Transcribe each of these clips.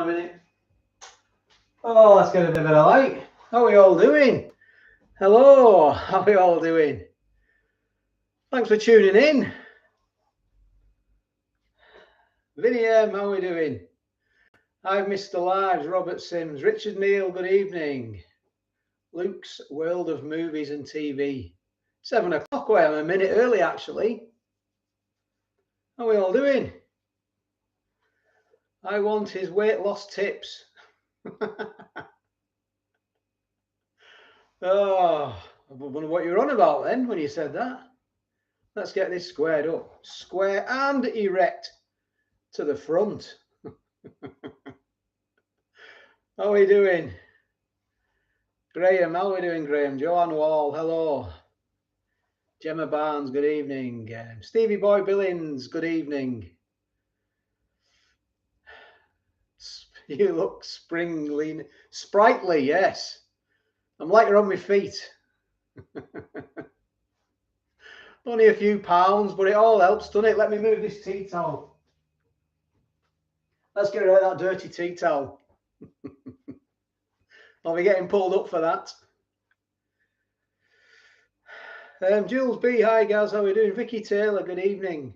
on a minute. Oh, let's get a bit of a light. How are we all doing? Hello, how are we all doing? Thanks for tuning in. Vinny M, how are we doing? I've missed the lives. Robert Sims, Richard Neal, good evening. Luke's World of Movies and TV. 7 o'clock, well, I'm a minute early actually. How are we all doing? I want his weight loss tips. Oh, I wonder what you're on about then when you said that. Let's get this squared up. Square and erect to the front. How are we doing? Graham, how are we doing, Graham? Joanne Wall, hello. Gemma Barnes, good evening. Stevie Boy Billings, good evening. You look sprightly, yes. I'm like you're on my feet. Only a few pounds, but it all helps, doesn't it? Let me move this tea towel. Let's get rid of that dirty tea towel. I'll be getting pulled up for that. Jules B, hi guys, how are we doing? Vicky Taylor, good evening.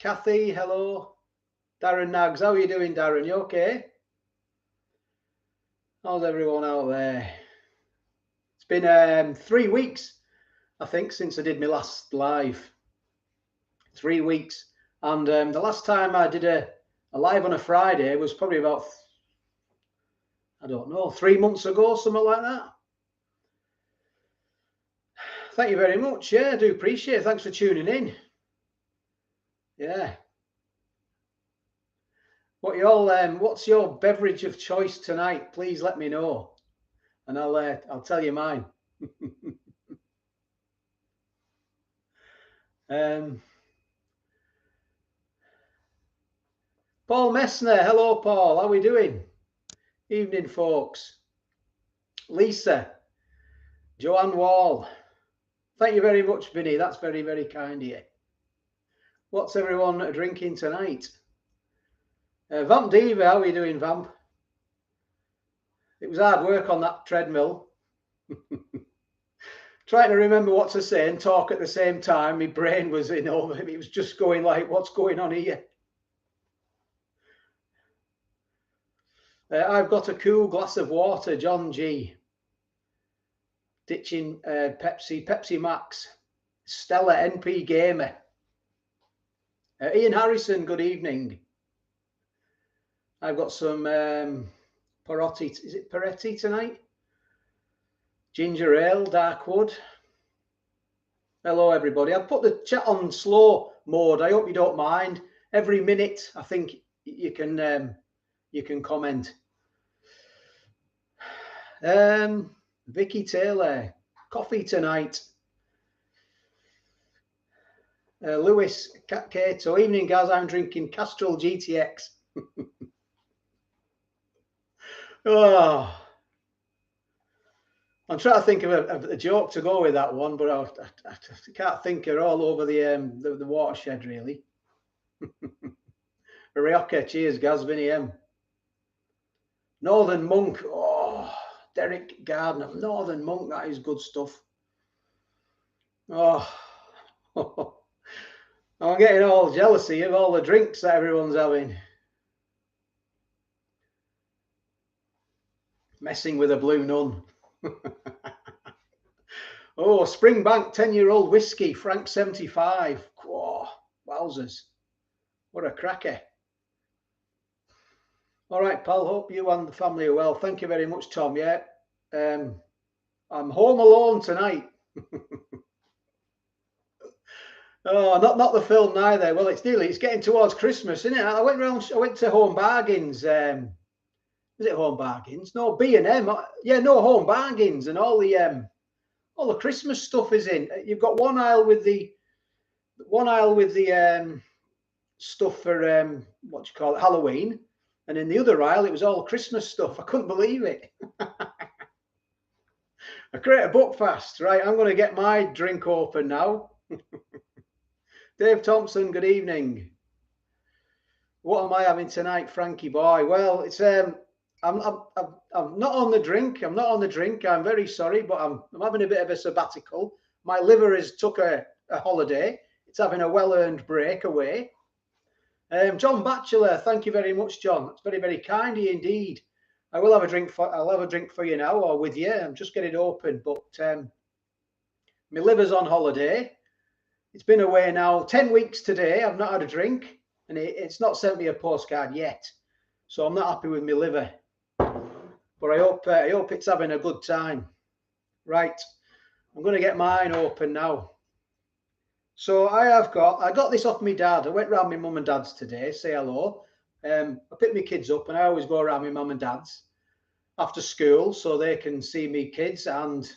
Kathy, hello. Darren Nags, how are you doing, Darren? You okay? How's everyone out there? It's been 3 weeks, I think, since I did my last live. 3 weeks. And the last time I did a live on a Friday was probably about, I don't know, 3 months ago, something like that. Thank you very much. Yeah, I do appreciate it. Thanks for tuning in. Yeah. What's your beverage of choice tonight? Please let me know, and I'll tell you mine. Paul Messner, hello Paul, how are we doing? Evening, folks. Lisa, Joanne Wall, thank you very much, Vinny. That's very, very kind of you. What's everyone drinking tonight? Vamp Diva, how are you doing, Vamp? It was hard work on that treadmill. Trying to remember what to say and talk at the same time. My brain was it was just going like, what's going on here? I've got a cool glass of water, John G. Ditching Pepsi Max. Stella NP Gamer. Ian Harrison, good evening. I've got some Perotti. Is it Peretti tonight? Ginger ale, Darkwood. Hello, everybody. I've put the chat on slow mode. I hope you don't mind. Every minute, I think you can comment. Vicky Taylor, coffee tonight. Lewis Cato, evening guys, I'm drinking Castrol GTX. Oh, I'm trying to think of a joke to go with that one, but I can't think of all over the watershed really. Rioja, cheers, Gaz, Vinny M. Northern Monk, oh, Derek Gardner, Northern Monk, that is good stuff. Oh, I'm getting all jealousy of all the drinks that everyone's having. Messing with a blue nun. Oh, Springbank 10-year-old whiskey, Frank 75. Whoa, wowzers. What a cracker. All right, pal, hope you and the family are well. Thank you very much, Tom. Yeah, I'm home alone tonight. Oh, not the film neither. Well, it's getting towards Christmas, isn't it? I went to Home Bargains. Is it Home Bargains? No, B&M. Yeah, no, Home Bargains, and all the Christmas stuff is in. You've got one aisle with the stuff for what do you call it, Halloween, and in the other aisle it was all Christmas stuff. I couldn't believe it. I create a book fast. Right, I'm going to get my drink open now. Dave Thompson, good evening. What am I having tonight, Frankie boy? Well, it's I'm not on the drink. I'm not on the drink. I'm very sorry, but I'm having a bit of a sabbatical. My liver has took a holiday. It's having a well-earned break away. John Batchelor, thank you very much, John. It's very, very kind of you indeed. I'll have a drink for you now, or with you. I'm just getting it open, but my liver's on holiday. It's been away now 10 weeks today. I've not had a drink, and it's not sent me a postcard yet, so I'm not happy with my liver. But I hope it's having a good time. Right, I'm going to get mine open now. So I got this off my dad. I went round my mum and dad's today, say hello. I pick my kids up, and I always go around my mum and dad's after school so they can see me kids. And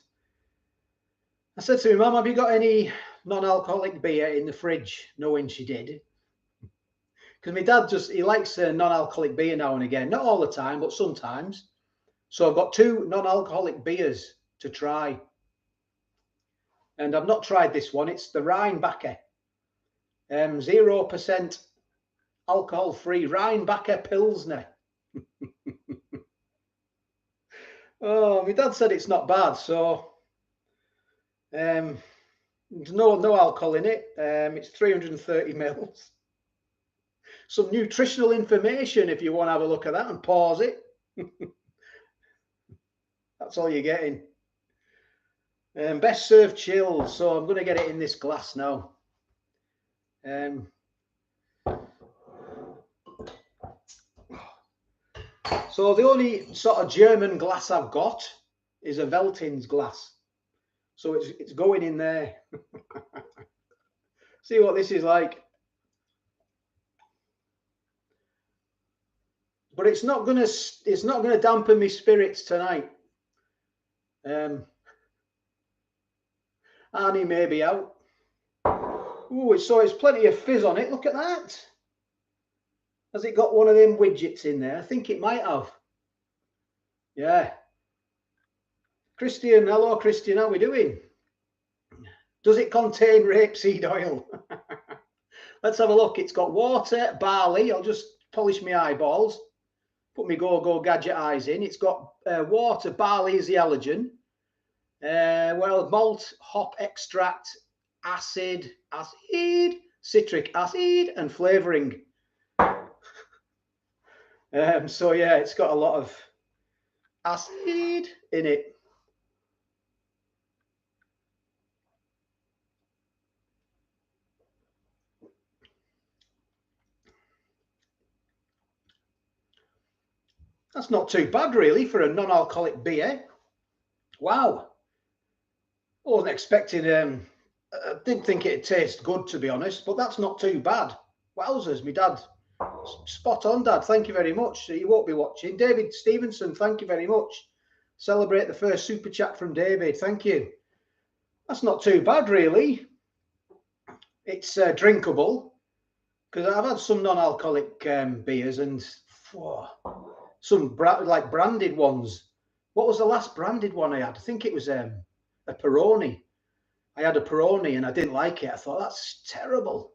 I said to my mum, have you got any non-alcoholic beer in the fridge? Knowing she did. Because my dad he likes non-alcoholic beer now and again. Not all the time, but sometimes. So I've got 2 non-alcoholic beers to try. And I've not tried this one. It's the Rheinbacher. 0% alcohol-free Rheinbacher Pilsner. Oh, my dad said it's not bad. So there's no alcohol in it. It's 330 mils. Some nutritional information if you want to have a look at that and pause it. That's all you're getting. Best served chilled. So I'm going to get it in this glass now. So the only sort of German glass I've got is a Veltins glass. So it's going in there. See what this is like. But it's not gonna dampen my spirits tonight. Arnie may be out. Ooh, so it's plenty of fizz on it. Look at that. Has it got one of them widgets in there? I think it might have. Yeah. Christian, hello Christian, how are we doing? Does it contain rapeseed oil? Let's have a look. It's got water, barley. I'll just polish my eyeballs. Put my go gadget eyes in. It's got water, barley is the allergen. Well, malt, hop extract, acid, citric acid, and flavouring. So yeah, it's got a lot of acid in it. That's not too bad, really, for a non-alcoholic beer. Wow. I wasn't expecting, I didn't think it'd taste good, to be honest, but that's not too bad. Wowzers, my dad. Spot on, Dad. Thank you very much. So you won't be watching. David Stevenson, thank you very much. Celebrate the first super chat from David. Thank you. That's not too bad, really. It's drinkable, because I've had some non-alcoholic beers and some like branded ones. What was the last branded one I had? I think it was a Peroni. I had a Peroni and I didn't like it. I thought, that's terrible.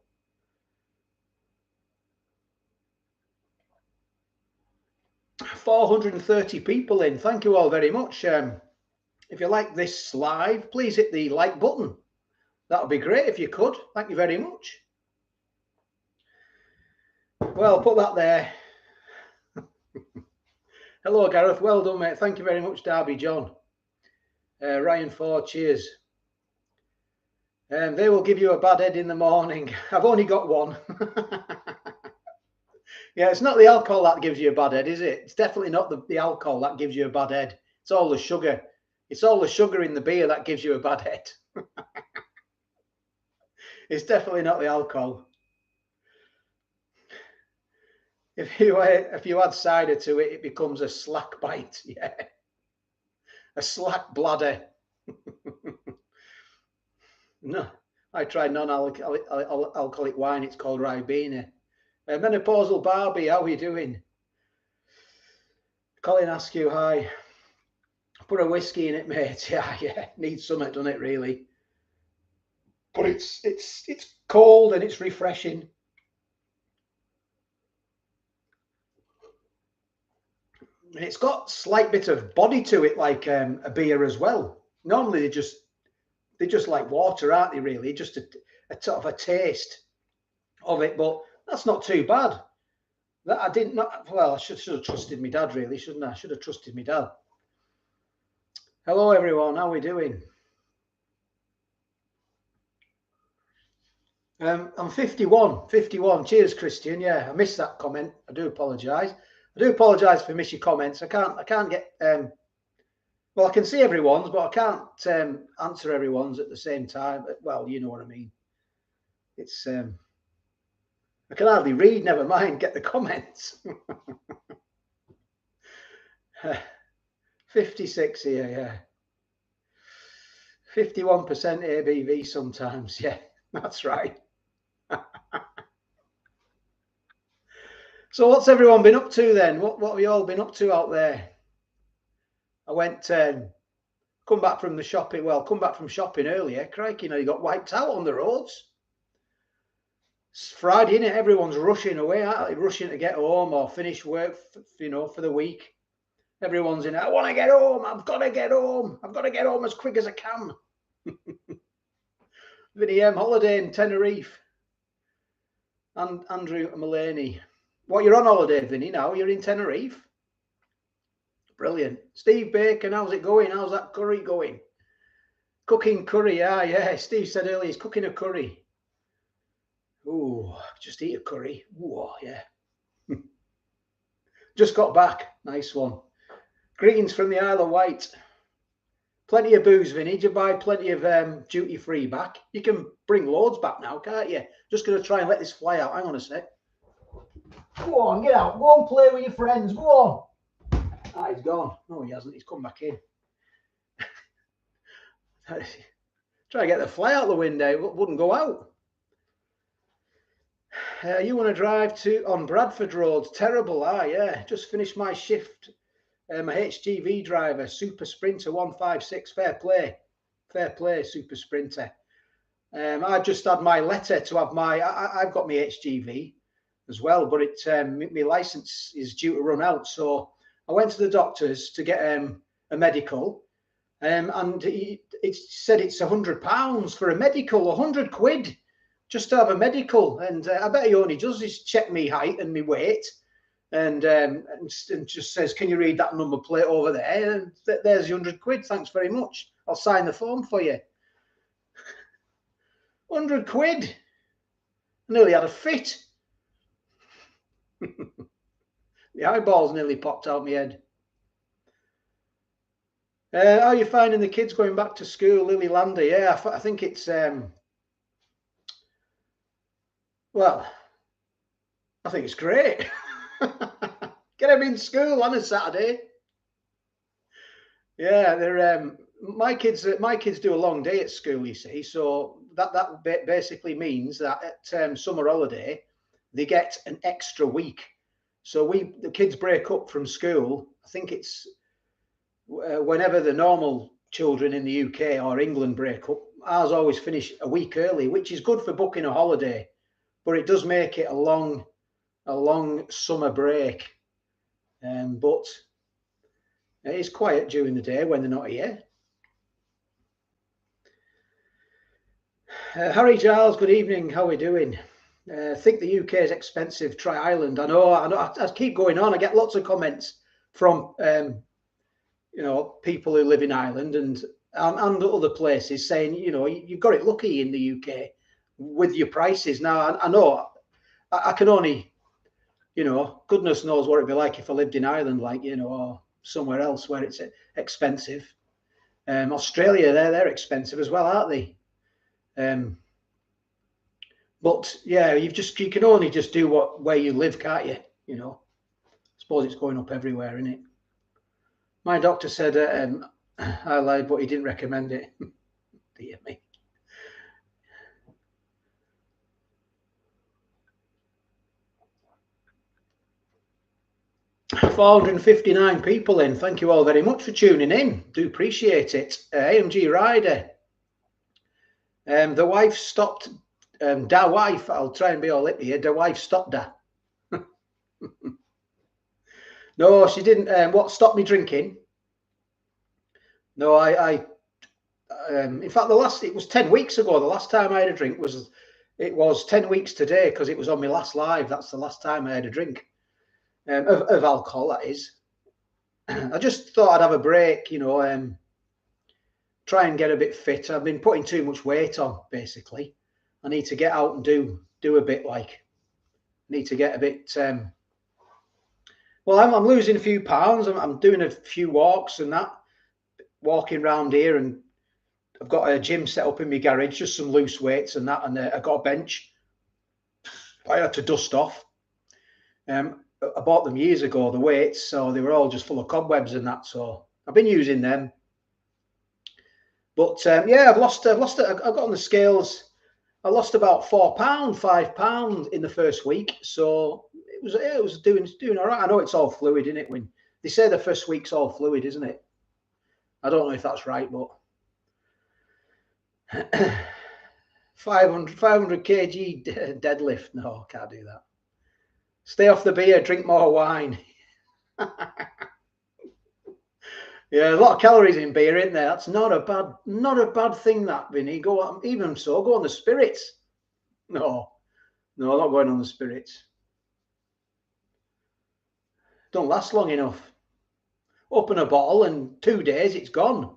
$430 people in. Thank you all very much. If you like this live, please hit the like button. That would be great if you could. Thank you very much. Well, I'll put that there. Hello, Gareth. Well done, mate. Thank you very much, Darby John. Ryan Ford, cheers. They will give you a bad head in the morning. I've only got one. Yeah, it's not the alcohol that gives you a bad head, is it? It's definitely not the alcohol that gives you a bad head. It's all the sugar. It's all the sugar in the beer that gives you a bad head. It's definitely not the alcohol. If you add cider to it, it becomes a slack bite. Yeah, a slack bladder. No, I tried non-alcoholic wine. It's called Ribena. Menopausal Barbie, how are you doing? Colin Askew, hi. Put a whiskey in it, mate. Yeah, needs something, doesn't it, really? But it's cold and it's refreshing. And it's got slight bit of body to it, like a beer as well. Normally they're just like water, aren't they? Really, just a sort of a taste of it, but that's not too bad. That I didn't not. Well, I should have trusted my dad, really, shouldn't I? I should have trusted my dad. Hello, everyone. How are we doing? I'm 51. 51. Cheers, Christian. Yeah, I missed that comment. I do apologise. I do apologise for missing your comments. I can't get. Well, I can see everyone's, but I can't answer everyone's at the same time. Well, you know what I mean. It's I can hardly read. Never mind, get the comments. 56 here, yeah. 51% ABV sometimes. Yeah, that's right. So what's everyone been up to then? What have you all been up to out there? I went come back from shopping earlier. Crikey, you got wiped out on the roads. It's Friday, isn't it? Everyone's rushing away, aren't they? Rushing to get home or finish work, for the week. Everyone's in, I want to get home. I've got to get home. I've got to get home as quick as I can. Vinny holiday in Tenerife. And Andrew Mullaney. What, you're on holiday, Vinny, now? You're in Tenerife? Brilliant. Steve Bacon, how's it going? How's that curry going? Cooking curry, yeah. Steve said earlier he's cooking a curry. Ooh, just eat a curry. Ooh, yeah. Just got back. Nice one. Greetings from the Isle of Wight. Plenty of booze, Vinny. Did you buy plenty of duty-free back? You can bring loads back now, can't you? Just going to try and let this fly out. Hang on a sec. Go on, get out. Go and play with your friends. Go on. Ah, he's gone. No, he hasn't. He's come back in. Try to get the fly out the window. It wouldn't go out. You want to drive on Bradford Road? Terrible. Yeah. Just finished my shift. My HGV driver, Super Sprinter 156. Fair play, Super Sprinter. I just had my letter to have I've got my HGV as well, but my license is due to run out. So I went to the doctors to get a medical, and it said it's £100 for a medical, 100 quid just to have a medical. And I bet he only does is check me height and my weight. And just says, can you read that number plate over there? And there's your 100 quid. Thanks very much. I'll sign the form for you. 100 quid. I nearly had a fit. The eyeballs nearly popped out my head. How are you finding the kids going back to school, Lily Lander? Yeah, I think it's well, I think it's great. Get them in school on a Saturday. Yeah, they're my kids do a long day at school, you see. So that basically means that at summer holiday they get an extra week. So the kids break up from school. I think it's whenever the normal children in the UK or England break up. Ours always finish a week early, which is good for booking a holiday, but it does make it a long summer break. But it is quiet during the day when they're not here. Harry Giles, good evening. How are we doing? I think the UK is expensive. Try Ireland. I know. I keep going on. I get lots of comments from people who live in Ireland and other places saying, you've got it lucky in the UK with your prices. Now, I know I can only, goodness knows what it'd be like if I lived in Ireland, or somewhere else where it's expensive. Australia, they're expensive as well, aren't they? But yeah, you can only just do where you live, can't you? I suppose it's going up everywhere, isn't it? My doctor said I lied, but he didn't recommend it. Dear me. $459 people in. Thank you all very much for tuning in. Do appreciate it. AMG Rider. The wife stopped. Da wife. I'll try and be all lippy here. The wife stopped her. No, she didn't. What stopped me drinking? No, I in fact, it was 10 weeks ago. The last time I had a drink it was 10 weeks today, because it was on my last live. That's the last time I had a drink of alcohol, that is. I just thought I'd have a break, try and get a bit fit. I've been putting too much weight on, basically. I need to get out and do a bit, need to get a bit. Well, I'm losing a few pounds. I'm doing a few walks and that, walking around here, and I've got a gym set up in my garage, just some loose weights and that, and I've got a bench I had to dust off. I bought them years ago, the weights, so they were all just full of cobwebs and that. So I've been using them. But yeah, I've lost. I got on the scales. I lost about £4, £5 in the first week. So it was doing all right. I know it's all fluid, isn't it? When they say the first week's all fluid, isn't it? I don't know if that's right, but 500 kg deadlift. No, can't do that. Stay off the beer, drink more wine. Yeah, a lot of calories in beer, isn't there? That's not a bad thing, that, Vinny. Go on, even so, go on the spirits. No, not going on the spirits. Don't last long enough. Open a bottle and 2 days it's gone.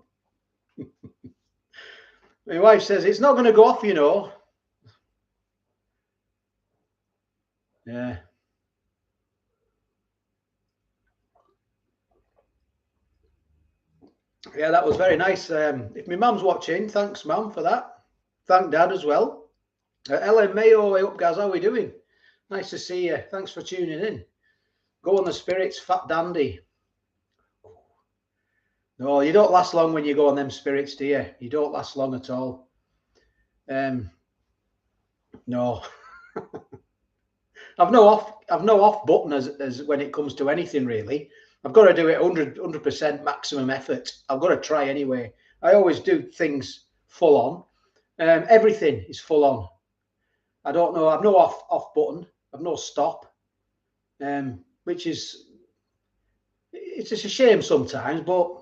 My wife says it's not going to go off, Yeah. Yeah, that was very nice. If my mum's watching, thanks, Mum, for that. Thank Dad as well. Ellen Mayo, hey up, guys. How are we doing? Nice to see you. Thanks for tuning in. Go on the spirits, fat dandy. No, you don't last long when you go on them spirits, do you? You don't last long at all. No. I've no off button as when it comes to anything, really. I've got to do it 100% maximum effort. I've got to try anyway. I always do things full on. Everything is full on. I don't know. I've no off button. I've no stop. Which is, it's just a shame sometimes, but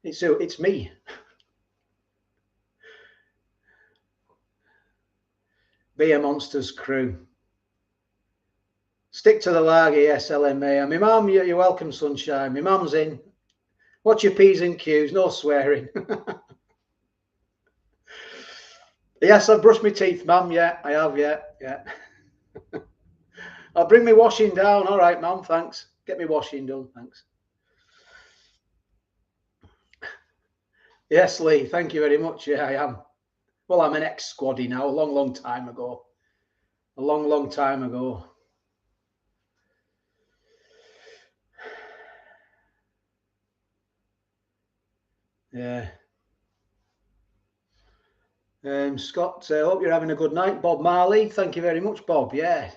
it's me. Beer Monsters crew. Stick to the lager, yes, LMA. My mum, you're welcome, sunshine. My mum's in. Watch your P's and Q's, no swearing. Yes, I've brushed my teeth, mum. Yeah, I have, yeah. I'll bring my washing down. All right, mum, thanks. Get me washing done, thanks. Yes, Lee, thank you very much. Yeah, I am. Well, I'm an ex-squaddy now, a long time ago. A long time ago. Yeah. Scott, hope you're having a good night. Bob Marley, thank you very much, Bob. Yeah.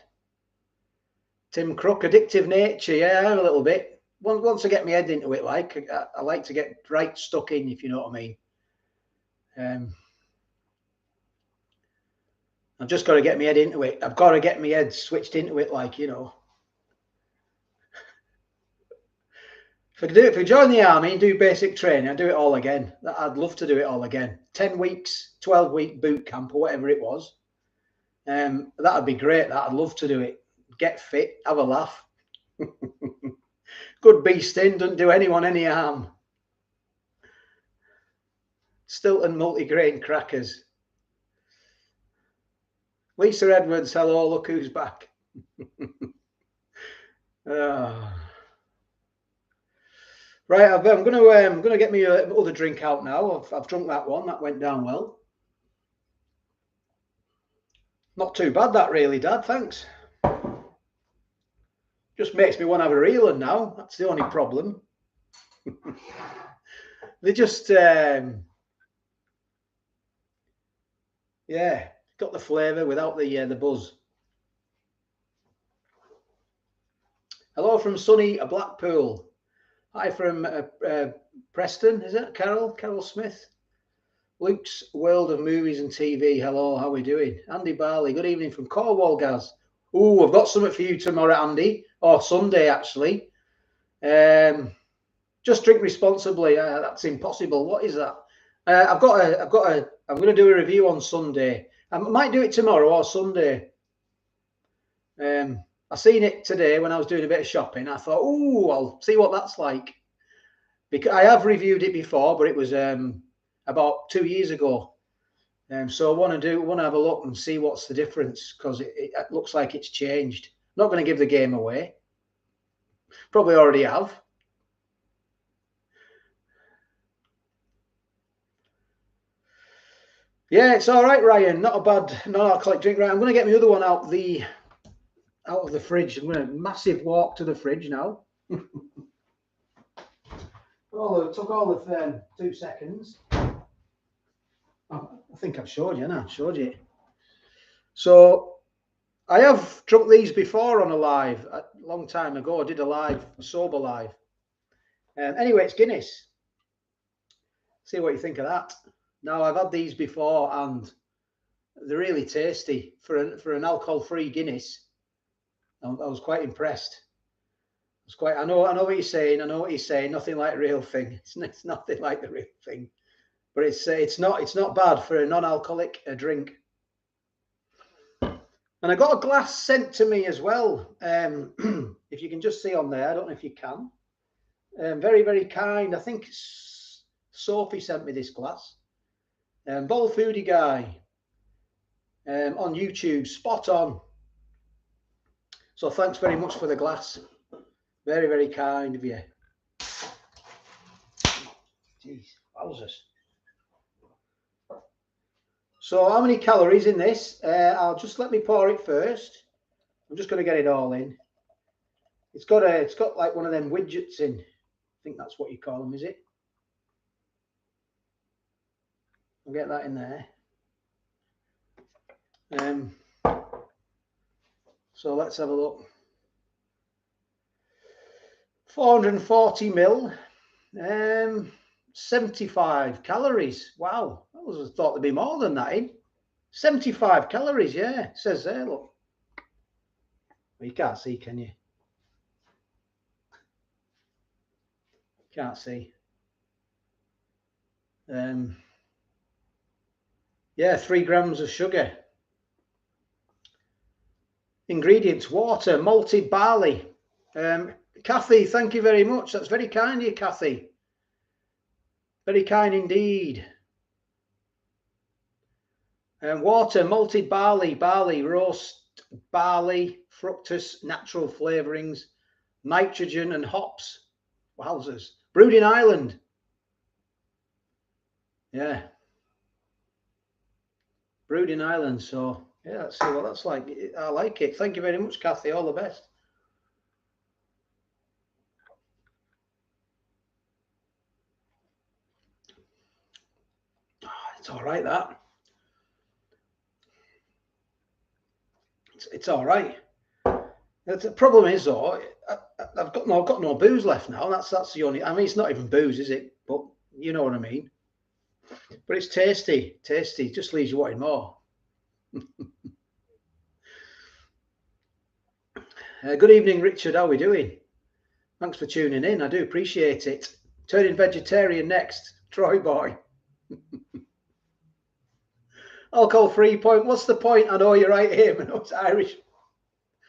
Tim Crook, addictive nature. Yeah, I'm a little bit. Once I get my head into it, I like to get right stuck in, if you know what I mean. I've just got to get my head into it. I've got to get my head switched into it, If I join the army and do basic training, I'd do it all again. I'd love to do it all again. 10 weeks, 12-week boot camp or whatever it was. That'd be great. I'd love to do it. Get fit, have a laugh. Good beasting, doesn't do anyone any harm. Stilton multigrain crackers. Lisa Edwards, hello, look who's back. Right, I'm going to get me other drink out now. I've drunk that one. That went down well. Not too bad, that really, Dad. Thanks. Just makes me want to have a reeler now. That's the only problem. They just, yeah, got the flavour without the buzz. Hello from sunny Blackpool. Hi from Preston, is it? Carol Smith. Luke's World of Movies and TV. Hello, how are we doing? Andy Barley, good evening from Cornwall, Gaz. Oh, I've got something for you tomorrow, Andy. Or Sunday, actually. Just drink responsibly. That's impossible. What is that? I'm going to do a review on Sunday. I might do it tomorrow or Sunday. I seen it today when I was doing a bit of shopping. I thought, oh, I'll see what that's like. Because I have reviewed it before, but it was about 2 years ago. So I want to have a look and see what's the difference, because it looks like it's changed. Not going to give the game away. Probably already have. Yeah, it's all right, Ryan. Not a bad non-alcoholic drink. Right, I'm going to get my other one out of the fridge. I'm going to massive walk to the fridge now. It took all of 2 seconds. I think I've showed you, haven't I? Showed you. So I have drunk these before on a live a long time ago. I did a sober live. Anyway, it's Guinness. See what you think of that. Now, I've had these before and they're really tasty for an alcohol-free Guinness. I was quite impressed. I know what you're saying. I know what you're saying. Nothing like the real thing. It's nothing like the real thing. But it's not bad for a non-alcoholic drink. And I got a glass sent to me as well. If you can just see on there, I don't know if you can. Very, very kind. I think Sophie sent me this glass. Bowl Foodie Guy on YouTube, spot on. So thanks very much for the glass. Very, very kind of you. Jeez, wowzers. So how many calories in this? I'll just let me pour it first. I'm just going to get it all in. It's got like one of them widgets in. I think that's what you call them, is it? I'll get that in there. So let's have a look. 440 ml, 75 calories. Wow, I thought there'd be more than that in. 75 calories, yeah. It says there, look. Well, you can't see, can you? Can't see. Yeah, 3 grams of sugar. Ingredients: water, malted barley. Kathy, thank you very much. That's very kind of you, Kathy. Very kind indeed. Water, malted barley, roast barley, fructose, natural flavourings, nitrogen and hops. Wowzers. Brewed in Ireland. Yeah. Brewed in Ireland. So, yeah, let's see what that's like. I like it. Thank you very much, Kathy. All the best. It's all right, that. It's all right. The problem is, though, I've got no booze left now. That's the only. I mean, it's not even booze, is it? But you know what I mean. But it's tasty. Tasty. Just leaves you wanting more. Good evening, Richard. How are we doing? Thanks for tuning in. I do appreciate it. Turning vegetarian next. Troy boy. Alcohol-free point. What's the point? I know you're right here, but it's Irish.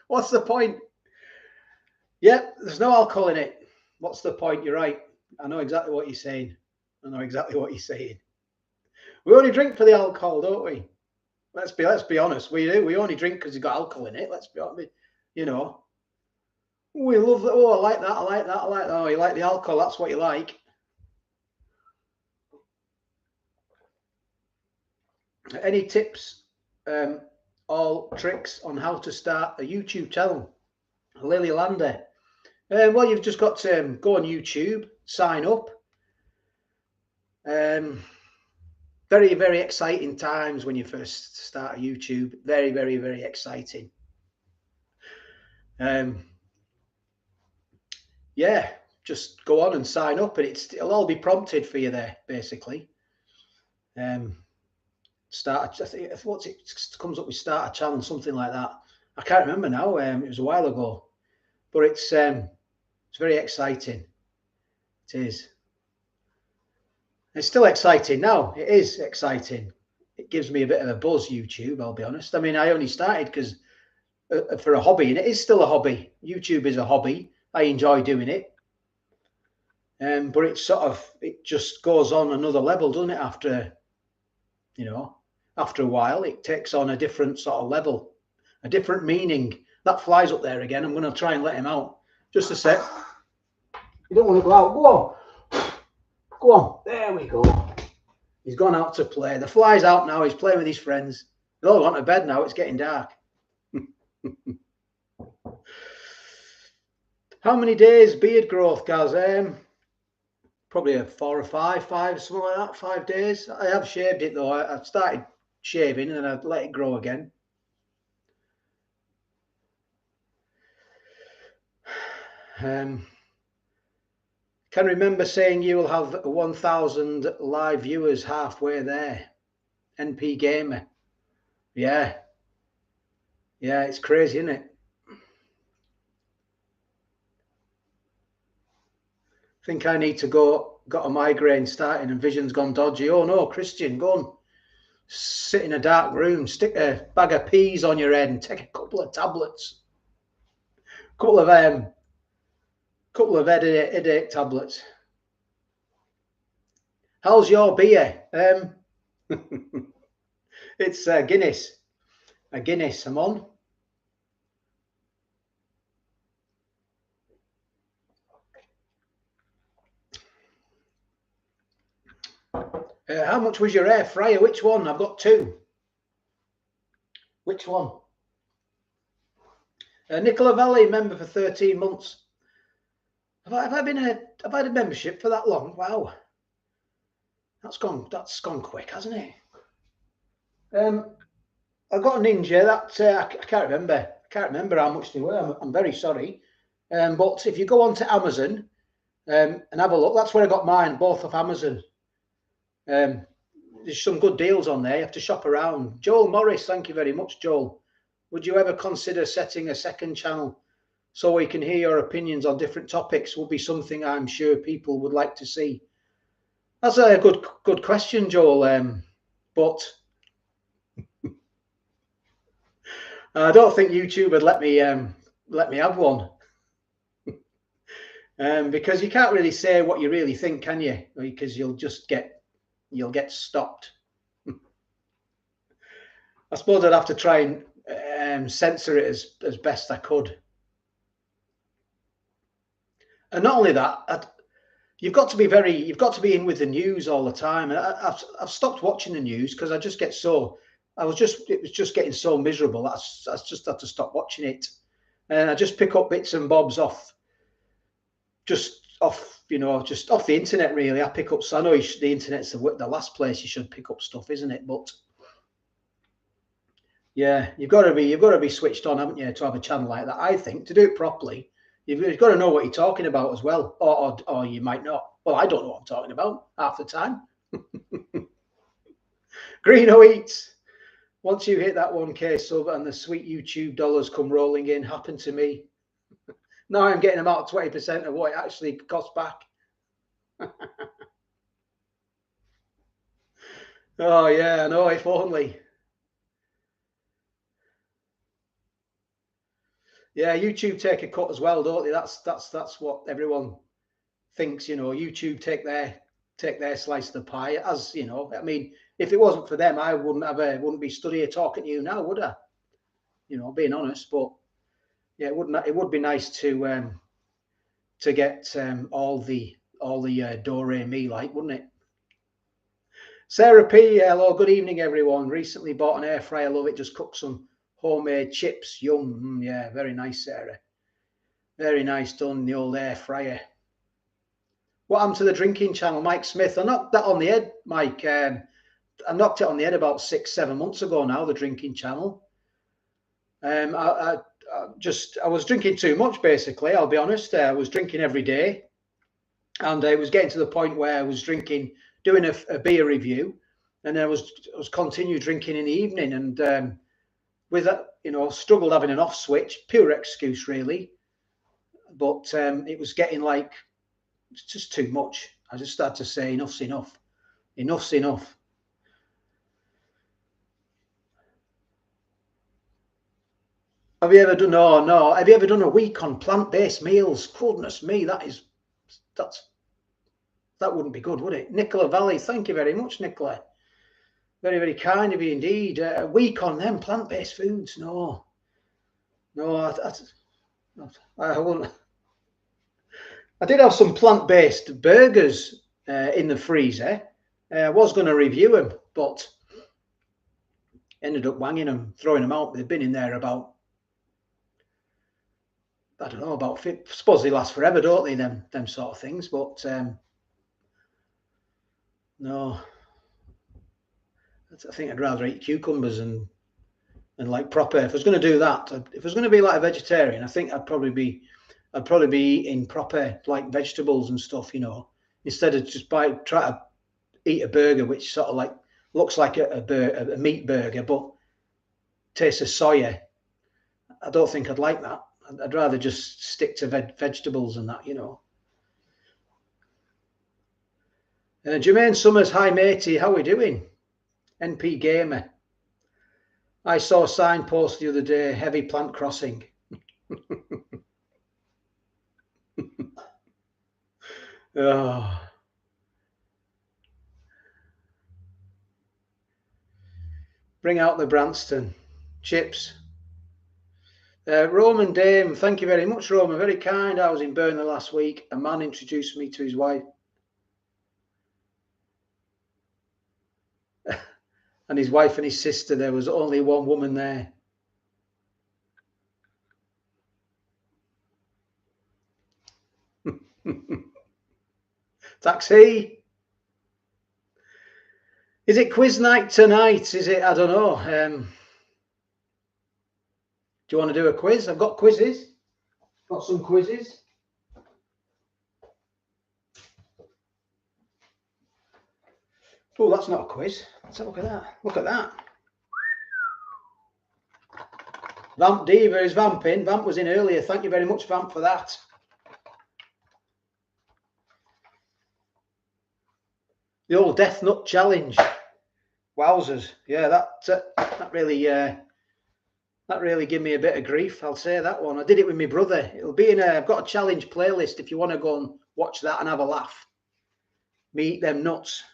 What's the point? Yep, there's no alcohol in it. What's the point? You're right. I know exactly what you're saying. I know exactly what you're saying. We only drink for the alcohol, don't we? Let's be honest. We do. We only drink because it's got alcohol in it. Let's be honest. You know. We love that. Oh, I like that. I like that. I like that. Oh, you like the alcohol. That's what you like. Any tips? All tricks on how to start a YouTube channel? Lily Lander. Well, you've just got to go on YouTube, sign up. Very, very exciting times when you first start a YouTube. Very, very, very exciting. Yeah, just go on and sign up, and it'll all be prompted for you there, basically. Start. I think what's it comes up with, start a channel, something like that. I can't remember now. It was a while ago, but it's It's very exciting. It is. It's still exciting now. It is exciting. It gives me a bit of a buzz, YouTube, I'll be honest. I mean, I only started because for a hobby, and it is still a hobby. YouTube is a hobby. I enjoy doing it. But it's sort of, it just goes on another level, doesn't it? After, you know, after a while, it takes on a different sort of level, a different meaning. That fly's up there again. I'm going to try and let him out. Just a sec. You don't want to go out. Go on. Go on. There we go. He's gone out to play. The fly's out now. He's playing with his friends. They're all gone to bed now. It's getting dark. How many days beard growth, guys? Probably a 4 or 5, something like that. 5 days. I have shaved it though. I started shaving and then I let it grow again. Can remember saying you will have 1,000 live viewers halfway there. NP Gamer. Yeah. Yeah, it's crazy, isn't it? I think I need to go, got a migraine starting and vision's gone dodgy. Oh no, Christian, go and sit in a dark room, stick a bag of peas on your head and take a couple of tablets. Couple of headache tablets. How's your beer? It's Guinness. A Guinness, I'm on. How much was your air fryer? Which one? I've got 2. Which one? Nicola Valley, member for 13 months. Have I had a membership for that long? Wow, that's gone quick, hasn't it? I got a Ninja that I can't remember. I can't remember how much they were. I'm very sorry. But if you go onto Amazon and have a look, that's where I got mine, both off Amazon. There's some good deals on there. You have to shop around. Joel Morris, thank you very much, Joel. Would you ever consider setting a second channel so we can hear your opinions on different topics? Would be something I'm sure people would like to see. That's a good question, Joel. But I don't think YouTube would let me have one. Because you can't really say what you really think, can you? Because you'll get stopped. I suppose I'd have to try and censor it as best I could. And not only that, you've got to be in with the news all the time. And I've stopped watching the news because it was just getting so miserable. I just had to stop watching it. And I just pick up bits and bobs off the internet, really. I pick up, so I know the internet's the last place you should pick up stuff, isn't it? But yeah, you've got to be switched on, haven't you, to have a channel like that? I think to do it properly, you've got to know what you're talking about as well, or you might not. Well, I don't know what I'm talking about half the time. Greeno Eats. Once you hit that 1K sub and the sweet YouTube dollars come rolling in, happened to me. Now I'm getting about 20% of what it actually costs back. Oh yeah, I know, if only. Yeah, YouTube take a cut as well, don't they? That's what everyone thinks, you know. YouTube take their slice of the pie, as you know. I mean, if it wasn't for them, I wouldn't be stood here talking to you now, would I? You know, being honest. But yeah, it would be nice to get all the do re mi, like, wouldn't it? Sarah P, hello, good evening everyone. Recently bought an air fryer, love it, just cooked some homemade chips, yum. Yeah, very nice, Sarah, very nice done, the old air fryer. What happened to the drinking channel? Mike Smith, I knocked that on the head, Mike. I knocked it on the head about 6-7 months ago now, the drinking channel. I was drinking too much, basically. I'll be honest. I was drinking every day, and it was getting to the point where I was doing a beer review, and I was continue drinking in the evening, and with that, you know, struggled having an off switch. Pure excuse, really. but it was getting like, it's just too much. I just started to say, enough's enough. Enough's enough. Have you ever done? No. Have you ever done a week on plant-based meals? Goodness me, that wouldn't be good, would it? Nicola Valley, thank you very much, Nicola. Very, very kind of you indeed. A week on them plant-based foods? No, I wouldn't. I did have some plant-based burgers in the freezer. I was going to review them, but ended up wanging them, throwing them out. They've been in there about, I don't know, about, I suppose they last forever, don't they, them sort of things, but no. I think I'd rather eat cucumbers and like proper, if I was going to do that, if I was going to be like a vegetarian, I think I'd probably be eating proper like vegetables and stuff, you know, instead of just try to eat a burger which sort of like looks like a meat burger but tastes of soya. I don't think I'd like that. I'd rather just stick to vegetables and that, you know. Jermaine Summers, hi matey, how are we doing? NP Gamer. I saw a signpost the other day, heavy plant crossing. Oh. Bring out the Branston chips. Roman Dame, thank you very much, Roman. Very kind. I was in Burnley last week. A man introduced me to his wife. And his wife and his sister. There was only one woman there. Taxi. Is it quiz night tonight? Is it? I don't know. Do you want to do a quiz? I've got quizzes. Got some quizzes. Oh, that's not a quiz. Let's have a look at that. Look at that. Vamp Diva is vamping. Vamp was in earlier. Thank you very much, Vamp, for that. The old Death Nut Challenge. Wowzers. Yeah, that really gave me a bit of grief. I'll say that one. I did it with my brother. It'll be I've got a challenge playlist if you want to go and watch that and have a laugh. Me eat them nuts.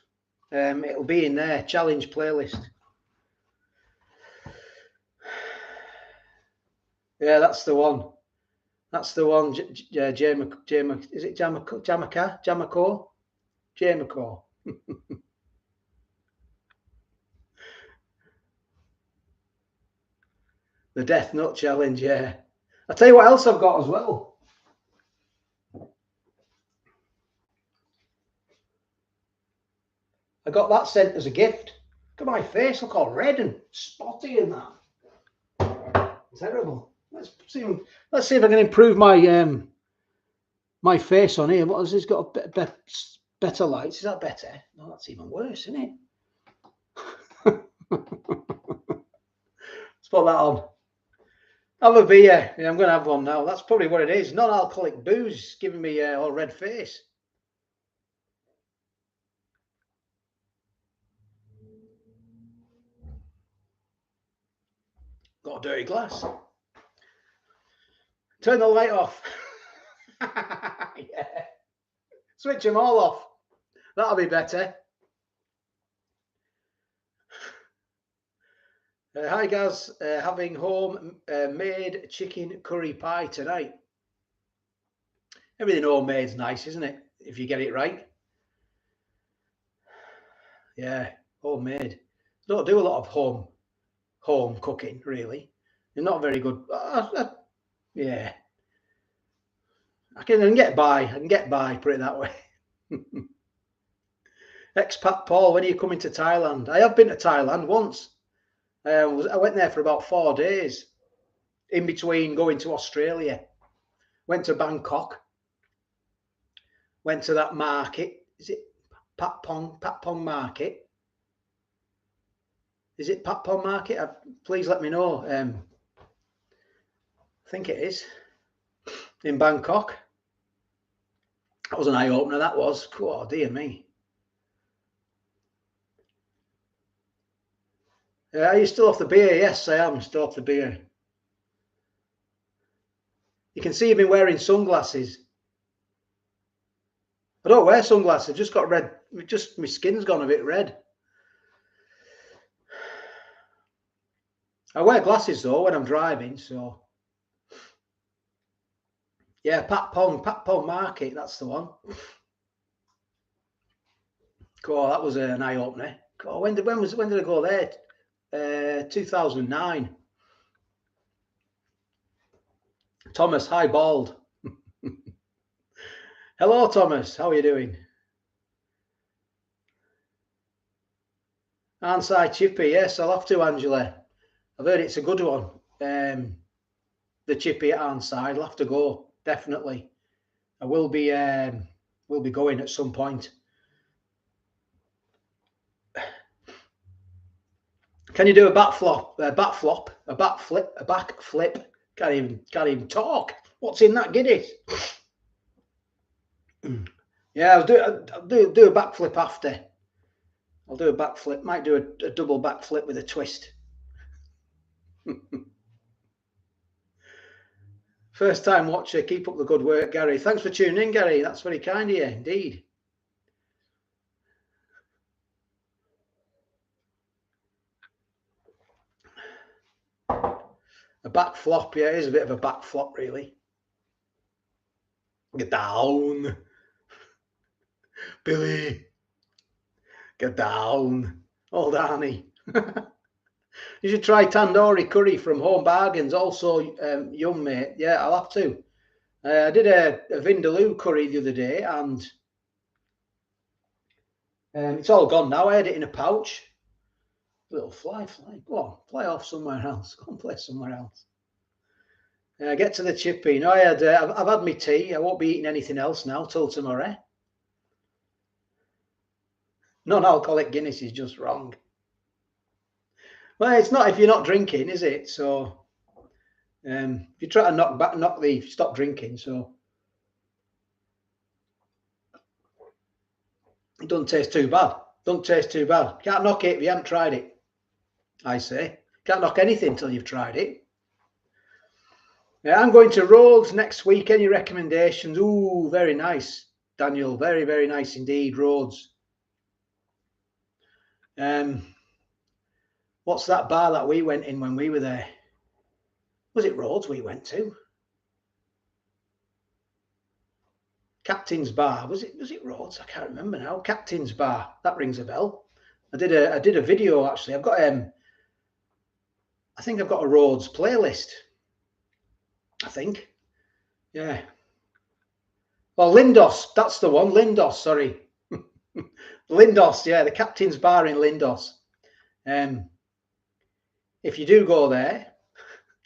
It'll be in there. Challenge playlist. Yeah, that's the one. That's the one. Is it Jamako? Jamako. The Death Nut Challenge, yeah. I'll tell you what else I've got as well. I got that sent as a gift. Look at my face, look all red and spotty and that. Terrible. Let's see if I can improve my my face on here. What has this got? Better lights? Is that better? No, that's even worse, isn't it? Let's put that on. Have a beer. Yeah, I'm going to have one now. That's probably what it is. Non-alcoholic booze giving me all red face. Got a dirty glass. Turn the light off. Yeah. Switch them all off. That'll be better. Hi guys, having home made chicken curry pie tonight. Everything homemade's nice, isn't it? If you get it right. Yeah, homemade. Don't do a lot of home cooking, really. They're not very good. Yeah. I can get by. I can get by, put it that way. Expat Paul, when are you coming to Thailand? I have been to Thailand once. I went there for about 4 days in between going to Australia. Went to Bangkok. Went to that market. Is it Pat Pong Market? Is it Pat Pong Market? Please let me know. I think it is. in Bangkok. That was an eye-opener, that was. Oh, dear me. Are you still off the beer? Yes, I am still off the beer. You can see me wearing sunglasses. I don't wear sunglasses. I've just got red. Just my skin's gone a bit red. I wear glasses though when I'm driving. So yeah, Pat Pong Market. That's the one. Cool. That was an eye opener. Cool. When did I go there? 2009. Thomas, hi bald. Hello, Thomas. How are you doing? Arnside Chippy. Yes, I'll have to, Angela. I've heard it's a good one. The Chippy at Arnside. I'll have to go. Definitely. I will be going at some point. Can you do a backflip? A backflip? Can't even talk. What's in that Guinness? Yeah, I'll do a backflip after. I'll do a backflip. Might do a double backflip with a twist. First time watcher. Keep up the good work, Gary. Thanks for tuning in, Gary. That's very kind of you, indeed. A back flop, yeah, it is a bit of a back flop, really. Get down, Billy. Get down, old Arnie. You should try tandoori curry from Home Bargains. Also, yum, mate. Yeah, I'll have to. I did a vindaloo curry the other day, and it's all gone now. I had it in a pouch. Little fly. Go on, fly off somewhere else. Go and play somewhere else. Get to the chippy. No, I've had my tea. I won't be eating anything else now till tomorrow. Non-alcoholic Guinness is just wrong. Well, it's not if you're not drinking, is it? So if you try to stop drinking, so it doesn't taste too bad. Don't taste too bad. Can't knock it if you haven't tried it. I say. Can't knock anything until you've tried it. I'm going to Rhodes next week. Any recommendations? Ooh, very nice, Daniel. Very, very nice indeed, Rhodes. What's that bar that we went in when we were there? Was it Rhodes we went to? Captain's Bar. Was it Rhodes? I can't remember now. Captain's Bar. That rings a bell. I did a video actually. I've got I think I've got a Rhodes playlist. I think. Yeah. Well, Lindos, that's the one. Lindos, sorry. Lindos, yeah, the Captain's Bar in Lindos. If you do go there,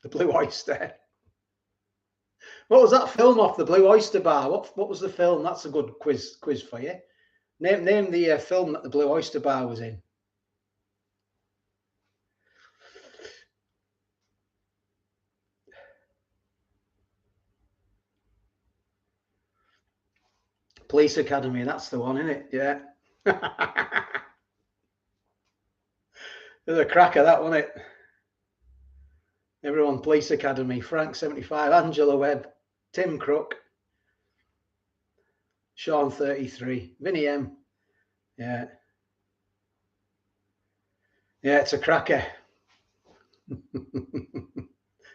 the Blue Oyster. What was that film off the Blue Oyster Bar? What was the film? That's a good quiz for you. Name the film that the Blue Oyster Bar was in. Police Academy, that's the one, isn't it? Yeah. There's a cracker, that, wasn't it? Everyone, Police Academy, Frank 75, Angela Webb, Tim Crook, Sean 33, Vinnie M. Yeah. Yeah, it's a cracker.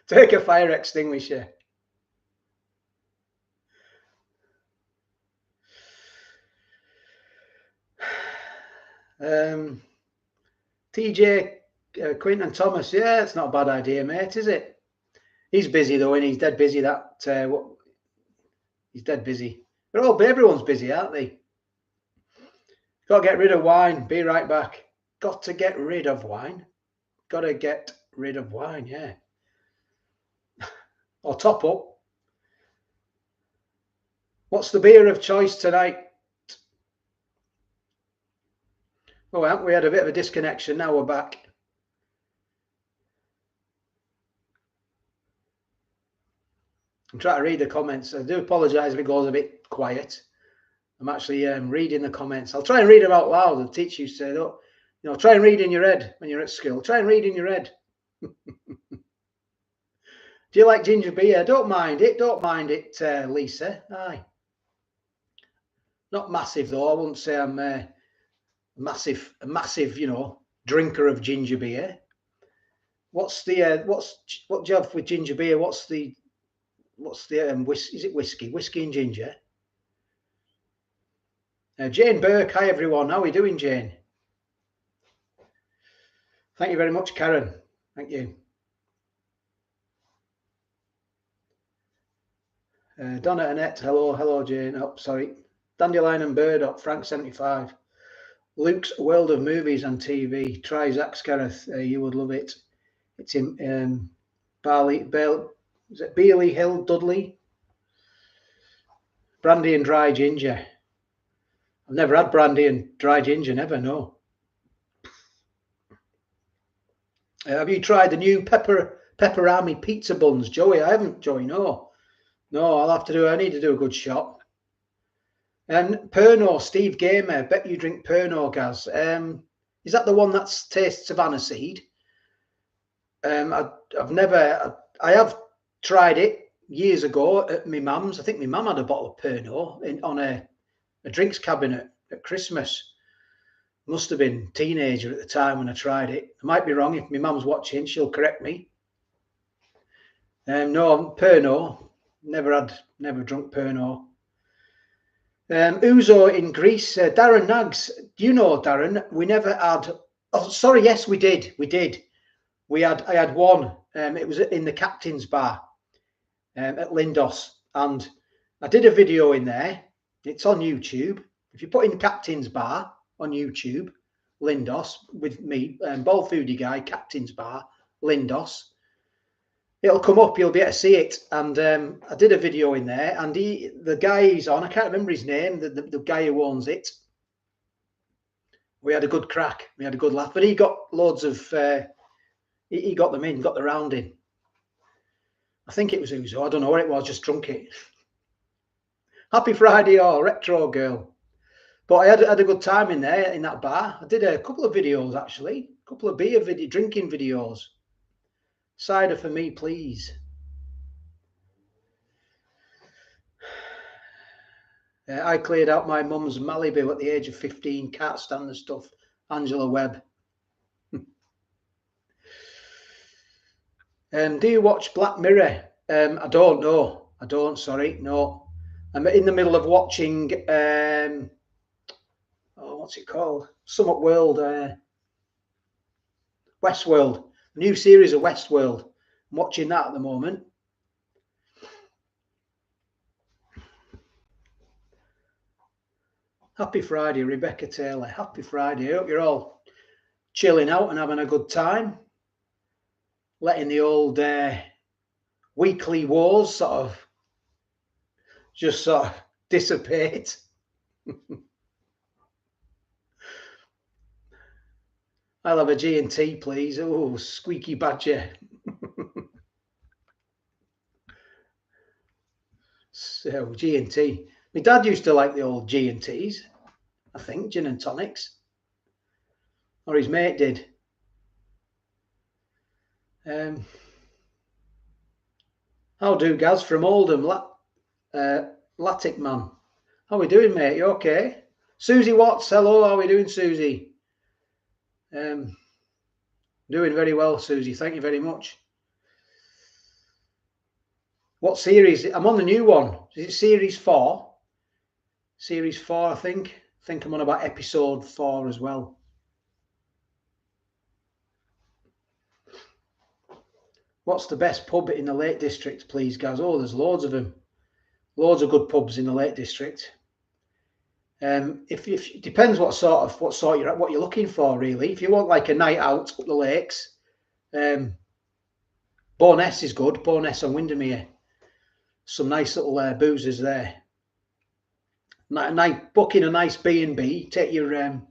Take a fire extinguisher. TJ Quinton Thomas, yeah, it's not a bad idea, mate, is it? He's busy though, and he's dead busy. He's dead busy. Everyone's busy, aren't they? Got to get rid of wine. Be right back. Got to get rid of wine. Got to get rid of wine, yeah. Or top up. What's the beer of choice tonight? Oh, well, we had a bit of a disconnection. Now we're back. I'm trying to read the comments. I do apologise if it goes a bit quiet. I'm actually reading the comments. I'll try and read them out loud. The teacher used to say, oh, you know, try and read in your head when you're at school. Try and read in your head. Do you like ginger beer? Don't mind it. Don't mind it, Lisa. Aye. Not massive though. I wouldn't say I'm a massive, you know, drinker of ginger beer. What do you have with ginger beer? What's the is it whiskey and ginger? Jane Burke, hi everyone. How are we doing, Jane? Thank you very much, Karen. Thank you. Donna Annette, hello, Jane. Oh, sorry. Dandelion and Burdock, Frank 75. Luke's World of Movies and TV. Try Zach Scareth. You would love it. It's in is it Beely Hill, Dudley? Brandy and dry ginger. I've never had brandy and dry ginger, never, no. Have you tried the new pepperami pizza buns, Joey? I haven't, Joey, no. No, I need to do a good shot. And Pernod, Steve Gamer, bet you drink Pernod, Gaz. Is that the one that tastes of aniseed? I have tried it years ago at my mum's. I think my mum had a bottle of Pernod on a drinks cabinet at Christmas. Must have been teenager at the time when I tried it. I might be wrong. If my mum's watching, she'll correct me. No, Pernod. Never drunk Pernod. Ouzo in Greece. Darren Nags. Do you know, Darren? We never had. Oh, sorry. Yes, we did. I had one. It was in the Captain's Bar at Lindos, and I did a video in there. It's on YouTube. If you put in Captain's Bar on YouTube, Lindos with me, Bald Foodie Guy, Captain's Bar, Lindos. It'll come up. You'll be able to see it. And I did a video in there, and the guy he's on, I can't remember his name. The guy who owns it. We had a good crack. We had a good laugh, but he got loads of. He got them in, got the round in. I think it was Ouzo. I don't know what it was. Just drunk it. Happy Friday, all retro girl. But I had a good time in there in that bar. I did a couple of videos actually, a couple of beer drinking videos. Cider for me, please. I cleared out my mum's Malibu at the age of 15. Can't stand the stuff. Angela Webb. Do you watch Black Mirror? I don't know. I don't. Sorry, no. I'm in the middle of watching. What's it called? Summit World. Westworld. New series of Westworld. I'm watching that at the moment. Happy Friday, Rebecca Taylor. Happy Friday. I hope you're all chilling out and having a good time. Letting the old weekly wars sort of dissipate. I'll have a G&T, please. Oh, squeaky badger. So, G&T. My dad used to like the old G&Ts, I think, gin and tonics. Or his mate did. How do, Gaz, from Oldham, Latic man. How we doing, mate? You okay? Susie Watts, hello. How we doing, Susie? Doing very well, Susie. Thank you very much. What series? I'm on the new one. Is it series 4? Series 4, I think. I think I'm on about episode 4 as well. What's the best pub in the Lake District, please, Gaz? Oh, there's loads of them. Loads of good pubs in the Lake District. If it depends what you're looking for, really. If you want like a night out up the lakes, Bowness is good. Bowness on Windermere. Some nice little boozers there. Booking a nice B&B. Take your, and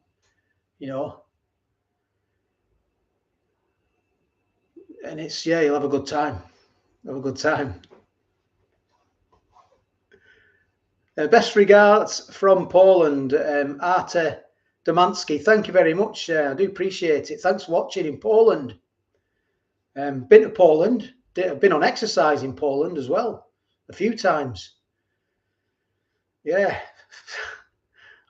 it's, yeah, you'll have a good time. Have a good time. Best regards from Poland, Arte Domanski. Thank you very much. I do appreciate it. Thanks for watching in Poland. Been to Poland. I've been on exercise in Poland as well a few times. Yeah.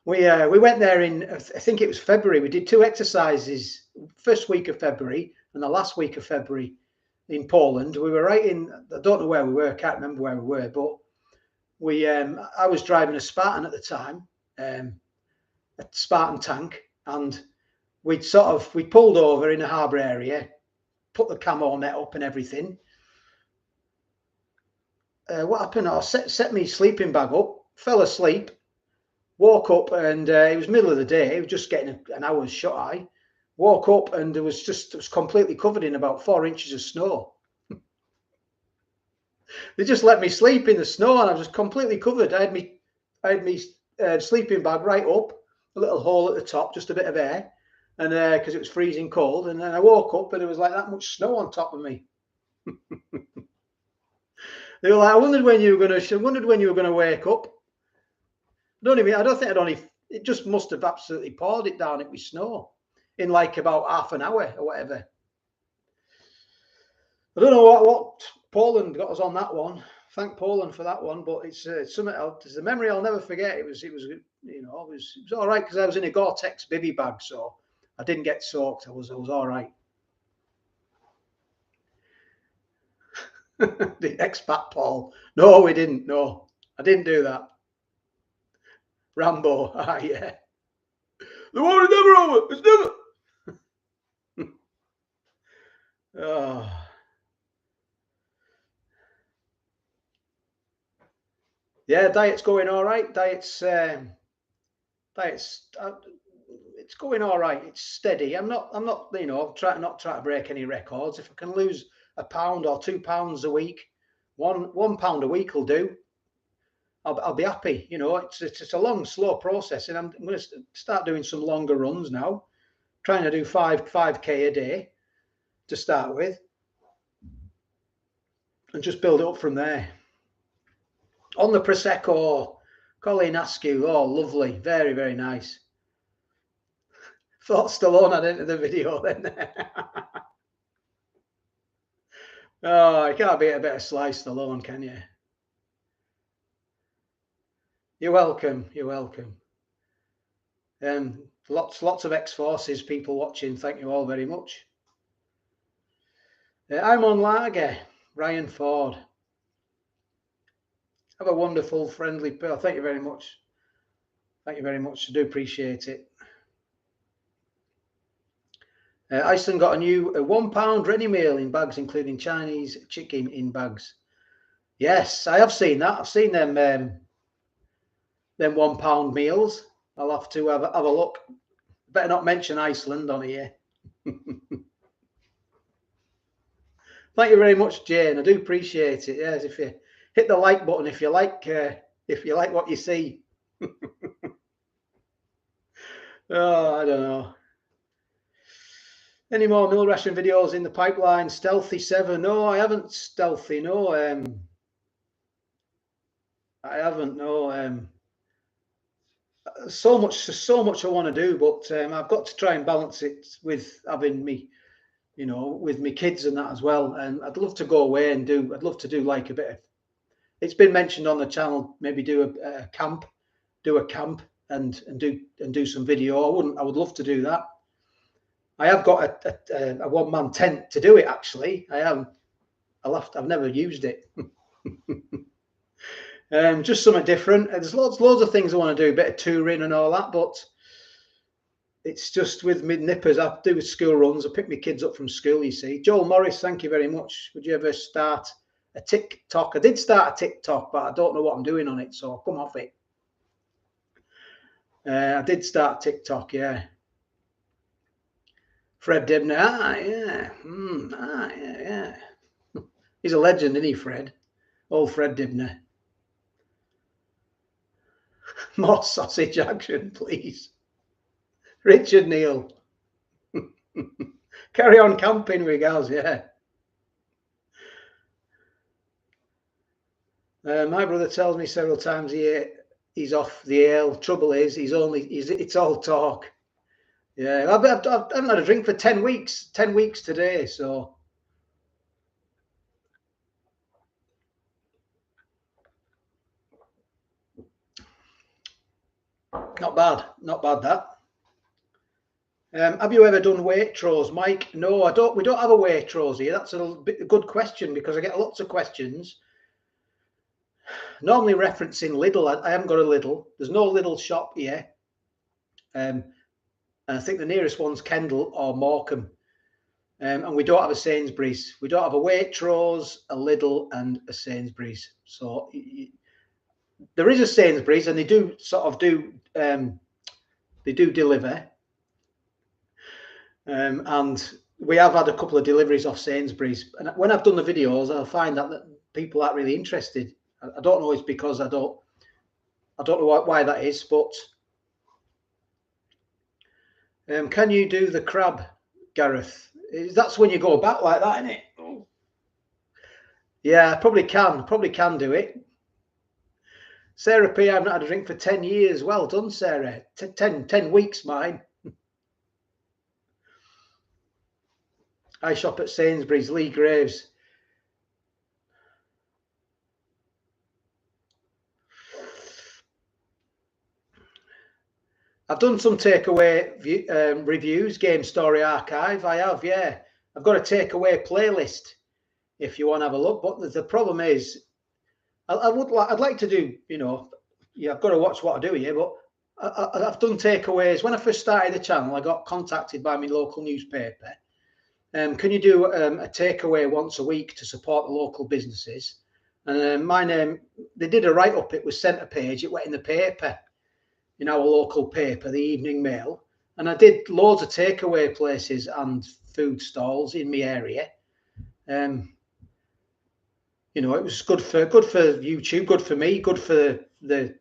We went there in, I think it was February. We did 2 exercises, first week of February and the last week of February in Poland. We were right in, I don't know where we were, I can't remember where we were, but I was driving a Spartan at the time, a Spartan tank, and we pulled over in a harbour area, put the camo net up and everything. What happened? I set my sleeping bag up, fell asleep, woke up, and it was middle of the day. It was just getting an hour's shut eye. Woke up and it was completely covered in about 4 inches of snow. They just let me sleep in the snow, and I was completely covered. I had me sleeping bag right up, a little hole at the top, just a bit of air, and because it was freezing cold. And then I woke up, and it was like that much snow on top of me. They were like, I wondered when you were going to wake up. It just must have absolutely poured it down. It was snow in like about half an hour or whatever. I don't know what Poland got us on that one. Thank Poland for that one, but it's something else. It's a memory I'll never forget. It was all right because I was in a Gore-Tex bivy bag, so I didn't get soaked. I was all right. The expat Paul. No, we didn't. No, I didn't do that. Rambo. Ah, yeah. The war is never over. It's never. Oh. Yeah, diet's going all right. Diet's it's going all right. It's steady. I'm not trying to break any records. If I can lose a pound or 2 pounds a week, one pound a week will do. I'll be happy. It's a long, slow process, and I'm going to start doing some longer runs now. Trying to do 5K a day to start with, and just build it up from there. On the Prosecco, Colleen Askew. Oh, lovely, very, very nice. Thought Stallone had into the video then. Oh, you can't beat a bit of sliced Stallone, can you? You're welcome. You're welcome. Lots of ex-forces people watching. Thank you all very much. I'm on lager. Ryan Ford. Have a wonderful, friendly pearl. Thank you very much. Thank you very much. I do appreciate it. Iceland got a new £1 ready meal in bags, including Chinese chicken in bags. Yes, I have seen that. I've seen them £1 meals. I'll have to have a look. Better not mention Iceland on here. Thank you very much, Jane. I do appreciate it. Yes, if you hit the like button, if you like what you see. Oh, I don't know. Any more meal ration videos in the pipeline? Stealthy 7. No, I haven't. Stealthy. No, I haven't. No. So much I want to do, but I've got to try and balance it with having me, with my kids and that as well. And I'd love to go away and I'd love to do like a bit of. It's been mentioned on the channel. Maybe do a camp and do some video. I would love to do that. I have got a one-man tent to do it. Actually, I've never used it. Just something different. There's loads of things I want to do, a bit of touring and all that, but it's just with me nippers. I do school runs. I pick my kids up from school, you see. Joel Morris, thank you very much. Would you ever start a TikTok? I did start a TikTok, but I don't know what I'm doing on it, so I'll come off it. I did start TikTok, yeah. Fred Dibner, yeah. He's a legend, isn't he, Fred? Old Fred Dibner. More sausage action, please. Richard Neal. Carry on camping with Gaz, yeah. My brother tells me several times a year he's off the ale. Trouble is, it's all talk. Yeah, I haven't had a drink for 10 weeks. 10 weeks today, so. Not bad, not bad that. Have you ever done Waitrose, Mike? No, I don't. We don't have a Waitrose here. That's a good question because I get lots of questions. Normally referencing Lidl. I haven't got a Lidl. There's no Lidl shop here. And I think the nearest one's Kendal or Morecambe. And we don't have a Sainsbury's. We don't have a Waitrose, a Lidl, and a Sainsbury's. So there is a Sainsbury's, and they do sort of do they do deliver. And we have had a couple of deliveries off Sainsbury's. And when I've done the videos, I find that people aren't really interested. I don't know. It's because I don't know why that is, but can you do the crab, Gareth? That's when you go back like that, isn't it? Yeah, probably can do it. Sarah P, I've not had a drink for 10 years. Well done, Sarah. 10 weeks, mine. I shop at Sainsbury's, Lee Graves. I've done some takeaway reviews, Game Story Archive. I have, yeah. I've got a takeaway playlist if you want to have a look. But the problem is, I'd like to do, yeah, I've got to watch what I do here. But I've done takeaways. When I first started the channel, I got contacted by my local newspaper. Can you do a takeaway once a week to support the local businesses? And my name, they did a write-up. It was centre page. It went in the paper, in our local paper, the Evening Mail. And I did loads of takeaway places and food stalls in my area. It was good for YouTube, good for me, good for the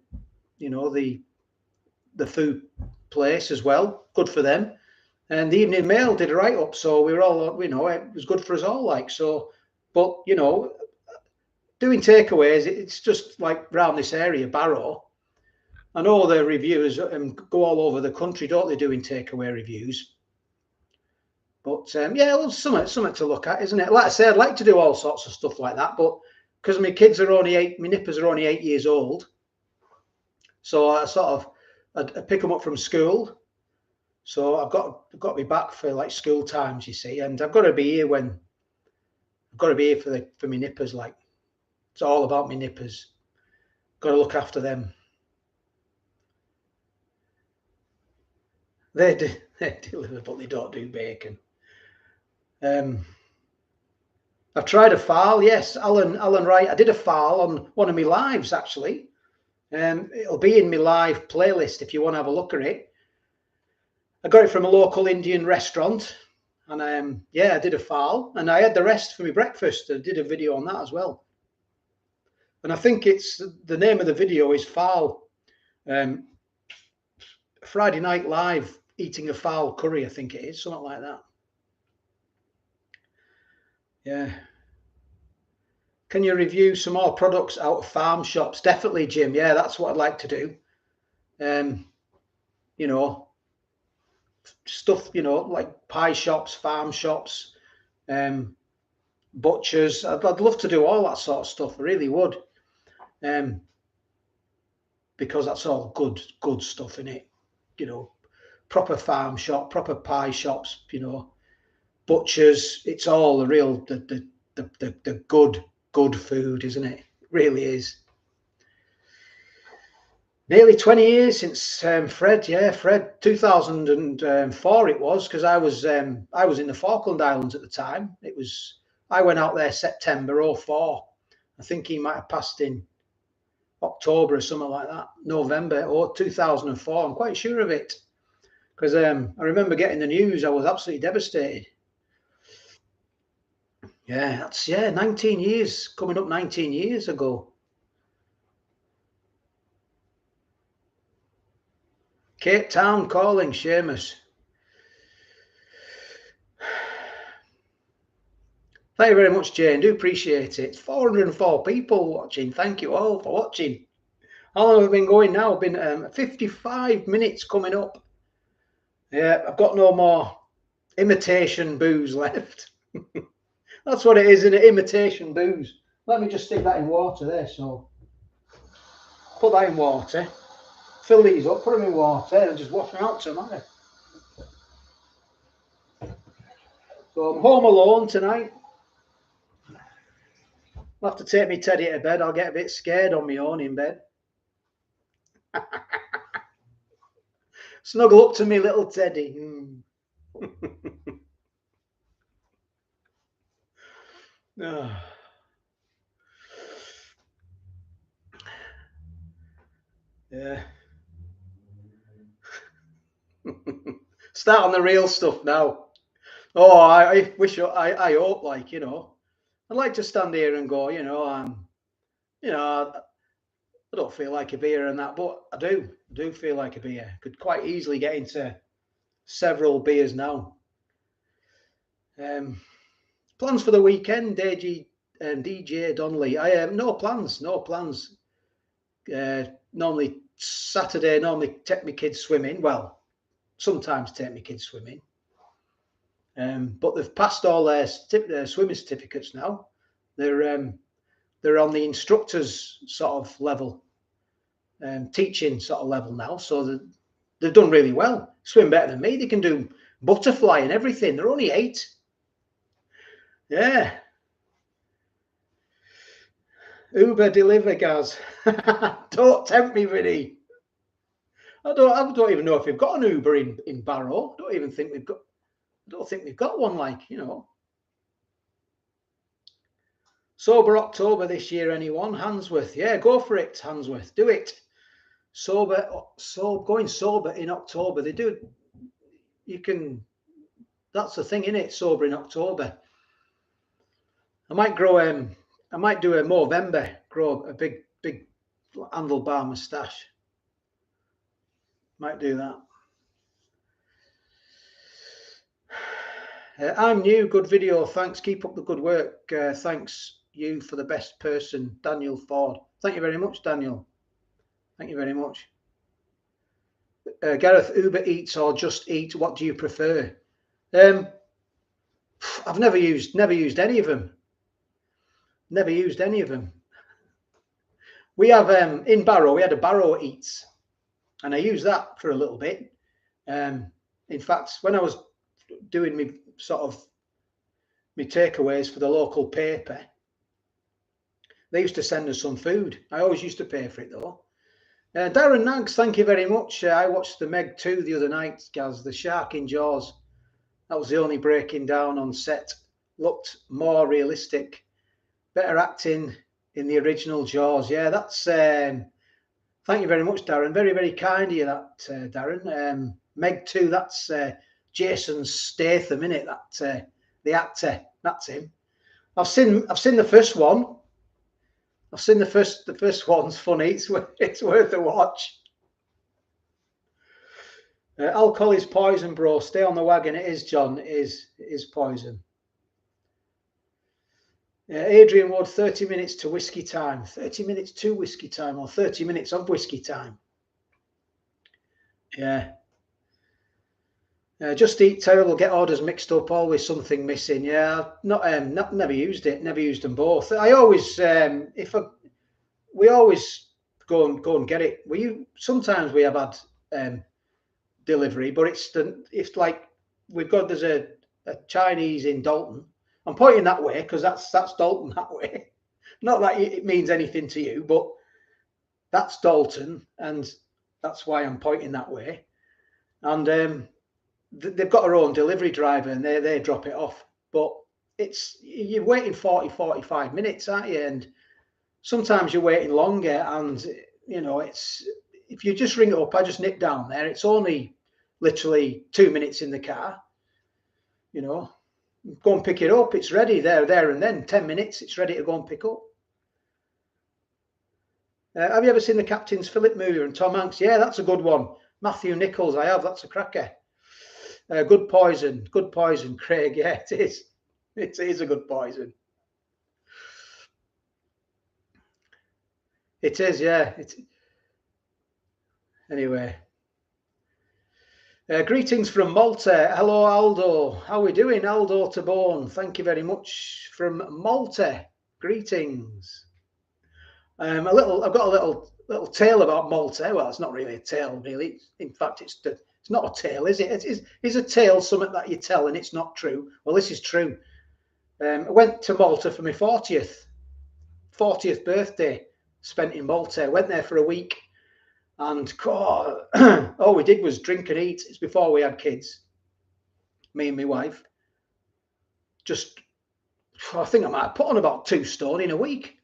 food place as well, good for them. And the Evening Mail did a write-up, so we were all, it was good for us all, like, so. But, doing takeaways, it's just like around this area, Barrow. I know the reviewers go all over the country, don't they, doing takeaway reviews? But, yeah, well, something to look at, isn't it? Like I say, I'd like to do all sorts of stuff like that, but because my kids are only my nippers are only 8 years old, so I I pick them up from school. So I've got to be back for like school times, you see, and I've got to be here for my nippers. Like, it's all about my nippers. Got to look after them. They deliver, but they don't do bacon. I've tried a file. Yes, Alan Wright. I did a file on one of my lives actually. It'll be in my live playlist if you want to have a look at it. I got it from a local Indian restaurant, and yeah, I did a file, and I had the rest for my breakfast. I did a video on that as well, and I think it's the name of the video is Fowl. Friday Night Live eating a fowl curry, I think it is, something like that. Yeah. Can you review some more products out of farm shops? Definitely, Jim. Yeah, that's what I'd like to do. Stuff, like pie shops, farm shops, butchers. I'd love to do all that sort of stuff. I really would. Because that's all good stuff in it. Proper farm shop, proper pie shops, butchers. It's all the real, the good food, isn't it? It really is. Nearly 20 years since Fred. Yeah, Fred, 2004 it was, because I was in the Falkland Islands at the time. I went out there September 04. I think he might have passed in October or something like that, November or 2004. I'm quite sure of it, because I remember getting the news. I was absolutely devastated. Yeah, that's 19 years, coming up 19 years ago. Cape Town calling, Seamus. Thank you very much, Jane. Do appreciate it. 404 people watching. Thank you all for watching. How long have I been going now? I've been 55 minutes coming up. Yeah, I've got no more imitation booze left. That's what it is, isn't it? Imitation booze. Let me just stick that in water there. So put that in water. Fill these up, put them in water, and just wash them out tomorrow. So I'm home alone tonight. I'll have to take me Teddy to bed. I'll get a bit scared on my own in bed. Snuggle up to me, little Teddy. Oh. Yeah. Start on the real stuff now. Oh, I wish, I hope, like, you know, I'd like to stand here and go, you know, I don't feel like a beer and that, but I do feel like a beer. Could quite easily get into several beers now. Plans for the weekend, DJ Donnelly. I have no plans. Normally Saturday, normally take my kids swimming. Well, sometimes take my kids swimming. But they've passed all their swimming certificates now. They're on the instructor's sort of level, teaching sort of level now. So they've done really well. Swim better than me. They can do butterfly and everything. They're only 8. Yeah. Uber deliver, Gaz. Don't tempt me, Vinny. I don't even know if we've got an Uber in Barrow. I don't think we've got one, like, you know. Sober October this year, anyone? Handsworth. Yeah, go for it, Handsworth. Do it. Going sober in October. They do. You can. That's the thing, isn't it? Sober in October. I might grow. I might do a Movember. Grow a big handlebar moustache. Might do that. I'm new. Good video. Thanks. Keep up the good work. Thanks you for the best person, Daniel Ford. Thank you very much, Daniel. Thank you very much. Gareth, Uber Eats or Just Eat, what do you prefer? I've never used any of them. Never used any of them. We have in Barrow, we had a Barrow Eats, and I used that for a little bit. In fact, when I was doing me sort of my takeaways for the local paper, they used to send us some food. I always used to pay for it though. Darren Nags, thank you very much. I watched the Meg 2 the other night, Gaz, the shark in Jaws. That was the only breaking down on set. Looked more realistic. Better acting in the original Jaws. Yeah, that's... thank you very much, Darren. Very, very kind of you, that, Darren. Meg 2, that's Jason Statham, innit? That the actor. That's him. I've seen the first one. I've seen the first one's funny. It's worth a watch. Alcohol is poison, bro. Stay on the wagon. It is, John. It is poison. Adrian Wood, 30 minutes to whiskey time. 30 minutes to whiskey time, or 30 minutes of whiskey time. Yeah. Just Eat terrible. Get orders mixed up. Always something missing. Yeah. Never used it. Never used them both. I always we always go and get it. Sometimes we have had delivery, but it's like there's a Chinese in Dalton. I'm pointing that way because that's Dalton that way. Not that it means anything to you, but that's Dalton, and that's why I'm pointing that way. And they've got their own delivery driver, and they drop it off. But you're waiting 45 minutes, aren't you? And sometimes you're waiting longer, and you know, if you just ring it up, I just nip down there. It's only literally 2 minutes in the car. You know, go and pick it up. It's ready there and then. 10 minutes, it's ready to go and pick up. Have you ever seen the Captain's Philip movie and Tom Hanks? Yeah, that's a good one. Matthew Nichols, I have. That's a cracker. Good poison, Craig. Yeah, it is. It is a good poison. It is, yeah. Anyway. Greetings from Malta. Hello, Aldo. How are we doing, Aldo Tabone? Thank you very much from Malta. Greetings. I've got a little tale about Malta. Well, it's not really a tale, really. In fact, it's not a tale, is it? It's a tale, something that you tell, and it's not true. Well, this is true. I went to Malta for my 40th birthday. Spent in Malta. Went there for a week. And all we did was drink and eat. It's before we had kids, me and my wife. I think I might have put on about 2 stone in a week.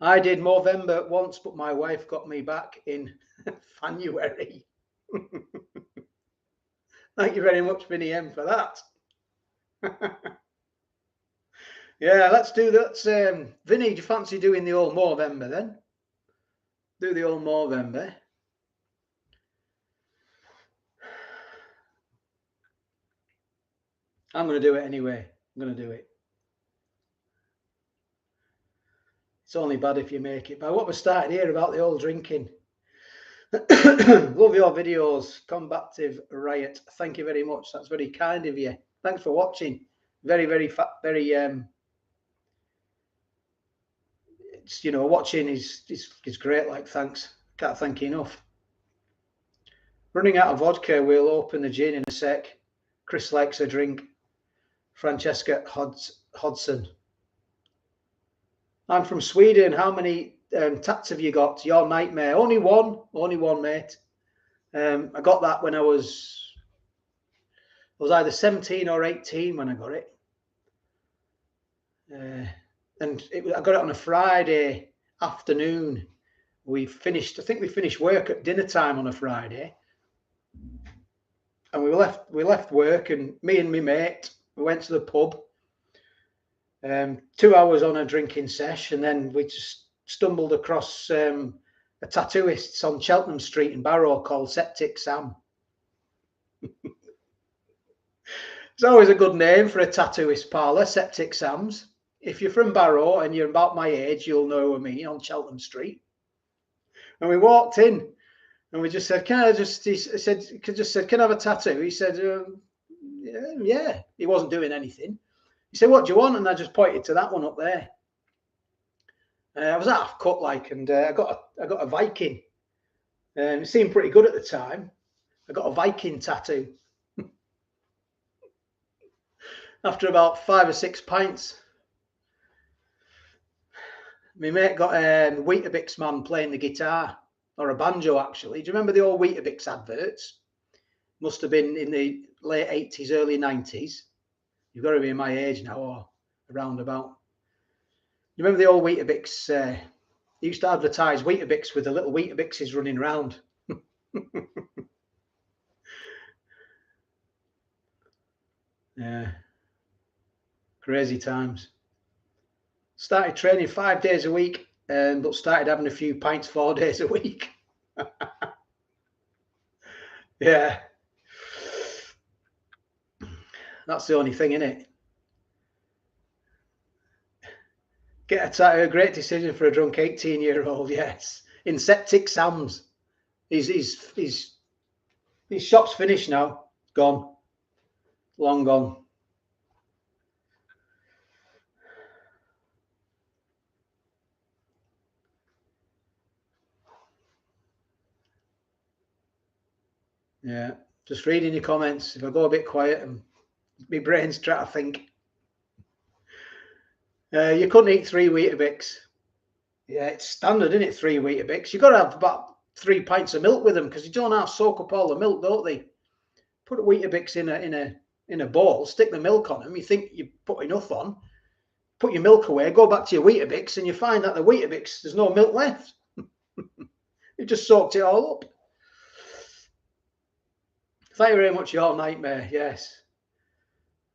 I did Movember once, but my wife got me back in January. Thank you very much, Vinny M, for that. Yeah, let's do that. Vinny, do you fancy doing the old Movember then? Do the old Movember. I'm going to do it anyway. I'm going to do it. It's only bad if you make it. But what we started here about the old drinking. Love your videos, Combative Riot. Thank you very much. That's very kind of you. Thanks for watching. Very watching is great. Like, thanks. Can't thank you enough. Running out of vodka. We'll open the gin in a sec. Chris likes a drink. Francesca Hodson. I'm from Sweden. How many tats have you got? Your nightmare. Only one, mate. I got that when I was either 17 or 18 when I got it. And I got it on a Friday afternoon. I think we finished work at dinner time on a Friday. And we left work, and me and my mate, we went to the pub. 2 hours on a drinking sesh, and then we just stumbled across a tattooist on Cheltenham Street in Barrow called Septic Sam. It's always a good name for a tattooist parlour, Septic Sam's. If you're from Barrow and you're about my age, you'll know what I mean, on Cheltenham Street. And we walked in, and we just said, "Can I have a tattoo?" He said, "Yeah." He wasn't doing anything. He said, "What do you want?" And I just pointed to that one up there. I was half cut, like, and I got a Viking. It seemed pretty good at the time. I got a Viking tattoo. After about 5 or 6 pints, my mate got a Weetabix man playing the guitar, or a banjo, actually. Do you remember the old Weetabix adverts? Must have been in the late 80s, early 90s. You've got to be my age now, or around about. You remember the old Weetabix? They used to advertise Weetabix with the little Weetabixes running around. Yeah. Crazy times. Started training 5 days a week, but started having a few pints 4 days a week. Yeah. That's the only thing, innit? Get a tattoo, great decision for a drunk 18-year-old, yes. In Septic Sam's. His shop's finished now. Gone. Long gone. Yeah. Just reading your comments. If I go a bit quiet and my brain's trying to think. You couldn't eat 3 Weetabix. Yeah, it's standard, isn't it? 3 Weetabix. You've got to have about 3 pints of milk with them, because you don't have to soak up all the milk, don't they? Put a Weetabix in a bowl, stick the milk on them. You think you put enough on, put your milk away, go back to your Weetabix, and you find that the Weetabix, there's no milk left. You just soaked it all up. Thank you very much, your nightmare. Yes.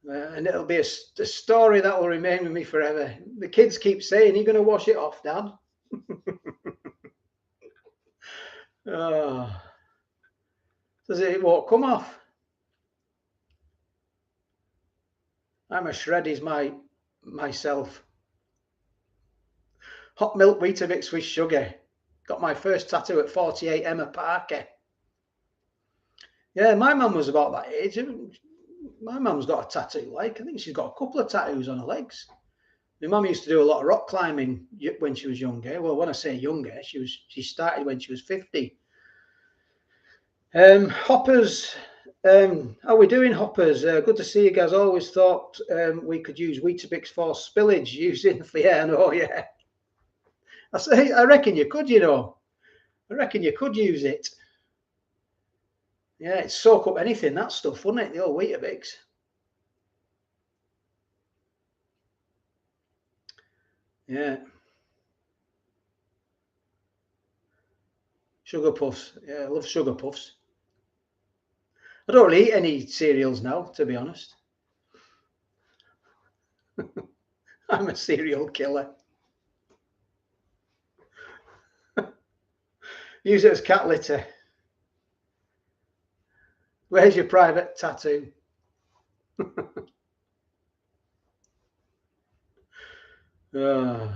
And it'll be a story that will remain with me forever. The kids keep saying, "You're going to wash it off, Dad." Oh. It won't come off. I'm as shred as myself. Hot milk Weetabix with sugar. Got my first tattoo at 48, Emma Parker. Yeah, my mum was about that age. My mum's got a tattoo. I think she's got a couple of tattoos on her legs. My mum used to do a lot of rock climbing when she was younger. Well, when I say younger, she started when she was 50. Hoppers, how we doing, Hoppers? Good to see you guys. Always thought we could use Weetabix for spillage using, yeah, no, yeah. I reckon you could, I reckon you could use it. Yeah, it'd soak up anything, that stuff, wouldn't it? The old Weetabix. Yeah. Sugar puffs. Yeah, I love sugar puffs. I don't really eat any cereals now, to be honest. I'm a cereal killer. Use it as cat litter. Where's your private tattoo? Are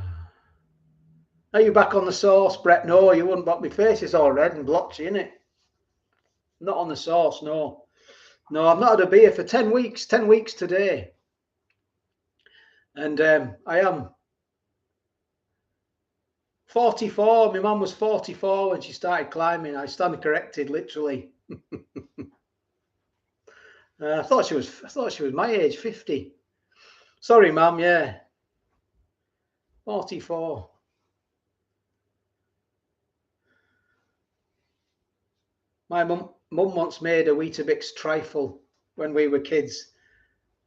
you back on the sauce, Brett? No, you wouldn't, but my face is all red and blotchy, isn't it? Not on the sauce, no. No, I've not had a beer for 10 weeks, 10 weeks today. And I am 44. My mum was 44 when she started climbing. I stand corrected, literally. I thought she was my age, 50. Sorry, mum. Yeah, 44. My mum once made a Weetabix trifle when we were kids,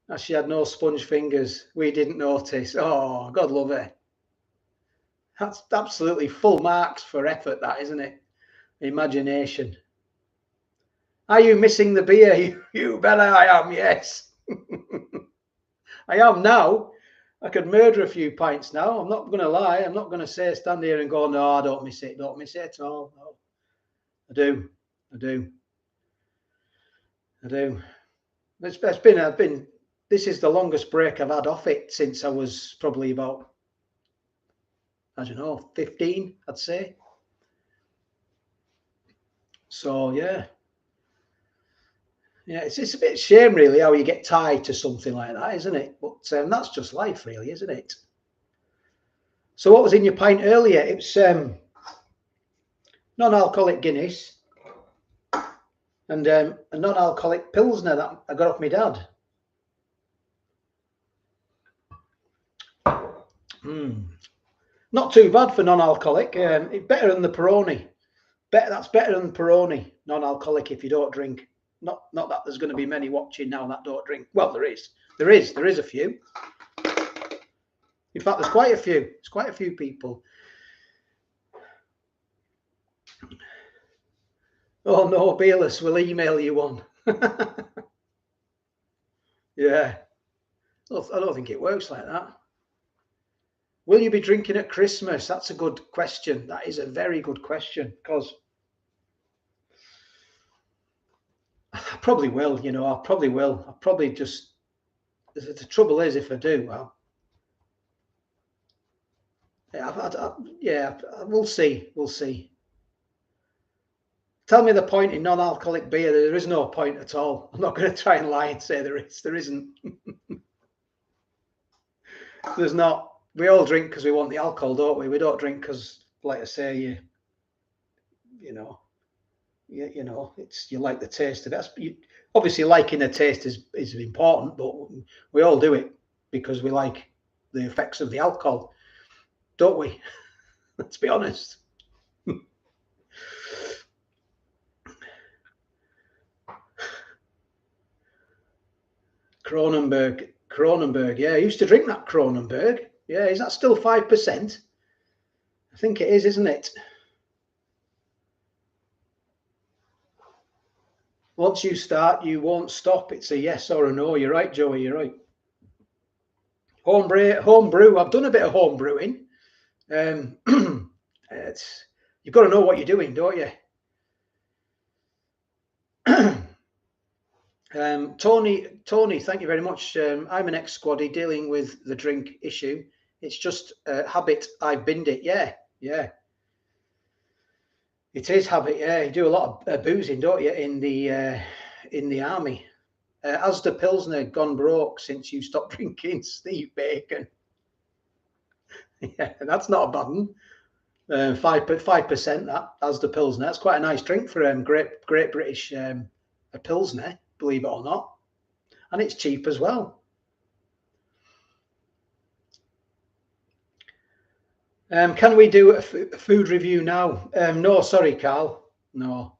as she had no sponge fingers. We didn't notice. Oh, God love her. That's absolutely full marks for effort, that, isn't it? Imagination. Are you missing the beer? You bet I am, yes. I am now. I could murder a few pints now. I'm not going to lie. I'm not going to stand here and go, no, I don't miss it. Don't miss it at all. No. I do. This is the longest break I've had off it since I was probably about, I don't know, 15, I'd say. So, yeah. Yeah, it's a bit of shame, really, how you get tied to something like that, isn't it? But that's just life, really, isn't it? So what was in your pint earlier? It's non-alcoholic Guinness and a non-alcoholic Pilsner that I got off my dad. Not too bad for non-alcoholic. It's better than the Peroni. That's better than Peroni, non-alcoholic, if you don't drink. Not that there's going to be many watching now that don't drink. Well, there is a few. In fact, there's quite a few. There's quite a few people. Oh no, Beerless will email you one. Yeah. I don't think it works like that. Will you be drinking at Christmas? That's a good question. That is a very good question, because I probably will, I probably will. I probably just, the trouble is, if I do, well, yeah, we'll see. We'll see. Tell me the point in non-alcoholic beer. There is no point at all. I'm not going to try and lie and say there is. There isn't. There's not. We all drink because we want the alcohol, don't we? We don't drink because, like I say, you like the taste of it. Obviously, liking the taste is important, but we all do it because we like the effects of the alcohol, don't we? Let's be honest. Kronenberg. Yeah, I used to drink that Kronenberg. Yeah, is that still 5%? I think it is, isn't it? Once you start, you won't stop. It's a yes or a no. You're right, Joey. You're right. Homebrew. I've done a bit of home brewing. You've got to know what you're doing, don't you? Tony, thank you very much. I'm an ex-squaddy dealing with the drink issue. It's just habit. I binned it. Yeah. It is habit. Yeah, you do a lot of boozing, don't you, in the army? Has the Pilsner gone broke since you stopped drinking, Steve Bacon? Yeah, that's not a bad one. 5%. That as the Pilsner. That's quite a nice drink for Great British a Pilsner, believe it or not, and it's cheap as well. Can we do a food review now? No, sorry, Carl. No.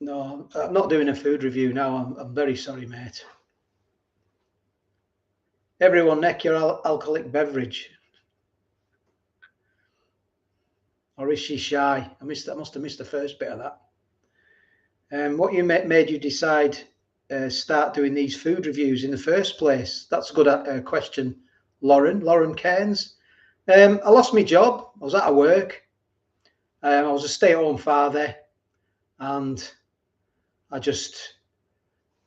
No, I'm not doing a food review now. I'm very sorry, mate. Everyone, neck your alcoholic beverage. Or is she shy? I must have missed the first bit of that. What made you decide start doing these food reviews in the first place? That's a good question, Lauren Cairns. I lost my job. I was out of work. I was a stay-at-home father, and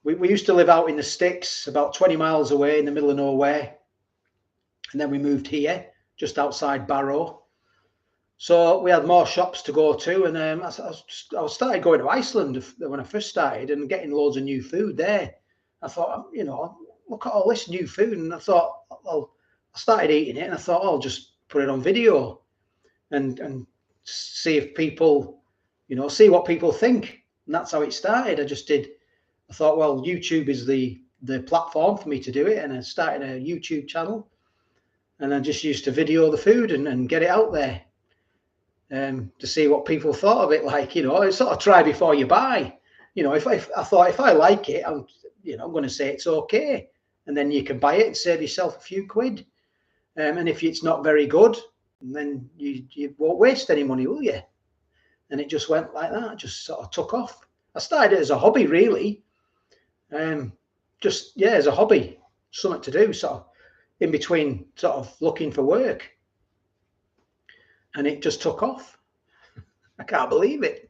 we used to live out in the sticks, about 20 miles away in the middle of nowhere, and then we moved here, just outside Barrow. So we had more shops to go to, and I started going to Iceland when I first started and getting loads of new food there. I thought, look at all this new food, and I thought, well, I started eating it, and I thought, I'll just put it on video and see if people, see what people think. And that's how it started. I thought, well, YouTube is the platform for me to do it, and I started a YouTube channel, and I just used to video the food and get it out there. To see what people thought of it, it's sort of try before you buy. If I thought if I like it, I'm going to say it's okay, and then you can buy it and save yourself a few quid. And if it's not very good, then you won't waste any money, will you? And it just went like that. It just sort of took off. I started it as a hobby, really. As a hobby, something to do, sort of in between, sort of looking for work. And it just took off. I can't believe it.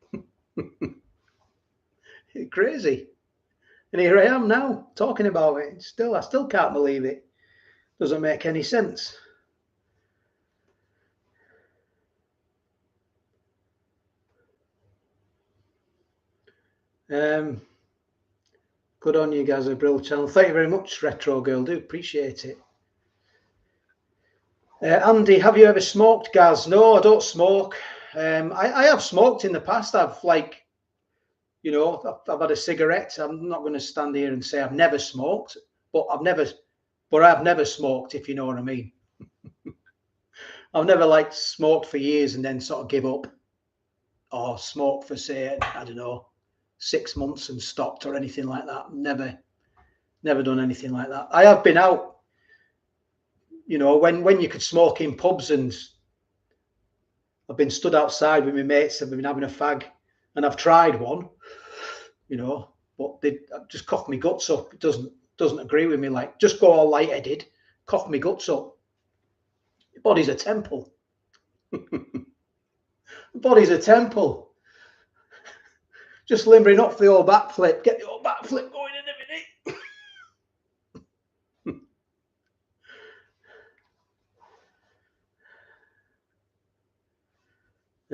It's crazy. And here I am now talking about it. I still can't believe it. Doesn't make any sense. Good on you guys, a Brill channel. Thank you very much, Retro Girl. Do appreciate it. Andy, have you ever smoked, Gaz? No, I don't smoke. I have smoked in the past. I've had a cigarette. I'm not going to stand here and say I've never smoked, but I've never smoked, if you know what I mean. I've never smoked for years and then sort of give up, or smoked for, say, I don't know, 6 months and stopped or anything like that. Never done anything like that. I have been out, when you could smoke in pubs, and I've been stood outside with my mates. I've been having a fag, and I've tried one, but they just cough my guts up. It doesn't agree with me. Just go all lightheaded, cough my guts up. Your body's a temple. The body's a temple. Just limbering up for the old backflip. Get the old backflip going in a minute.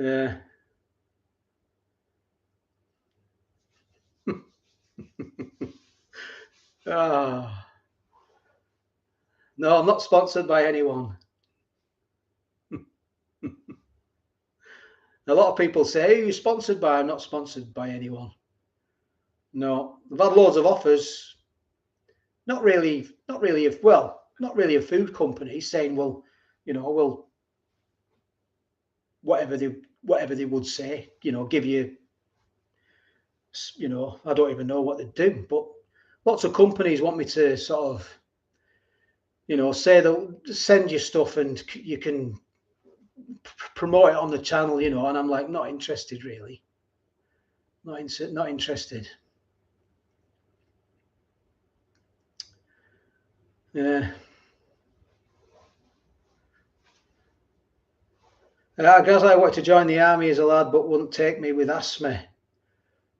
Yeah. No, I'm not sponsored by anyone. A lot of people say, "Who are you sponsored by?" I'm not sponsored by anyone. No, I've had loads of offers. Not really a food company saying, well, whatever they would say, give you, I don't even know what they do, but lots of companies want me to sort of, say they'll send you stuff and you can promote it on the channel, and I'm like, not interested, really. Not interested. Yeah. Guys, I wanted to join the army as a lad, but wouldn't take me with asthma.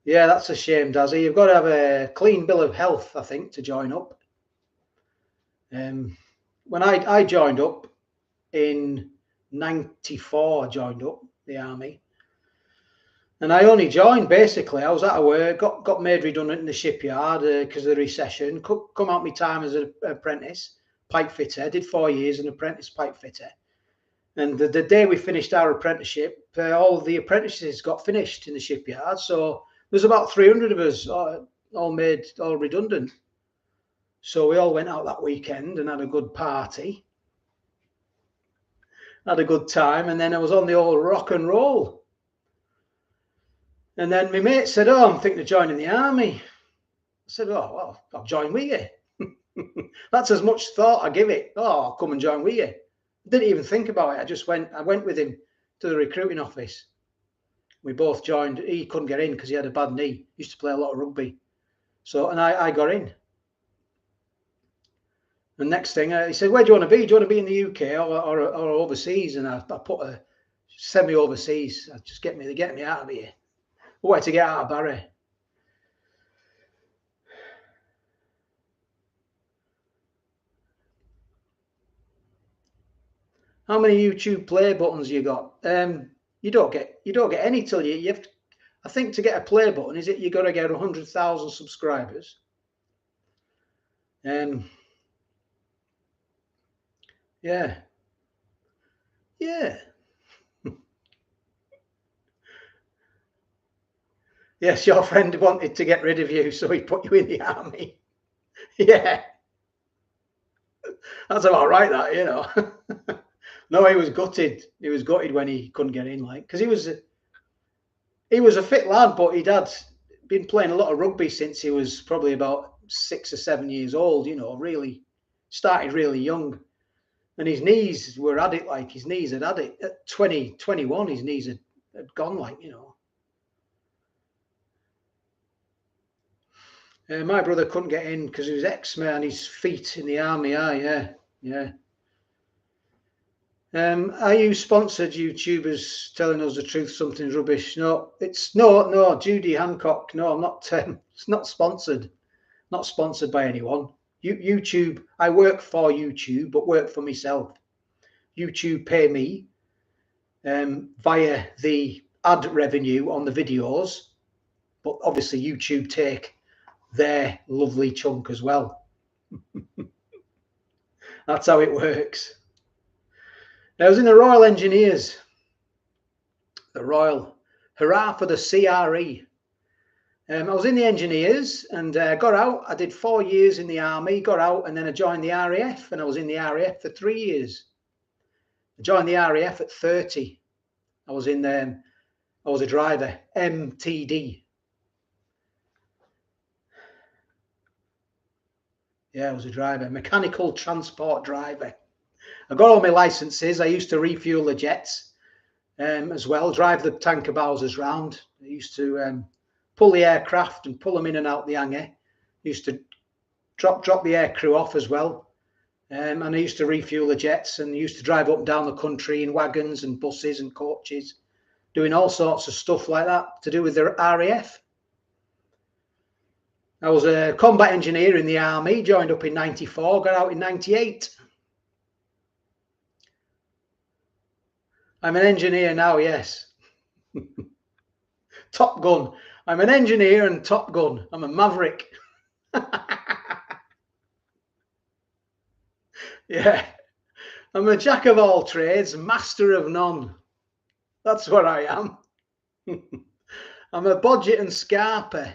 Yeah, that's a shame, Dazzy. You've got to have a clean bill of health, I think, to join up. When I joined up in '94, I joined up the army. And I only joined, basically. I was out of work, got made redundant in the shipyard because of the recession. Come out my time as an apprentice pipe fitter. Did 4 years as an apprentice pipe fitter. And the day we finished our apprenticeship, all the apprentices got finished in the shipyard. So there's about 300 of us all redundant. So we all went out that weekend and had a good party. Had a good time. And then I was on the old rock and roll. And then my mate said, "Oh, I'm thinking of joining the army." I said, "Oh, well, I'll join with you." That's as much thought I give it. "Oh, I'll come and join with you." Didn't even think about it. I went with him to the recruiting office. We both joined. He couldn't get in because he had a bad knee. He used to play a lot of rugby. So, and I got in. The next thing, he said, "Where do you want to be? Do you want to be in the UK or overseas?" And I put a semi-overseas. Just get me out of here. I wanted to get out of Barry. How many YouTube play buttons you got? You don't get any till you have to, I think to get a play button, is it you got to get 100,000 subscribers? Yeah. Yes, your friend wanted to get rid of you, so he put you in the army. Yeah. That's about right, that, you know. No, he was gutted. He was gutted when he couldn't get in, like, because he was a fit lad, but he'd had been playing a lot of rugby since he was probably about 6 or 7 years old, you know, really started really young. And his knees were at it, like his knees had it. At 20, 21, his knees had gone, like, you know. My brother couldn't get in because he was eczema and his feet in the army. Yeah. Are you sponsored YouTubers telling us the truth? Something's rubbish. No, it's no. Judy Hancock. No, I'm not. It's not sponsored. Not sponsored by anyone. YouTube. I work for YouTube, but work for myself. YouTube pay me via the ad revenue on the videos, but obviously YouTube take their lovely chunk as well. That's how it works. I was in the Royal Engineers. The Royal, hurrah for the CRE. I was in the Engineers and got out. I did 4 years in the Army, got out, and then I joined the RAF, and I was in the RAF for 3 years. I joined the RAF at 30. I was a driver, MTD. Yeah, I was a driver, mechanical transport driver. I got all my licenses. I used to refuel the jets as well, drive the tanker Bowsers round. I used to pull the aircraft and pull them in and out the hangar. I used to drop the aircrew off as well. And I used to refuel the jets and used to drive up and down the country in wagons and buses and coaches, doing all sorts of stuff like that to do with the RAF. I was a combat engineer in the Army, joined up in 94, got out in 98. I'm an engineer now, yes. Top Gun. I'm an engineer and Top Gun. I'm a maverick. Yeah. I'm a jack of all trades, master of none. That's what I am. I'm a budget and scarper.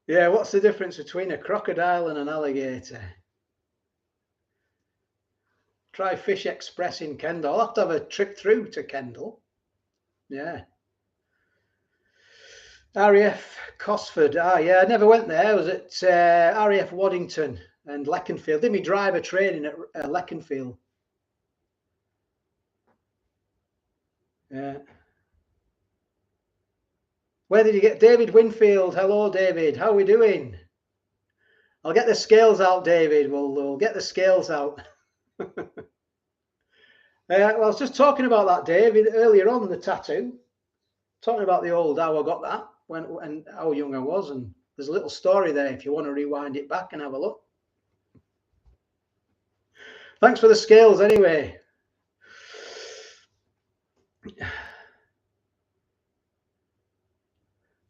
Yeah, what's the difference between a crocodile and an alligator? Try Fish Express in Kendal. I'll have to have a trip through to Kendal. Yeah. RAF Cosford. Yeah, I never went there. I was at RAF Waddington and Leconfield. Did me driver training at Leconfield. Yeah. Where did you get David Winfield? Hello, David. How are we doing? I'll get the scales out, David. We'll get the scales out. Well, I was just talking about that, David, earlier on, the tattoo. Talking about the old, how I got that, when and how young I was. And there's a little story there if you want to rewind it back and have a look. Thanks for the scales anyway.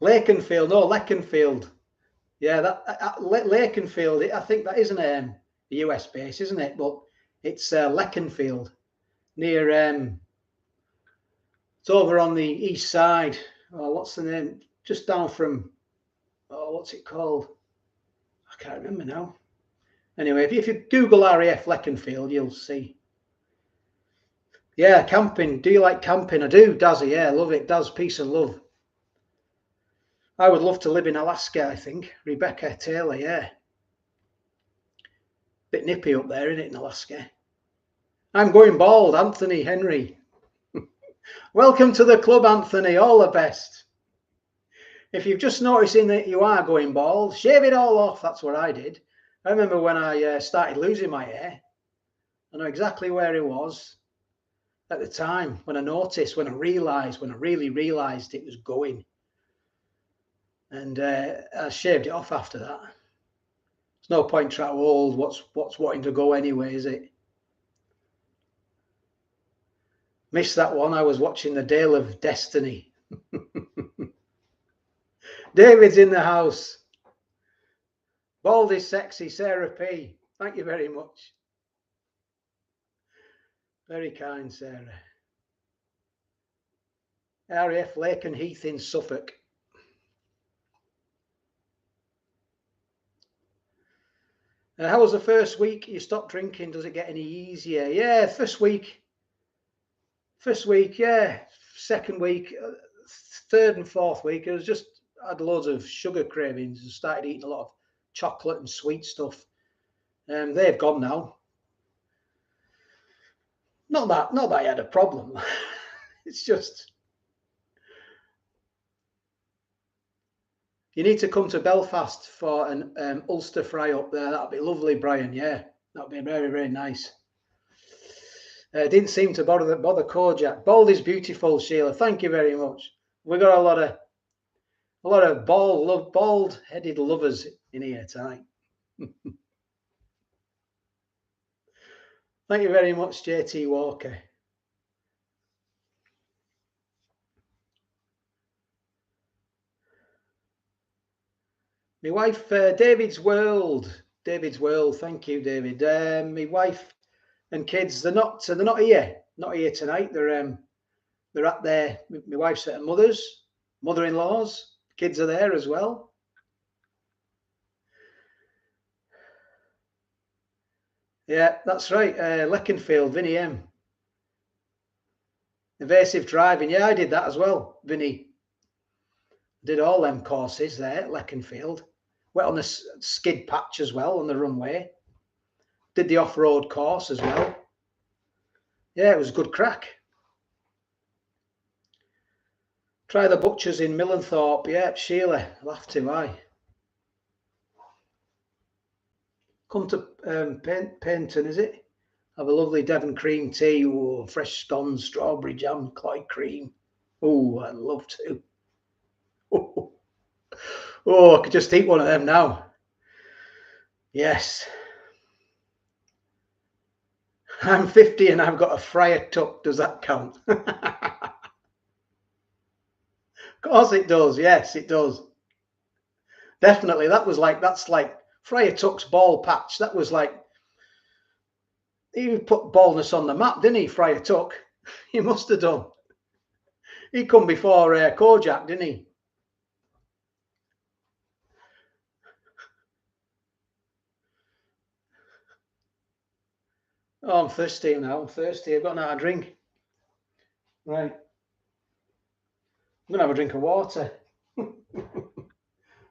Leconfield. Yeah, that Leconfield. I think that isn't a US base, isn't it? But it's Leconfield near. It's over on the east side. Oh, what's the name? Just down from. Oh, what's it called? I can't remember now. Anyway, if you Google RAF Leconfield, you'll see. Yeah, camping. Do you like camping? I do, Dazzy. Yeah, love it. Daz, peace and love. I would love to live in Alaska, I think. Rebecca Taylor, yeah. Bit nippy up there, isn't it, in Alaska? I'm going bald, Anthony Henry. Welcome to the club, Anthony. All the best. If you've just noticing that you are going bald, shave it all off. That's what I did. I remember when I started losing my hair. I know exactly where it was at the time when I noticed, when I really realised it was going. And I shaved it off after that. There's no point trying to hold what's wanting to go anyway, is it? Missed that one. I was watching the Dale of Destiny. David's in the house. Bald is sexy, Sarah P. Thank you very much. Very kind, Sarah. RAF Lake and Heath in Suffolk. How was the first week you stopped drinking? Does it get any easier? Yeah, first week, yeah. Second week, third and fourth week, it was just had loads of sugar cravings and started eating a lot of chocolate and sweet stuff. They've gone now. Not that I had a problem. It's just you need to come to Belfast for an Ulster fry up there. That'd be lovely, Brian. Yeah, that'd be very, very nice. Didn't seem to bother Kojak. Bald is beautiful, Sheila. Thank you very much. We got a lot of bald-headed lovers in here tonight. Thank you very much, JT Walker. My wife, David's World. Thank you, David. My wife and kids, they're not here. Not here tonight. They're at their. My wife's at her mother-in-law's. Kids are there as well. Yeah, that's right. Leconfield, Vinny M. Evasive driving. Yeah, I did that as well, Vinny. Did all them courses there at Leconfield. Went on a skid patch as well on the runway. Did the off-road course as well. Yeah, it was good crack. Try the butchers in Millenthorpe. Yeah, Sheila. I'll have to, aye. Come to Paynton, is it? Have a lovely Devon cream tea. Ooh, fresh scones, strawberry jam, Cloyd cream. Oh, I'd love to. Oh, I could just eat one of them now. Yes. I'm 50 and I've got a fryer tuck. Does that count? Of course it does. Yes, it does. Definitely. That's like Friar Tuck's ball patch. That was like, he put baldness on the map, didn't he, Friar Tuck? He must have done. He come before Kojak, didn't he? Oh, I'm thirsty now. I'm thirsty. I've got no drink. Right. I'm going to have a drink of water.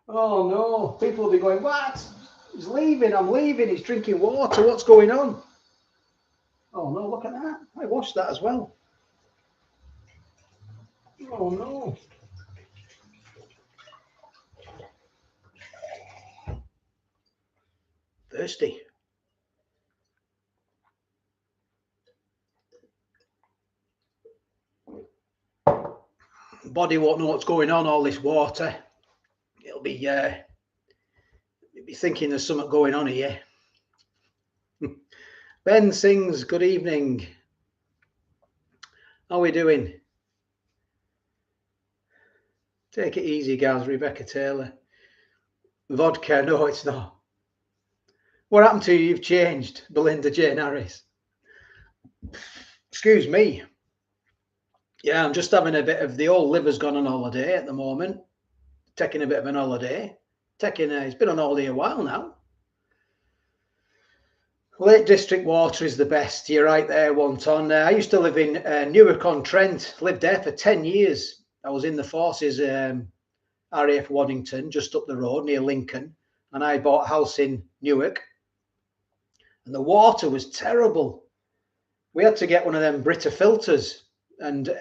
Oh, no. People will be going, what? He's leaving. I'm leaving. He's drinking water. What's going on? Oh, no. Look at that. I washed that as well. Oh, no. Thirsty. body won't know what's going on, all this water. It'll be thinking there's something going on here. Ben Sings, good evening. How are we doing? Take it easy, guys. Rebecca Taylor. Vodka, no, it's not. What happened to you? You've changed, Belinda Jane Harris. Excuse me. Yeah, I'm just having a bit of the old liver's gone on holiday at the moment. Taking a bit of an holiday. It's been on holiday a while now. Lake District water is the best. You're right there, Wonton. I used to live in Newark-on-Trent. Lived there for 10 years. I was in the forces, RAF Waddington, just up the road near Lincoln. And I bought a house in Newark. And the water was terrible. We had to get one of them Brita filters. And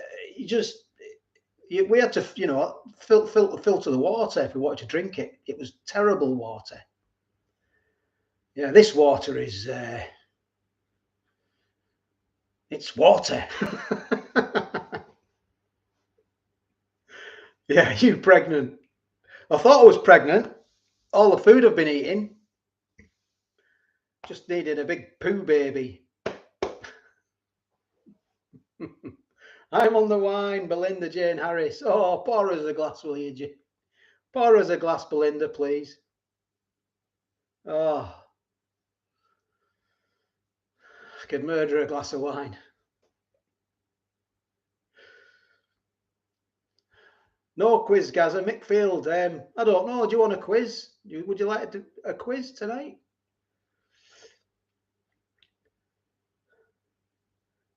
we had to, filter the water if we wanted to drink it. It was terrible water. Yeah, this water is, it's water. Yeah, you pregnant. I thought I was pregnant. All the food I've been eating. Just needed a big poo baby. I'm on the wine, Belinda Jane Harris. Oh, pour us a glass, will you? Pour us a glass, Belinda, please. Oh. I could murder a glass of wine. No quiz, Gaza. Mickfield. I don't know. Do you want a quiz? Would you like a quiz tonight?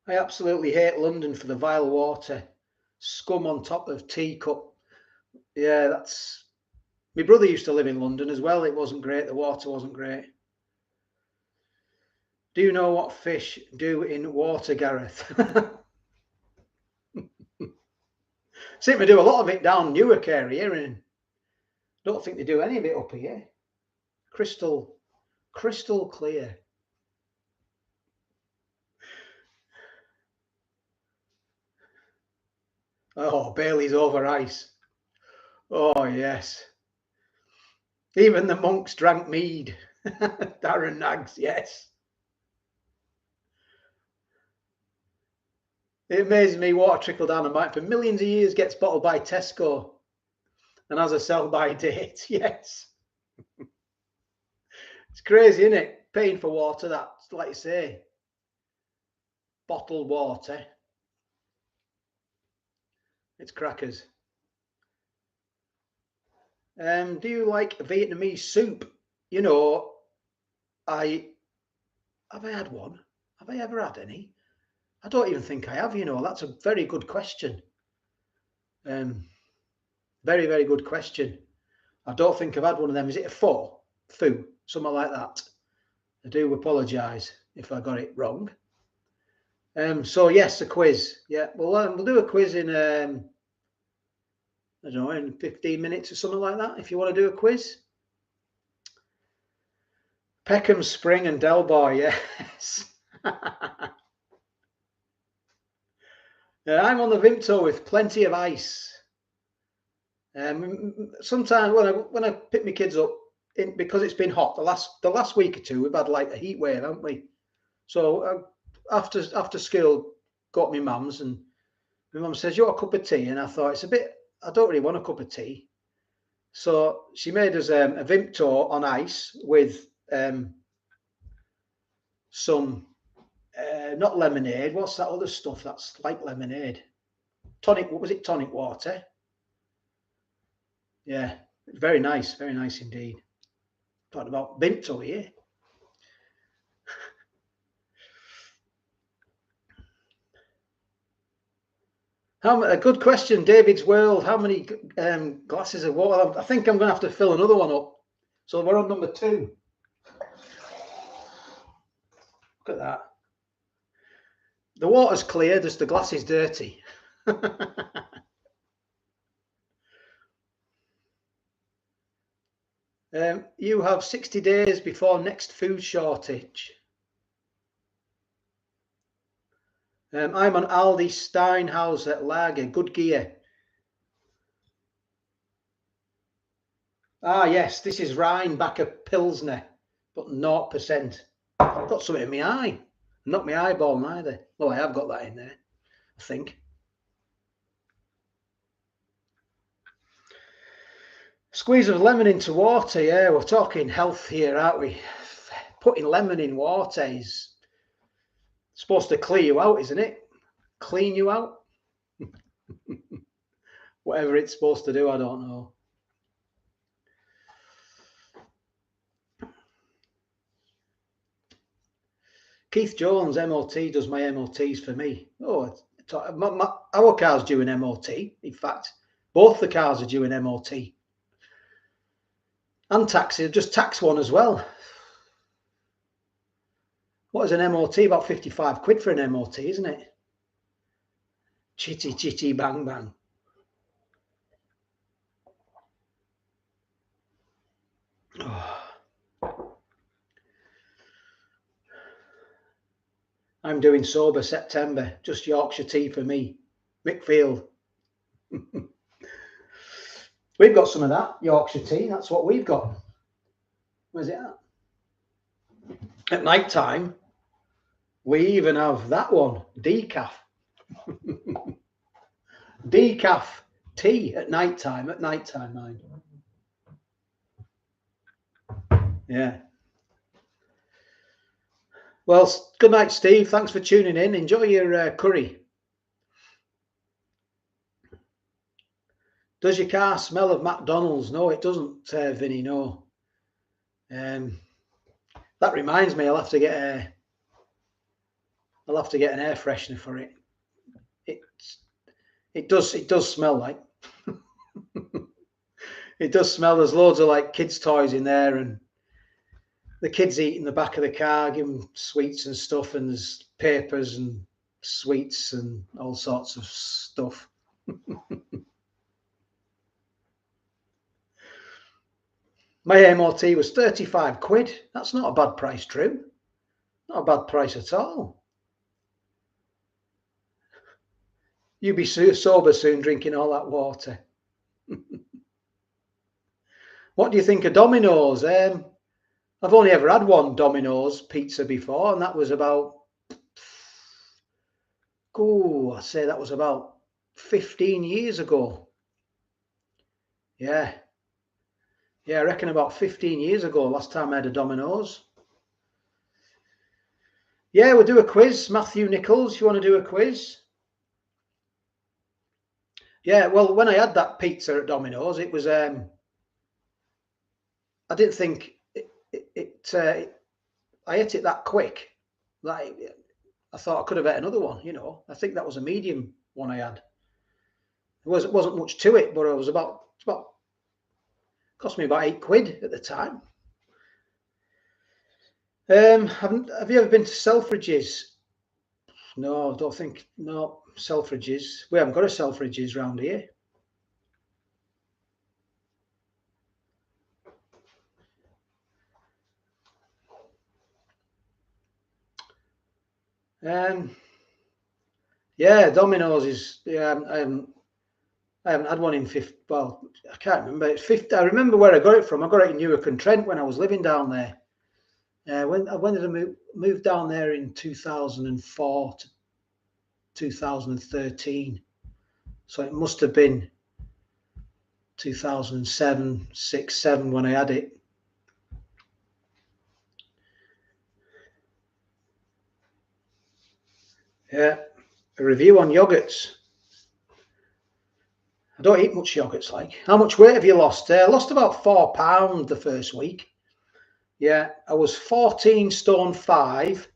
I absolutely hate London for the vile water. Scum on top of teacup. Yeah, that's... My brother used to live in London as well. It wasn't great. The water wasn't great. Do you know what fish do in water, Gareth? Seem to do a lot of it down Newark area, and don't think they do any of it up here. Crystal clear. Oh, Bailey's over ice. Oh, yes. Even the monks drank mead. Darren Nags, yes. It amazes me water trickled down a pipe for millions of years, gets bottled by Tesco and has a sell-by date. Yes. It's crazy, isn't it? Paying for water, that's like you say, bottled water. It's crackers. Do you like Vietnamese soup? You know, have I had one? Have I ever had any? I don't even think I have, you know. That's a very good question. Very, very good question. I don't think I've had one of them. Is it a pho? Foo? Something like that. I do apologise if I got it wrong. So yes, a quiz. Yeah, well, we'll do a quiz in I don't know, in 15 minutes or something like that, if you want to do a quiz. Peckham Spring and Delboy, yes. I'm on the Vimto with plenty of ice. Sometimes when I pick my kids up, because it's been hot, the last week or two, we've had like a heat wave, haven't we? So after school, got my mum's, and my mum says, "You want a cup of tea?" And I thought, I don't really want a cup of tea. So she made us a Vimto on ice with some, not lemonade. What's that other stuff that's like lemonade? Tonic, what was it? Tonic water. Yeah, very nice indeed. Talking about Vimto here. A good question, David's World. How many glasses of water? I think I'm going to have to fill another one up. So we're on number 2. Look at that. The water's clear, just the glass is dirty. You have 60 days before next food shortage. I'm on Aldi Steinhauser Lager, good gear. Ah, yes, this is Rheinbacher Pilsner, but 0%. I've got something in my eye. Not my eyeball neither. Well, I have got that in there, I think. Squeeze of lemon into water. Yeah, we're talking health here, aren't we? Putting lemon in water is supposed to clear you out, isn't it? Clean you out? Whatever it's supposed to do, I don't know. Keith Jones, MOT, does my MOTs for me. Oh, our car's due an MOT. In fact, both the cars are due an MOT. And taxi, just tax one as well. What is an MOT? About 55 quid for an MOT, isn't it? Chitty, chitty, bang, bang. Oh. I'm doing sober September, just Yorkshire tea for me. Mickfield. We've got some of that, Yorkshire tea. That's what we've got. Where's it at? At night time, we even have that one, decaf. Decaf tea at night time, mind. Yeah. Well, good night, Steve. Thanks for tuning in. Enjoy your curry. Does your car smell of McDonald's? No, it doesn't, Vinny, no. That reminds me, I'll have to get an air freshener for it. It does smell like. It does smell. There's loads of like kids' toys in there, and the kids eat in the back of the car, give them sweets and stuff, and there's papers and sweets and all sorts of stuff. My MOT was 35 quid. That's not a bad price, Drew. Not a bad price at all. You'll be sober soon drinking all that water. What do you think of Domino's? I've only ever had one Domino's pizza before, and that was about, I'd say that was about 15 years ago. Yeah, I reckon about 15 years ago, last time I had a Domino's. Yeah, we'll do a quiz. Matthew Nichols, you want to do a quiz? Yeah, well, when I had that pizza at Domino's, it was, I didn't think I ate it that quick. Like, I thought I could have ate another one, you know. I think that was a medium one I had. It wasn't much to it, but it was about cost me about 8 quid at the time. Have you ever been to Selfridges? No, I don't think. No, Selfridges. We haven't got a Selfridges round here. Yeah, Domino's is. Yeah, I haven't had one in 50. Well, I can't remember. It's 50. I remember where I got it from. I got it in Newark-on-Trent when I was living down there. When did I move down there in 2004 to 2013? So it must have been 2007, 6, 7 when I had it. Yeah, a review on yogurts. I don't eat much yogurts. Like, how much weight have you lost? I lost about 4 pounds the first week. Yeah, I was 14 stone 5,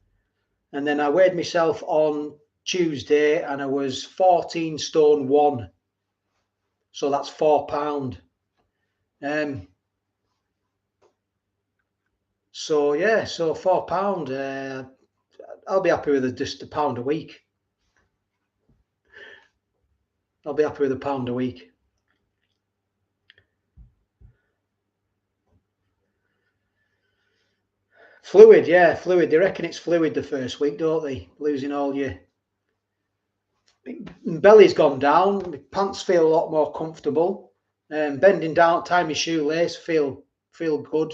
and then I weighed myself on Tuesday, and I was 14 stone 1. So that's 4 pounds. So yeah, so 4 pounds. I'll be happy with just £1 a week. I'll be happy with £1 a week. Fluid, yeah, fluid. They reckon it's fluid the first week, don't they? Losing all your belly's gone down. My pants feel a lot more comfortable. Bending down, tie my shoelace, feel good.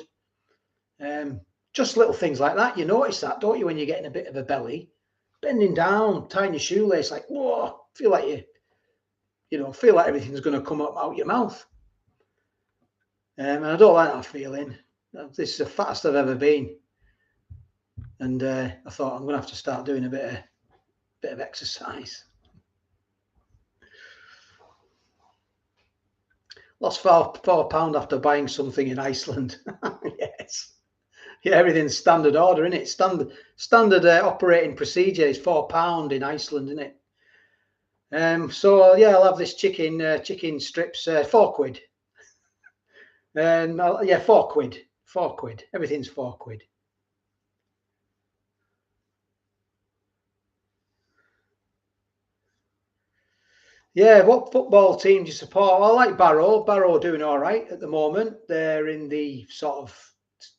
Just little things like that. You notice that, don't you, when you're getting a bit of a belly? Bending down, tying your shoelace, like, whoa, feel like feel like everything's going to come up out your mouth. And I don't like that feeling. This is the fattest I've ever been. And I thought I'm going to have to start doing a bit of exercise. Lost £4 after buying something in Iceland. Yes. Yeah, everything's standard order, isn't it? Standard operating procedure is £4 in Iceland, isn't it? So yeah, I'll have this chicken strips, £4. And yeah, £4. Everything's £4. Yeah, what football team do you support? I like Barrow. Barrow are doing all right at the moment. They're in the sort of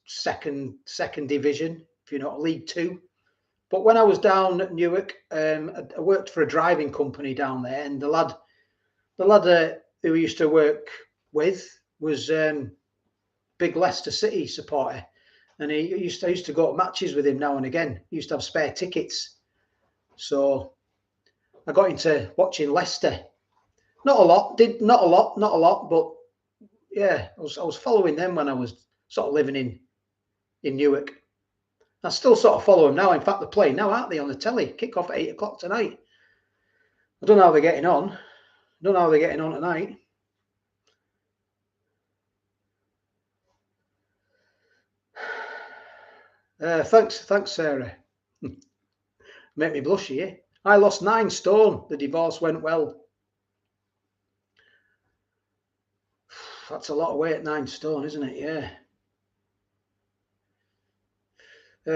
second division, if you know, League Two. But when I was down at Newark, I worked for a driving company down there, and the lad who we used to work with was big Leicester City supporter, and I used to go to matches with him now and again. He used to have spare tickets, so I got into watching Leicester. Not a lot, but yeah, I was following them when I was sort of living in Newark. I still sort of follow them now. In fact, they're playing now, aren't they, on the telly? Kick off at 8 o'clock tonight. I don't know how they're getting on. Tonight. Thanks, Sarah. Make me blush here. I lost 9 stone. The divorce went well. That's a lot of weight, 9 stone, isn't it? Yeah.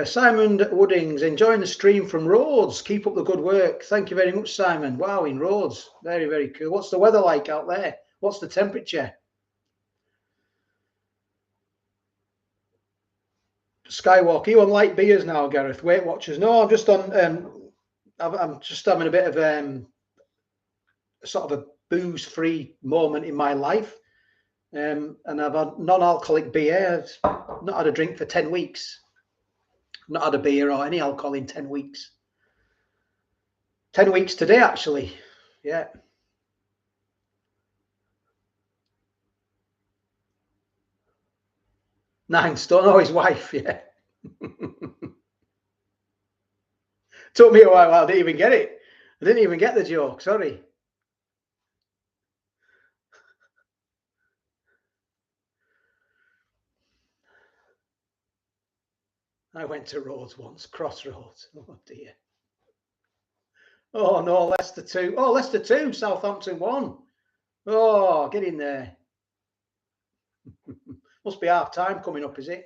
Simon Woodings, enjoying the stream from Rhodes. Keep up the good work. Thank you very much, Simon. Wow, in Rhodes. Very, very cool. What's the weather like out there? What's the temperature? Skywalker, you on light beers now, Gareth? Weight Watchers? No, I'm just on. I'm just having a bit of sort of a booze-free moment in my life, and I've had non-alcoholic beer. I've not had a drink for 10 weeks. Not had a beer or any alcohol in 10 weeks. 10 weeks today, actually. Yeah. Nine stone. Oh, his wife. Yeah. Took me a while. I didn't even get it. I didn't even get the joke. Sorry. I went to Rhodes once. Crossroads. Oh dear. Oh no, Leicester 2. Oh, Leicester 2. Southampton 1. Oh, get in there. Must be half time coming up, is it?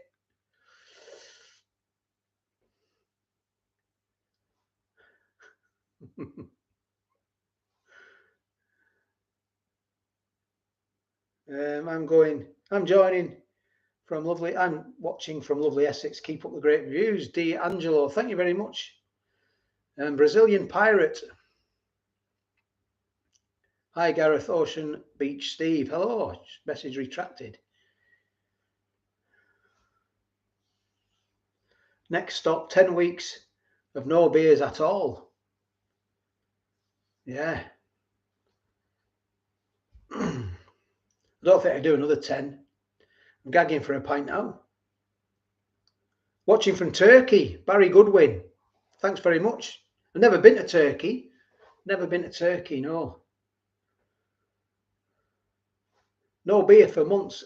I'm joining from lovely. I'm watching from lovely Essex. Keep up the great reviews. D'Angelo, thank you very much. Brazilian Pirate. Hi, Gareth. Ocean Beach Steve. Hello. Message retracted. Next stop, 10 weeks of no beers at all. Yeah. I don't think I do another 10. I'm gagging for a pint now. Watching from Turkey, Barry Goodwin. Thanks very much. I've never been to Turkey. No. No beer for months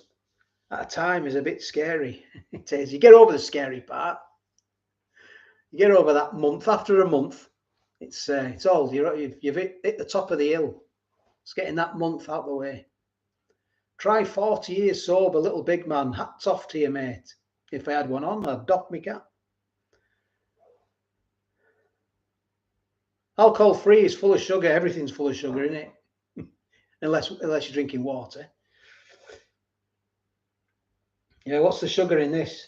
at a time is a bit scary. It is. You get over the scary part. You get over that month. After a month, it's all you've hit the top of the hill. It's getting that month out of the way. Try 40 years sober, little big man. Hats off to you, mate. If I had one on, I'd dock me cap. Alcohol free is full of sugar. Everything's full of sugar, isn't it? unless you're drinking water. Yeah, what's the sugar in this?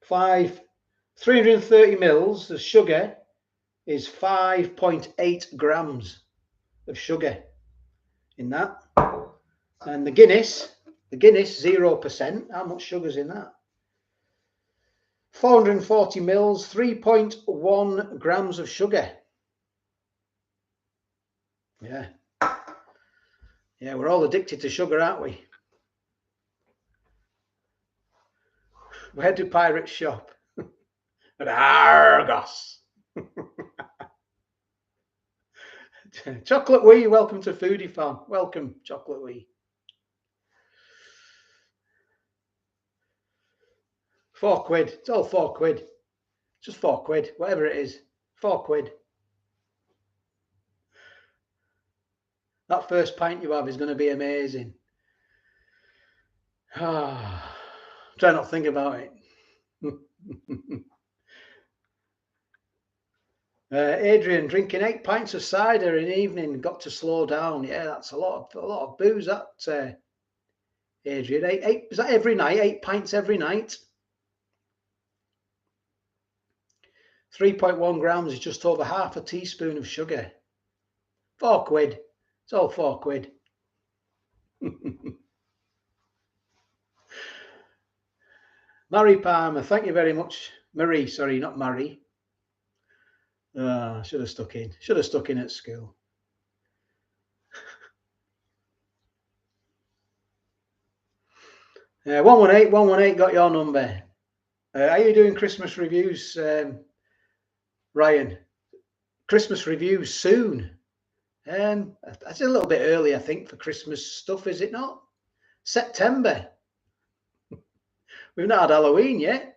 330 mils. The sugar is 5.8 grams of sugar in that. And the Guinness 0%. How much sugar's in that? 440 mils, 3.1 grams of sugar. Yeah. Yeah, we're all addicted to sugar, aren't we? Where do pirates shop? At Argos. Chocolate Wee, welcome to Foodie Fan. Welcome, Chocolate Wee. 4 quid. It's all 4 quid. Just 4 quid, whatever it is. 4 quid. That first pint you have is going to be amazing. Try not to think about it. Adrian, drinking 8 pints of cider in the evening, got to slow down. Yeah, that's a lot of booze. That Adrian, eight is that every night? 8 pints every night. 3.1 grams is just over half a teaspoon of sugar. 4 quid. It's all 4 quid. Marie Palmer, thank you very much. Marie, sorry, not Marie. Should have stuck in. Should have stuck in at school. Yeah, 118 got your number. Are you doing Christmas reviews, Ryan? Christmas reviews soon. That's a little bit early, I think, for Christmas stuff, is it not? September. We've not had Halloween yet.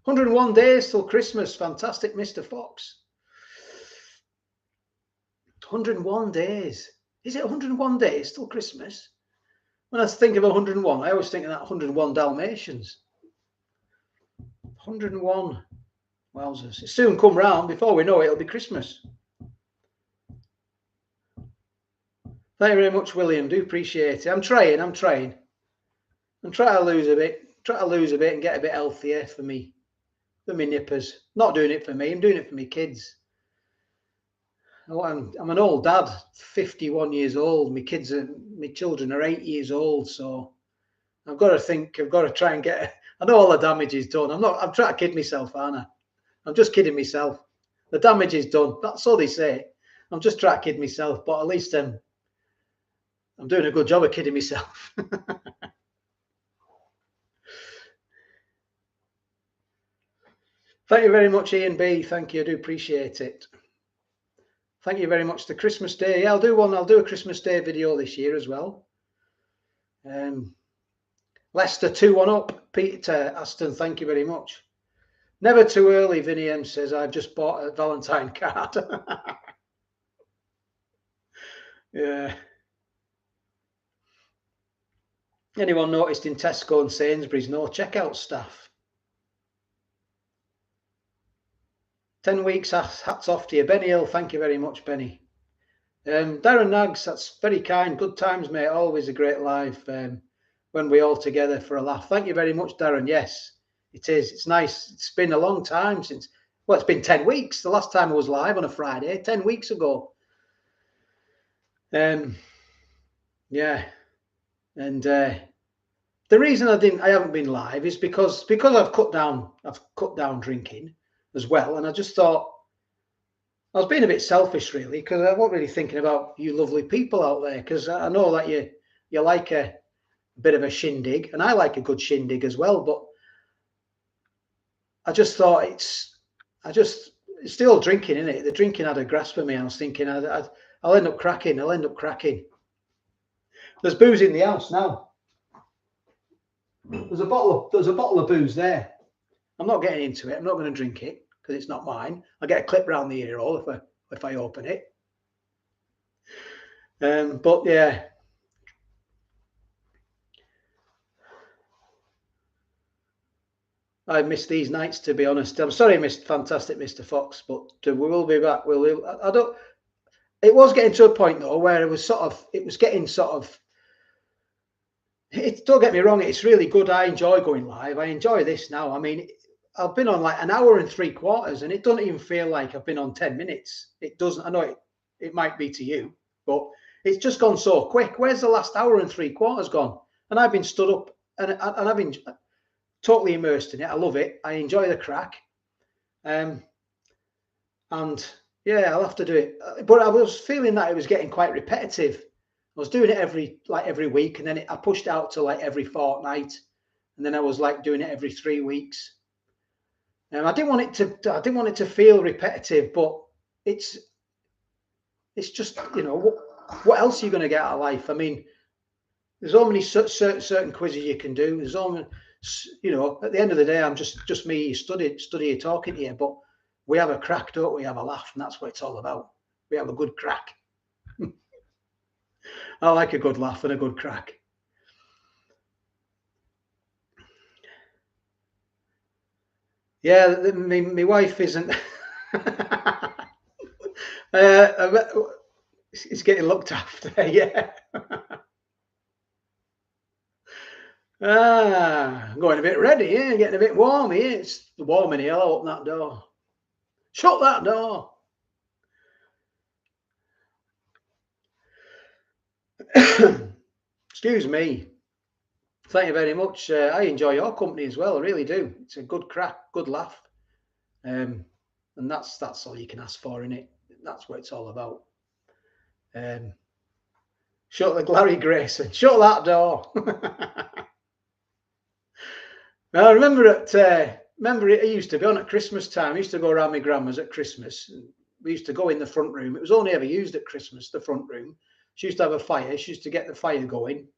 101 days till Christmas. Fantastic, Mr. Fox. 101 days. Is it 101 days till Christmas? When I think of 101, I always think of that 101 Dalmatians. 101. Wowzers. It soon come round. Before we know it, it'll be Christmas. Thank you very much, William. Do appreciate it. I'm trying. I'm trying to lose a bit. Try to lose a bit and get a bit healthier for me. For me nippers. Not doing it for me. I'm doing it for me kids. I'm an old dad, 51 years old. My children are 8 years old. So I've got to think, I've got to try and get, I know all the damage is done. I'm trying to kid myself, aren't I? I'm just kidding myself. The damage is done. That's all they say. I'm just trying to kid myself, but at least I'm doing a good job of kidding myself. Thank you very much, Ian B. Thank you. I do appreciate it. Thank you very much. The Christmas Day. Yeah, I'll do a Christmas Day video this year as well. Leicester 2-1 up. Peter Aston, thank you very much. Never too early, Vinny M says, I've just bought a Valentine card. Yeah. Anyone noticed in Tesco and Sainsbury's no checkout staff? 10 weeks, hats off to you. Benny Hill, thank you very much, Benny. Darren Nags, that's very kind. Good times, mate. Always a great live when we're all together for a laugh. Thank you very much, Darren. Yes, it is. It's nice. It's been a long time since, well, it's been 10 weeks. The last time I was live on a Friday, 10 weeks ago. Yeah. And the reason I haven't been live is because I've cut down drinking as well. And I just thought, I was being a bit selfish, really, because I wasn't really thinking about you lovely people out there, because I know that you like a bit of a shindig, and I like a good shindig as well. But I just thought it's the old drinking, isn't it? The drinking had a grasp of me. I was thinking I'll end up cracking. There's booze in the house now. There's a bottle of booze there. I'm not getting into it. I'm not going to drink it because it's not mine. I'll get a clip round the ear hole if I open it. But yeah. I missed these nights, to be honest. I'm sorry, fantastic Mr. Fox, but we will be back. It was getting to a point though where it was getting don't get me wrong, it's really good. I enjoy going live. I enjoy this now. I mean, I've been on like an hour and 3/4 and it doesn't even feel like I've been on 10 minutes. It doesn't. I know it might be to you, but It's just gone so quick. Where's the last hour and 3/4 gone? And I've been stood up and I've been totally immersed in it. I love it. I enjoy the crack. And yeah, I'll have to do it. But I was feeling that it was getting quite repetitive. I was doing it every week, and then I pushed out to like every fortnight, and then I was like doing it every 3 weeks. I didn't want it to feel repetitive, but it's just, you know, what else are you going to get out of life? I mean, there's only certain quizzes you can do. There's only, you know, at the end of the day, I'm just me study talking here, but we have a crack, don't we? Have a laugh, and that's what it's all about. We have a good crack. I like a good laugh and a good crack. Yeah, my wife isn't. It's getting looked after, yeah. I'm going a bit ready, yeah, getting a bit warm here. It's warm in here. I'll open that door. Shut that door. Excuse me. Thank you very much. I enjoy your company as well. I really do. It's a good crack, good laugh. And that's all you can ask for in it. That's what it's all about. Shut the Larry Grayson. Shut that door. Now, I remember it used to be on at Christmas time. I used to go around my grandma's at Christmas. We used to go in the front room. It was only ever used at Christmas, the front room. She used to have a fire. She used to get the fire going.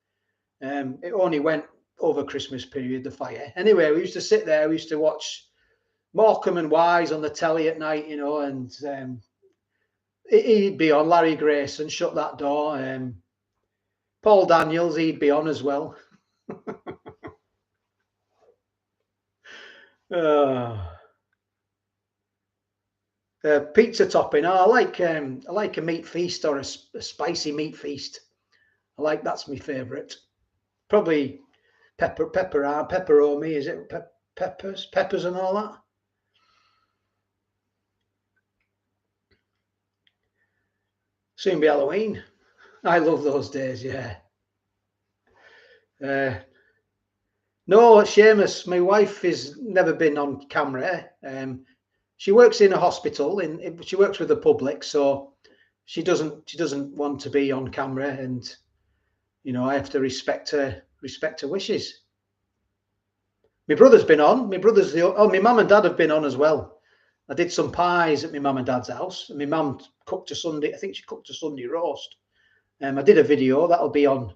It only went over Christmas period, the fire. Anyway, we used to sit there. We used to watch Morecambe and Wise on the telly at night, you know, and he'd be on. Larry Grayson, Shut That Door. Paul Daniels, he'd be on as well. Pizza topping. Oh, I like a meat feast or a spicy meat feast. That's my favourite. Probably pepperoni. Is it peppers and all that? Soon be Halloween. I love those days. Yeah. No, Seamus, my wife has never been on camera. She works in a hospital. She works with the public, so she doesn't want to be on camera, and you know I have to respect her wishes. My brother's been on. My mum and dad have been on as well. I did some pies at my mum and dad's house. And my mum cooked a Sunday. I think she cooked a Sunday roast. I did a video that'll be on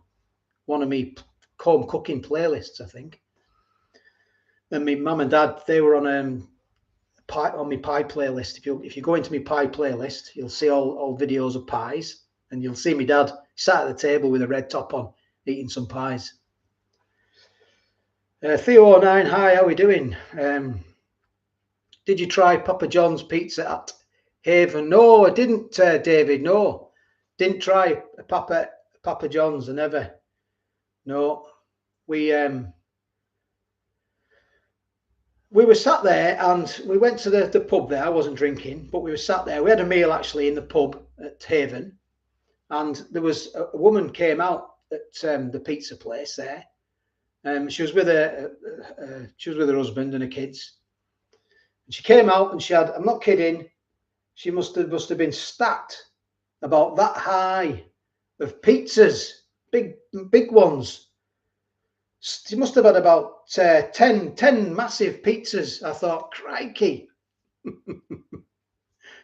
one of my home cooking playlists, I think. And my mum and dad, they were on my pie playlist. If you go into my pie playlist, you'll see all videos of pies, and you'll see my dad sat at the table with a red top on, eating some pies. Theo09, hi, how are we doing? Did you try Papa John's pizza at Haven? No, I didn't, David. No, didn't try Papa John's. I never. No, we were sat there and we went to the pub there. I wasn't drinking, but we were sat there. We had a meal actually in the pub at Haven, and there was a woman came out at the pizza place there. She was with her husband and her kids. And she came out and she had, I'm not kidding, she must have been stacked about that high of pizzas, big ones. She must have had about 10 massive pizzas. I thought, crikey.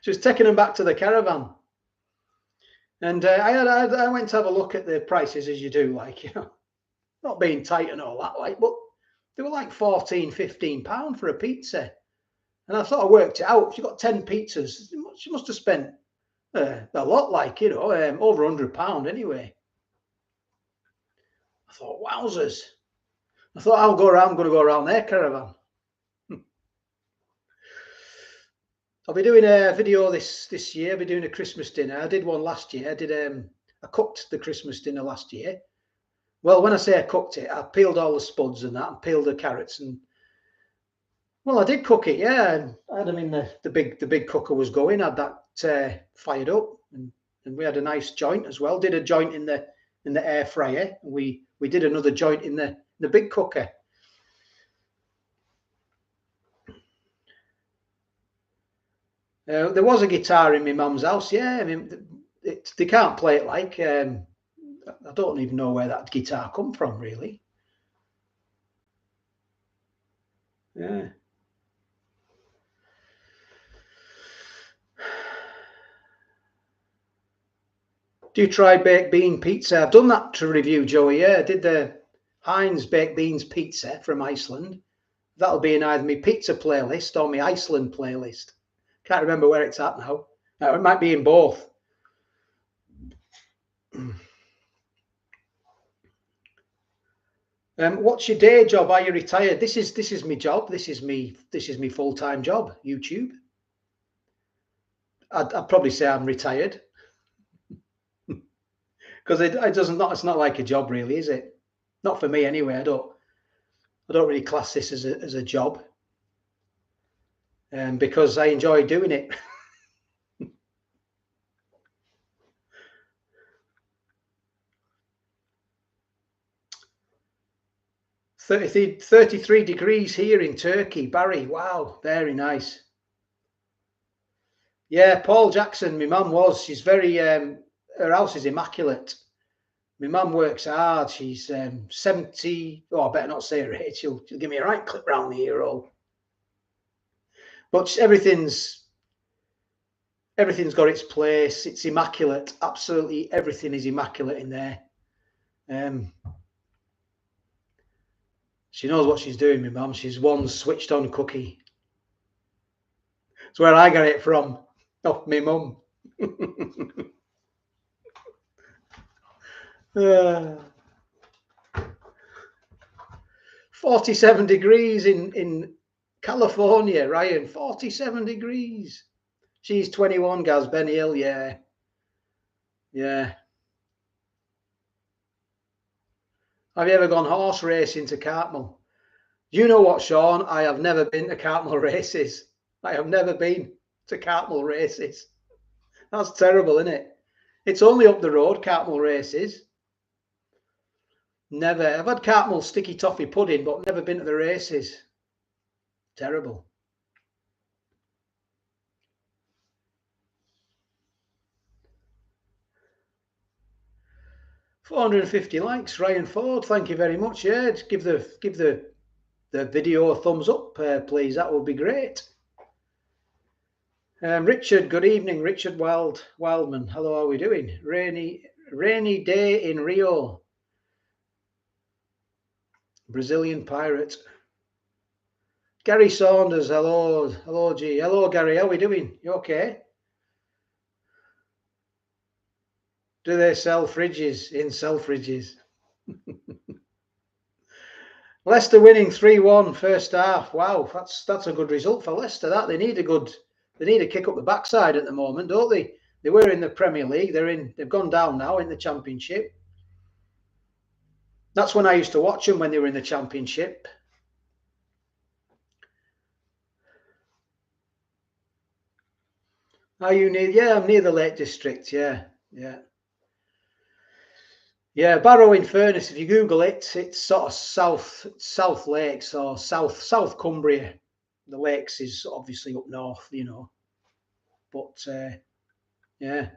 She was taking them back to the caravan. And I went to have a look at the prices, as you do, like, you know, not being tight and all that, like, but they were like £14-15 for a pizza. And I thought I worked it out. If you got 10 pizzas, she must have spent a lot, like, you know, over £100 anyway. I thought, wowzers. I thought I'm going to go around their caravan. I'll be doing a video this year. I'll be doing a Christmas dinner. I did one last year. I cooked the Christmas dinner last year. Well, when I say I cooked it, I peeled all the spuds and that, and peeled the carrots, and well, I did cook it. Yeah, I had them in the big cooker was going. I had that fired up, and and we had a nice joint as well. Did a joint in the air fryer. We did another joint in the big cooker. There was a guitar in my mum's house. Yeah, I mean, they can't play it like. I don't even know where that guitar come from, really. Yeah. Do you try baked bean pizza? I've done that to review, Joey. Yeah, I did the Heinz baked beans pizza from Iceland. That'll be in either my pizza playlist or my Iceland playlist. Can't remember where it's at now. It might be in both. What's your day job? Are you retired? This is my job. This is me full-time job. YouTube. I'd probably say I'm retired because it's not like a job, really, is it? Not for me anyway. I don't really class this as a job, because I enjoy doing it. 33 degrees here in Turkey, Barry. Wow, very nice. Yeah, Paul Jackson, my mum was. She's very, her house is immaculate. My mum works hard. She's 70. Oh, I better not say her age. She'll give me a right clip round the ear hole. But everything's got its place. It's immaculate. Absolutely everything is immaculate in there. She knows what she's doing, my mum. She's one switched on cookie. It's where I got it from. Oh, my mum. 47 degrees in California, Ryan. 47 degrees. She's 21, Gaz. Ben Hill, yeah. Yeah. Have you ever gone horse racing to Cartmel? You know what, Sean? I have never been to Cartmel races. I have never been to Cartmel races. That's terrible, isn't it? It's only up the road, Cartmel races. Never. I've had Cartmel sticky toffee pudding, but never been to the races. Terrible. $450 likes, Ryan Ford. Thank you very much. Yeah, just give the video a thumbs up, please. That would be great. Richard, good evening. Richard Wildman. Hello, how are we doing? Rainy day in Rio. Brazilian pirate. Gary Saunders. Hello, G. Hello, Gary. How are we doing? You okay? Do they sell fridges in Selfridges? Leicester winning 3-1 first half. Wow, that's a good result for Leicester. That they need a kick up the backside at the moment, don't they? They were in the Premier League. They've gone down now in the Championship. That's when I used to watch them, when they were in the Championship. Are you near? Yeah, I'm near the Lake District. Yeah. Yeah, Barrow-in-Furness. If you Google it, it's sort of South Lakes or South Cumbria. The Lakes is obviously up north, you know. But yeah,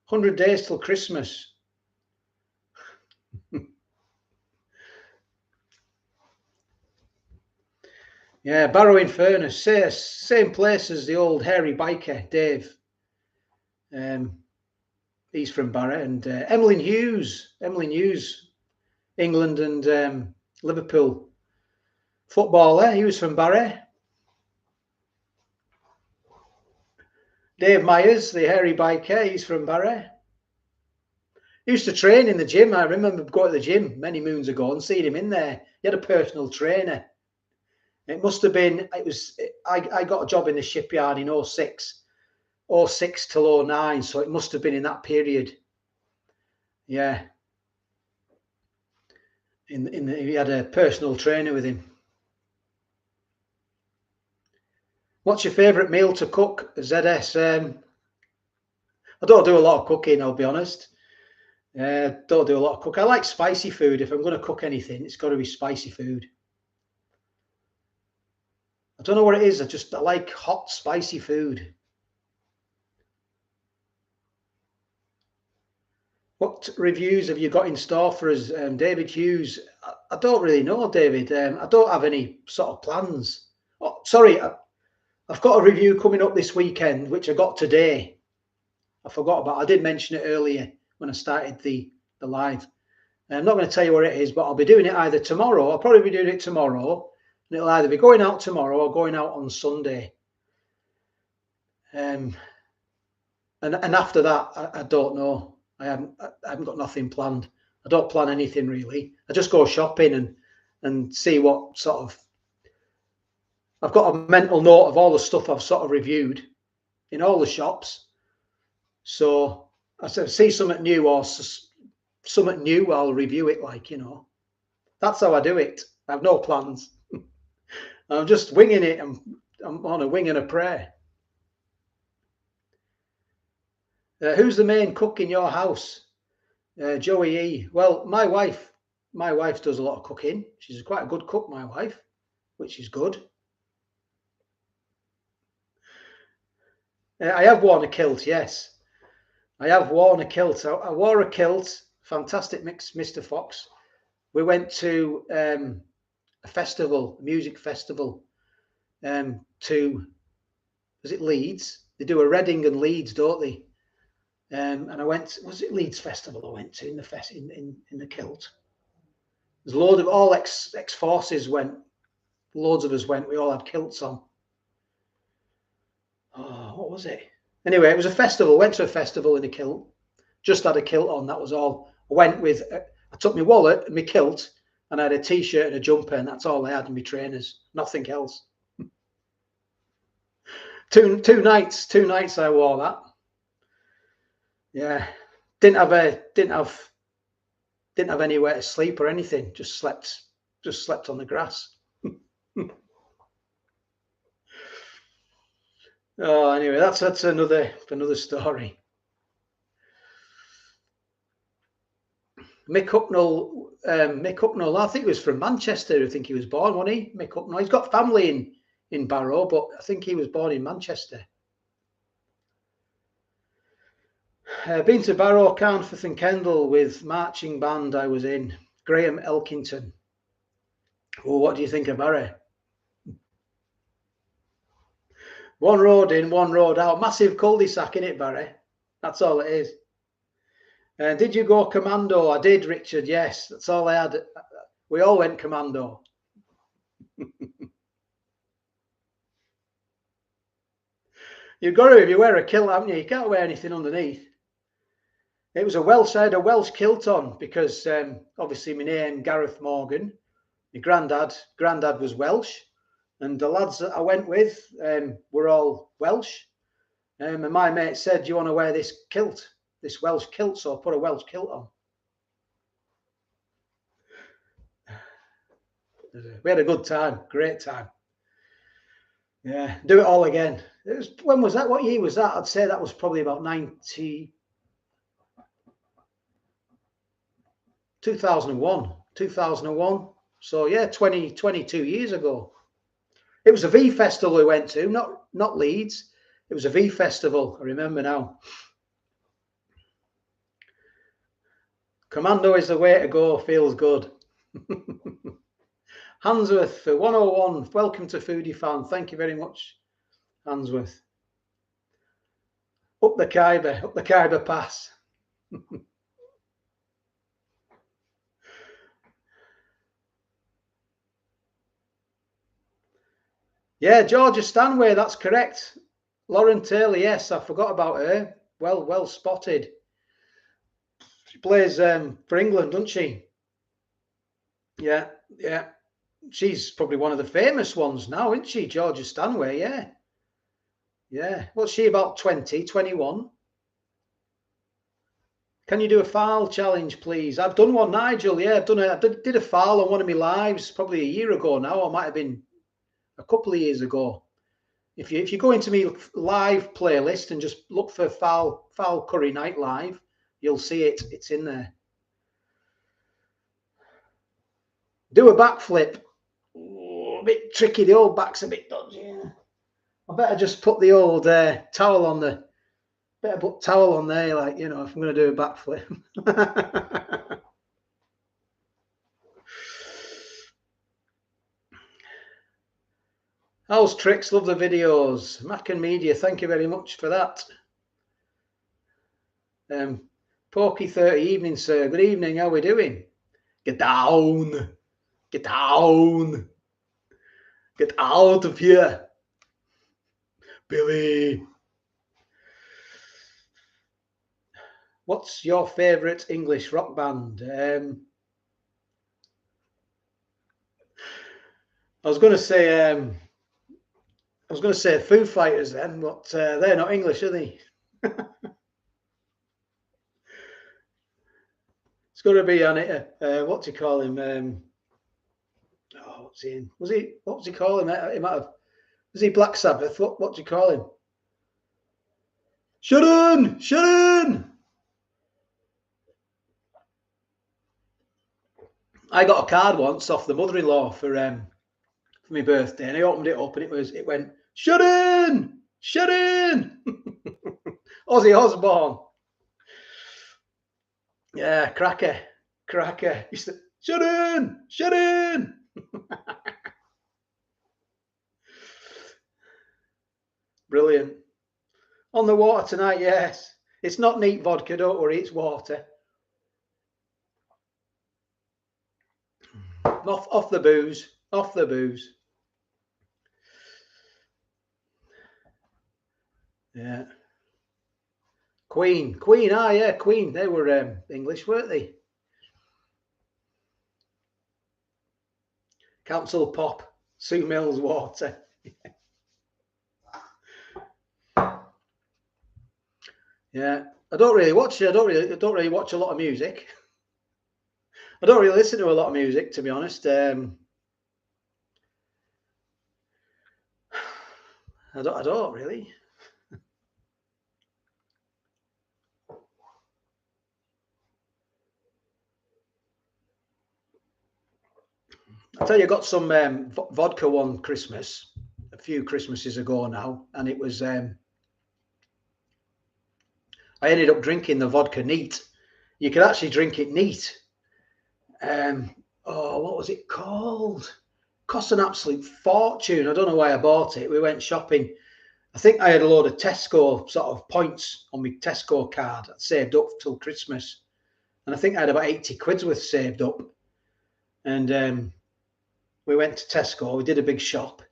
100 days till Christmas. Yeah, Barrow-in-Furness, same place as the old hairy biker, Dave. He's from Barrow. And Emlyn Hughes, England and Liverpool footballer. He was from Barrow. Dave Myers, the hairy biker, he's from Barrow. He used to train in the gym. I remember going to the gym many moons ago and seeing him in there. He had a personal trainer. It must have been, I got a job in the shipyard in 06 till 09, so it must have been in that period. Yeah. He had a personal trainer with him. What's your favourite meal to cook, ZS? I don't do a lot of cooking, I'll be honest. Don't do a lot of cooking. I like spicy food. If I'm going to cook anything, it's got to be spicy food. I don't know what it is. I like hot, spicy food. What reviews have you got in store for us, David Hughes? I don't really know, David. I don't have any sort of plans. Oh, sorry, I've got a review coming up this weekend, which I got today. I forgot about. I did mention it earlier when I started the live. I'm not going to tell you what it is, but I'll be doing it either tomorrow. I'll probably be doing it tomorrow, and it'll either be going out tomorrow or going out on Sunday. And after that, I don't know. I haven't got nothing planned. I don't plan anything really. I just go shopping and see what sort of. I've got a mental note of all the stuff I've sort of reviewed in all the shops. So I see something new or something new, I'll review it. Like, you know, that's how I do it. I have no plans. I'm just winging it. I'm on a wing and a prayer. Who's the main cook in your house? Joey E. Well, my wife does a lot of cooking. She's quite a good cook, my wife, which is good. I have worn a kilt, yes. I have worn a kilt. I wore a kilt. Fantastic mix, Mr. Fox. We went to a festival, a music festival, to, was it Leeds? They do a Reading and Leeds, don't they? And I went, was it Leeds Festival I went to in the kilt? There's a load of all ex-forces went, loads of us went, we all had kilts on. Oh, what was it? Anyway, it was a festival, went to a festival in a kilt, just had a kilt on, that was all. I went with, I took my wallet and my kilt, and I had a t-shirt and a jumper, and that's all I had, and my trainers, nothing else. Two nights I wore that. Yeah, didn't have anywhere to sleep or anything. Just slept on the grass. Oh, anyway, that's another story. Mick Hucknall, I think he was from Manchester. I think he was born, wasn't he? Mick Hucknall. He's got family in Barrow, but I think he was born in Manchester. Been to Barrow, Carnforth and Kendal with marching band I was in. Graham Elkington. Oh, what do you think of Barrow? One road in, one road out. Massive cul-de-sac, innit, Barry? That's all it is. Did you go commando? I did, Richard, yes. That's all I had. We all went commando. You've got to, if you wear a kilt, haven't you? You can't wear anything underneath. It was a Welsh, I had a Welsh kilt on because obviously my name, Gareth Morgan. My granddad was Welsh. And the lads that I went with were all Welsh. And my mate said, do you want to wear this kilt, this Welsh kilt? So I put a Welsh kilt on. We had a good time, great time. Yeah, do it all again. When was that? What year was that? I'd say that was probably about 2001. So yeah, 22 years ago. It was a V festival we went to, not Leeds. It was a V festival. I remember now. Commando is the way to go. Feels good. Hansworth for 101. Welcome to Foodie Fan. Thank you very much, Hansworth. Up the Khyber Pass. Yeah, Georgia Stanway, that's correct. Lauren Taylor, yes, I forgot about her. Well spotted. She plays for England, doesn't she? Yeah. She's probably one of the famous ones now, isn't she, Georgia Stanway? Yeah. What's she, about 20, 21? Can you do a file challenge, please? I've done one, Nigel. Yeah, I did a file on one of my lives probably a year ago now. Or might have been a couple of years ago. If you go into me live playlist and just look for foul curry night live, you'll see it. It's in there. Do a backflip. Oh, a bit tricky. The old back's a bit dodgy. Yeah. I better just put the old towel on the. Better put towel on there, like, you know, if I'm going to do a backflip. How's Tricks? Love the videos. Mac and Media, thank you very much for that. Porky 30, evening, sir. Good evening. How are we doing? Get down. Get down. Get out of here. Billy. What's your favourite English rock band? I was going to say Foo Fighters then, but they're not English, are they? It's going to be on it. What do you call him? What's he in? What was he calling? He might have. Was he Black Sabbath? What do you call him? Shut in! I got a card once off the mother-in-law for my birthday, and I opened it up, and it went shut in, Ozzy Osbourne. Yeah, cracker. He said, shut in. Brilliant. On the water tonight, yes. It's not neat vodka, don't worry, it's water. Off the booze. Yeah. Queen. Yeah, Queen. They were English, weren't they? Council Pop, Sue Mills Water. Yeah, I don't really watch a lot of music. I don't really listen to a lot of music, to be honest. I don't really. I tell you, I got some vodka one Christmas, a few Christmases ago now, and it was. I ended up drinking the vodka neat. You could actually drink it neat. What was it called? Cost an absolute fortune. I don't know why I bought it. We went shopping. I think I had a load of Tesco sort of points on my Tesco card. I'd saved up till Christmas, and I think I had about 80 quid's worth saved up. And we went to Tesco. We did a big shop,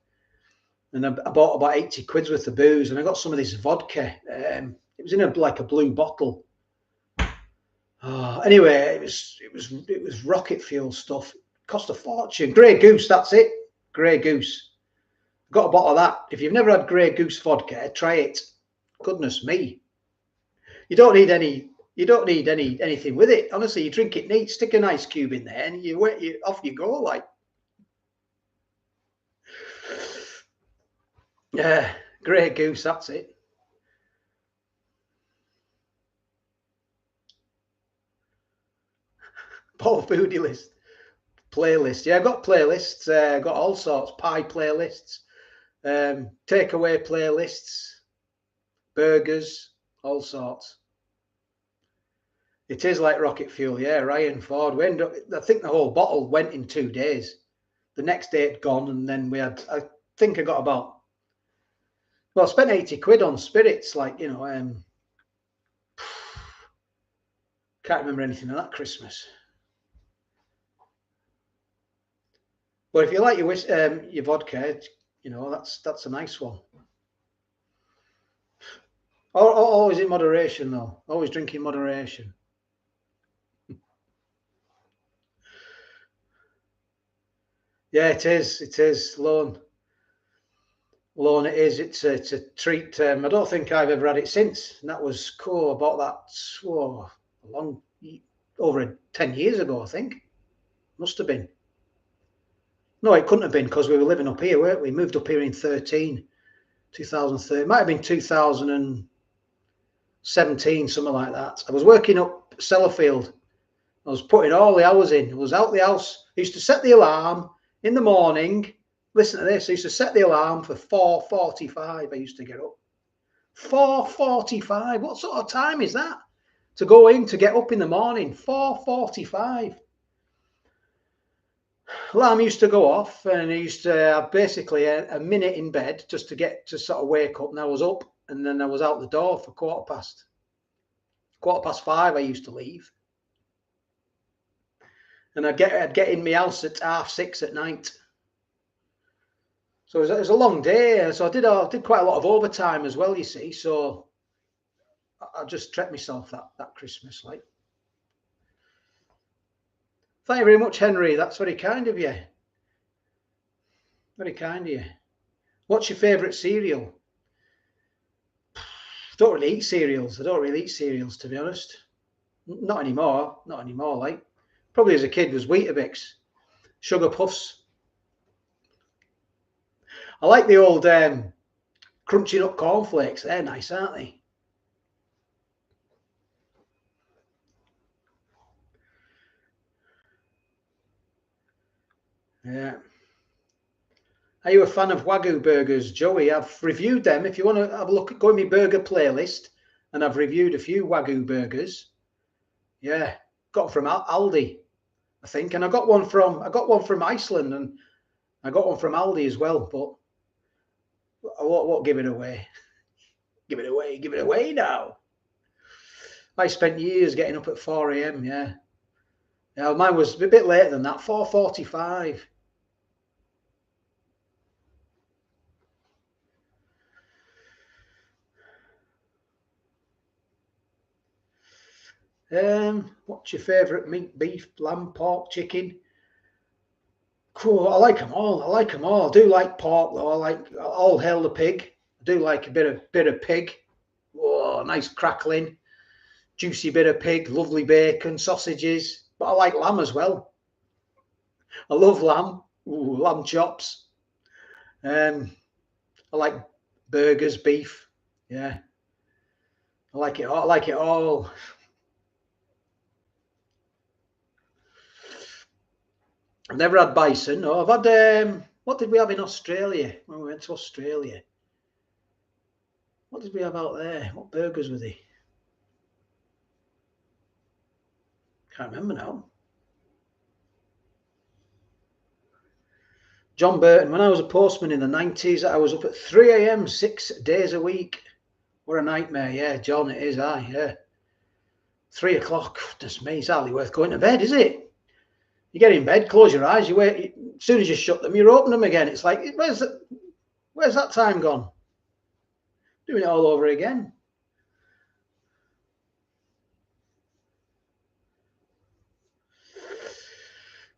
and I bought about 80 quid's worth of booze, and I got some of this vodka. It was in a blue bottle. Anyway, it was rocket fuel stuff. It cost a fortune. Grey Goose, that's it. Grey Goose. Got a bottle of that. If you've never had Grey Goose vodka, try it. Goodness me. You don't need anything with it. Honestly, you drink it neat, stick an ice cube in there, and off you go. Like, yeah, Grey Goose, that's it. Paul Foodie list. Playlist. Yeah, I've got playlists. Got all sorts. Pie playlists, takeaway playlists, burgers, all sorts. It is like rocket fuel. Yeah, Ryan Ford. I think the whole bottle went in 2 days. The next day it gone, and then I think I got about. Well, I spent 80 quid on spirits. Like, you know, can't remember anything of that Christmas. But if you like your vodka, you know, that's a nice one. Always in moderation, though. Always drink in moderation. Yeah, it is. It is. Lone. It is. It's a treat. I don't think I've ever had it since. And that was cool. I bought that over 10 years ago, I think. Must have been. No, it couldn't have been, because we were living up here, weren't we? Moved up here in 13. 2013. It might have been 2017, something like that. I was working up Sellafield. I was putting all the hours in. I was out the house. I used to set the alarm in the morning. Listen to this. I used to set the alarm for 4:45. I used to get up. 4:45. What sort of time is that? To go in, to get up in the morning. 4:45. Alarm used to go off, and I used to have basically a minute in bed just to get to sort of wake up, and I was up, and then I was out the door for quarter past 5. I used to leave, and I'd get in my house at 6:30 at night. So it was a long day. So I did quite a lot of overtime as well, you see. So I just treated myself that Christmas, like. Thank you very much, Henry. That's very kind of you. Very kind of you. What's your favourite cereal? I don't really eat cereals. I don't really eat cereals, to be honest. Not anymore. Not anymore, like. Probably as a kid was Weetabix, Sugar Puffs. I like the old Crunchy Nut cornflakes. They're nice, aren't they? Yeah. Are you a fan of Wagyu burgers, Joey? I've reviewed them. If you want to have a look, go in my burger playlist, and I've reviewed a few Wagyu burgers. Yeah, got from Aldi, I think, and I got one from Iceland, and I got one from Aldi as well. But I won't give it away. Give it away now. I spent years getting up at 4 a.m. Yeah, mine was a bit later than that. 4:45. What's your favourite meat? Beef, lamb, pork, chicken? Cool. I like them all. I do like pork though. I like all hail the pig. I do like a bit of pig. Whoa, nice crackling, juicy bit of pig, lovely bacon, sausages. But I like lamb as well. I love lamb. Ooh, lamb chops. I like burgers, beef. Yeah, I like it all. I like it all. I've never had bison. No, I've had what did we have in Australia when we went to Australia? What did we have out there? What burgers were they? Can't remember now. John Burton. When I was a postman in the 90s, I was up at 3 a.m. 6 days a week. What a nightmare. Yeah, John, it is. Yeah. 3 o'clock. Just me. It's hardly worth going to bed, is it? You get in bed, close your eyes, you wait. As soon as you shut them, you open them again. It's like, where's that time gone? Doing it all over again.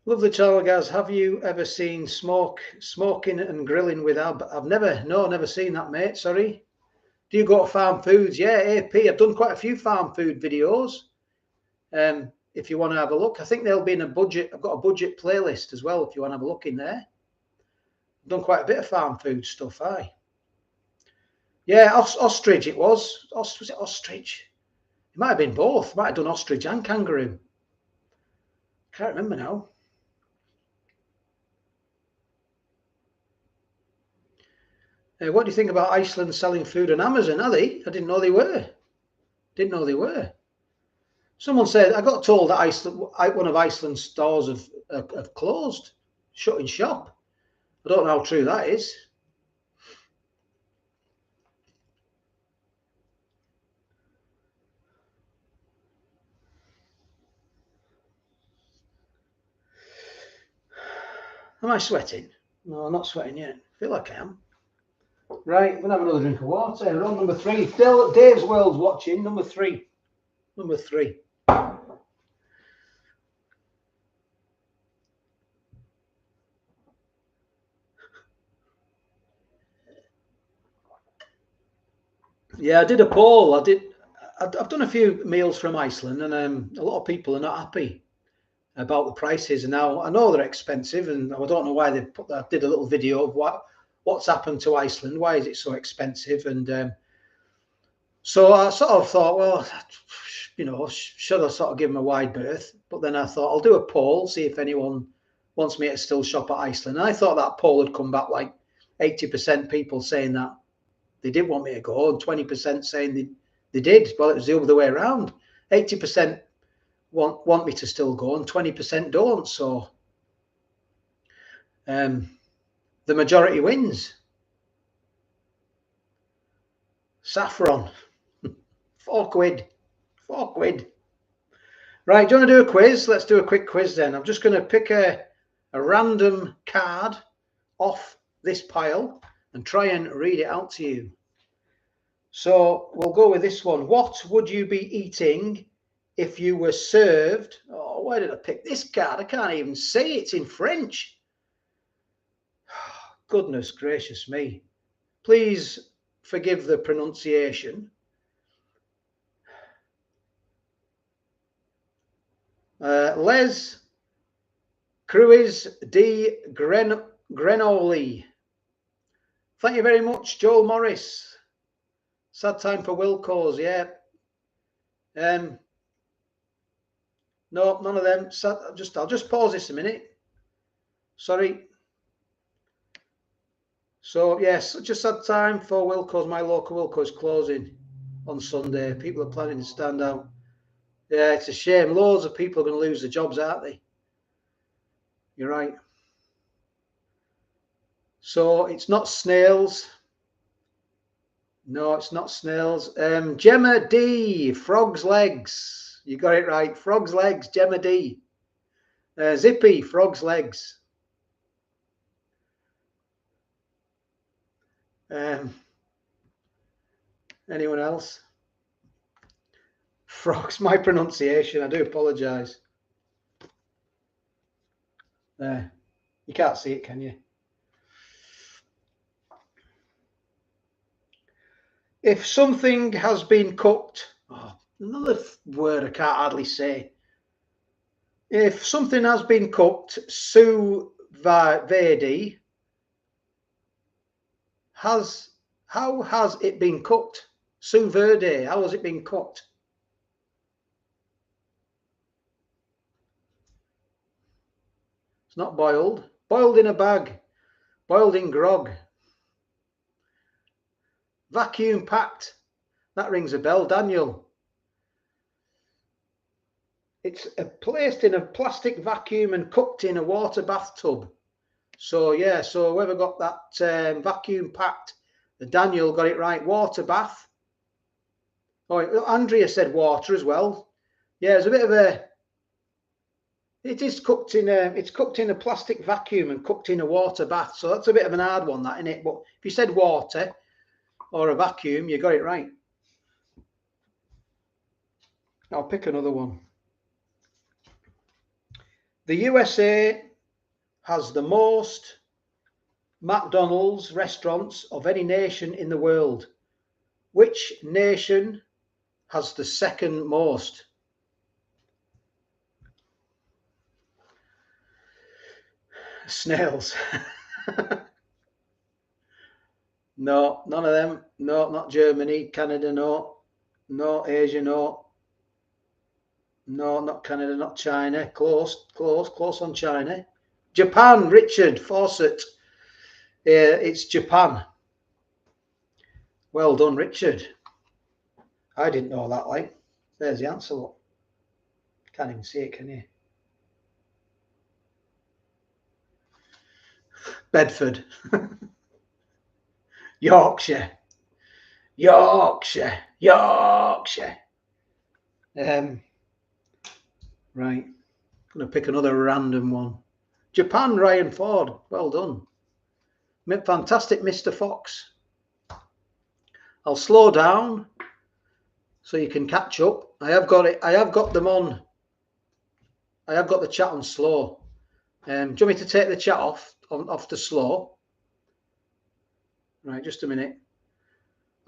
Lovely channel, guys. Have you ever seen smoking and grilling with Ab? I've never seen that, mate. Sorry. Do you go to Farm Foods? Yeah, AP. I've done quite a few farm food videos. If you want to have a look, I think they'll be in a budget. I've got a budget playlist as well. If you want to have a look in there, I've done quite a bit of farm food stuff. Yeah, ostrich. It was. Was it ostrich? It might have been both. Might have done ostrich and kangaroo. Can't remember now. What do you think about Iceland selling food on Amazon? Are they? I didn't know they were. Someone said, I got told that one of Iceland's stores have closed, shut in shop. I don't know how true that is. Am I sweating? No, I'm not sweating yet. I feel like I am. Right, I'm going to have another drink of water. We're on number 3. Dave's World's watching. Number 3. Yeah, I did a poll. I've done a few meals from Iceland, and a lot of people are not happy about the prices. And now I know they're expensive, and I don't know why they put that. I did a little video of what's happened to Iceland? Why is it so expensive? And so I sort of thought, well, you know, should I sort of give them a wide berth? But then I thought I'll do a poll, see if anyone wants me to still shop at Iceland. And I thought that poll had come back like 80% people saying that they did want me to go, and 20% saying they did. Well, it was the other way around. 80% want me to still go, and 20% don't. So the majority wins. Saffron. £4. £4. Right, do you want to do a quiz? Let's do a quick quiz then. I'm just going to pick a random card off this pile and try and read it out to you. So we'll go with this one. What would you be eating if you were served? Oh, why did I pick this card? I can't even say it's in French. Goodness gracious me. Please forgive the pronunciation. Les Cruis de Grenoli. Thank you very much, Joel Morris. Sad time for Wilco's, yeah. No, none of them. I'll just pause this a minute. Sorry. So yes, just sad time for Wilco's. My local Wilco is closing on Sunday. People are planning to stand out. Yeah, it's a shame. Loads of people are going to lose their jobs, aren't they? You're right. So it's not snails. No, it's not snails. Gemma D, frog's legs. You got it right. Frog's legs, Gemma D. Zippy, frog's legs. Anyone else? Frogs, my pronunciation. I do apologise. You can't see it, can you? If something has been cooked, another word I can't hardly say. If something has been cooked sous vide, how has it been cooked? Sous vide, how has it been cooked? It's not boiled. Boiled in a bag. Boiled in grog. Vacuum packed. That rings a bell, Daniel. It's placed in a plastic vacuum and cooked in a water bathtub. So yeah, so whoever got that vacuum packed, Daniel got it right. Water bath. Oh, Andrea said water as well. Yeah, there's a bit of a. It is cooked in a. It's cooked in a plastic vacuum and cooked in a water bath. So that's a bit of an hard one, that, isn't it? But if you said water or a vacuum, you got it right. I'll pick another one. The USA has the most McDonald's restaurants of any nation in the world. Which nation has the second most? Snails. No, none of them. No, not Germany. Canada, no. No, Asia, no. No, not Canada, not China. Close on China. Japan, Richard Fawcett. It's Japan. Well done, Richard. I didn't know that, like. There's the answer, look. Can't even see it, can you? Bedford. Yorkshire. Yorkshire. Yorkshire. Right. I'm going to pick another random one. Japan, Ryan Ford. Well done. Fantastic, Mr. Fox. I'll slow down so you can catch up. I have got it. I have got them on. I have got the chat on slow. Do you want me to take the chat off to slow? Right, just a minute.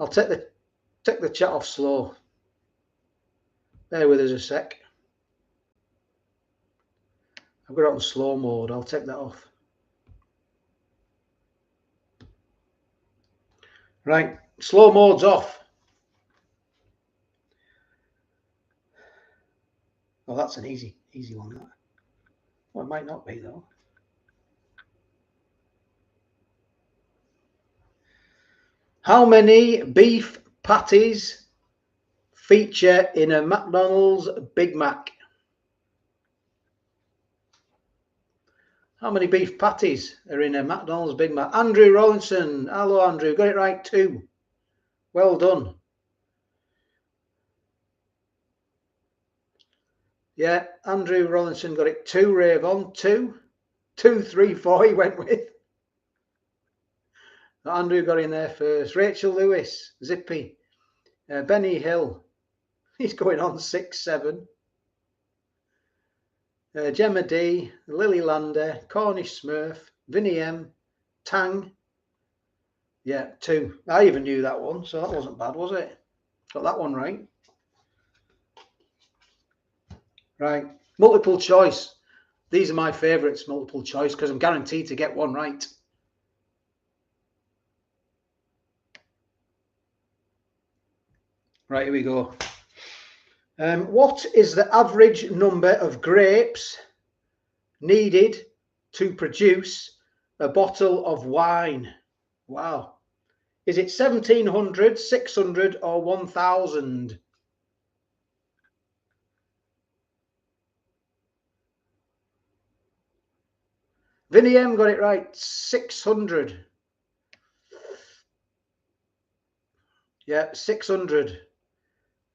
I'll take the chat off slow. Bear with us a sec. I've got it on slow mode. I'll take that off. Right, slow mode's off. Oh, that's an easy one. That. Well, it might not be though. How many beef patties feature in a McDonald's Big Mac? How many beef patties are in a McDonald's Big Mac? Andrew Rollinson. Hello, Andrew. Got it right, 2. Well done. Yeah, Andrew Rollinson got it 2. Ravon, 2. 2, 3, 4 he went with. Andrew got in there first. Rachel Lewis, Zippy. Benny Hill. He's going on 6, 7. Gemma D, Lily Lander, Cornish Smurf, Vinnie M, Tang. Yeah, 2. I even knew that one, so that wasn't bad, was it? Got that one right. Right, multiple choice. These are my favourites, multiple choice, because I'm guaranteed to get one right. Right, here we go. What is the average number of grapes needed to produce a bottle of wine? Wow. Is it 1,700, 600 or 1,000? Vinnie M got it right, 600. Yeah, 600.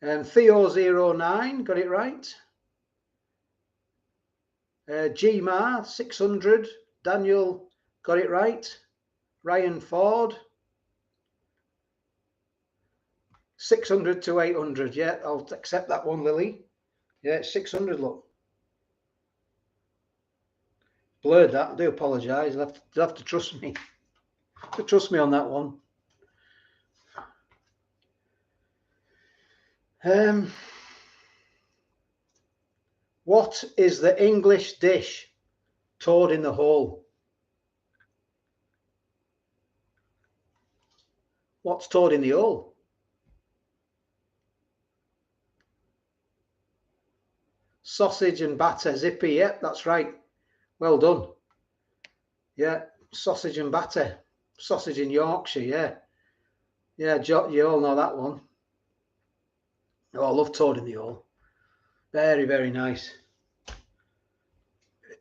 Theo09 got it right. Gmar, 600. Daniel got it right. Ryan Ford, 600 to 800. Yeah, I'll accept that one, Lily. Yeah, it's 600, look. Blurred that. I do apologise. You'll have to trust me. Trust me on that one. What is the English dish? Toad in the hole. What's toad in the hole? Sausage and batter. Zippy, yep, that's right. Well done. Yeah, sausage and batter. Sausage in Yorkshire, yeah. Yeah, you all know that one. Oh, I love toad in the hole. Very, very nice.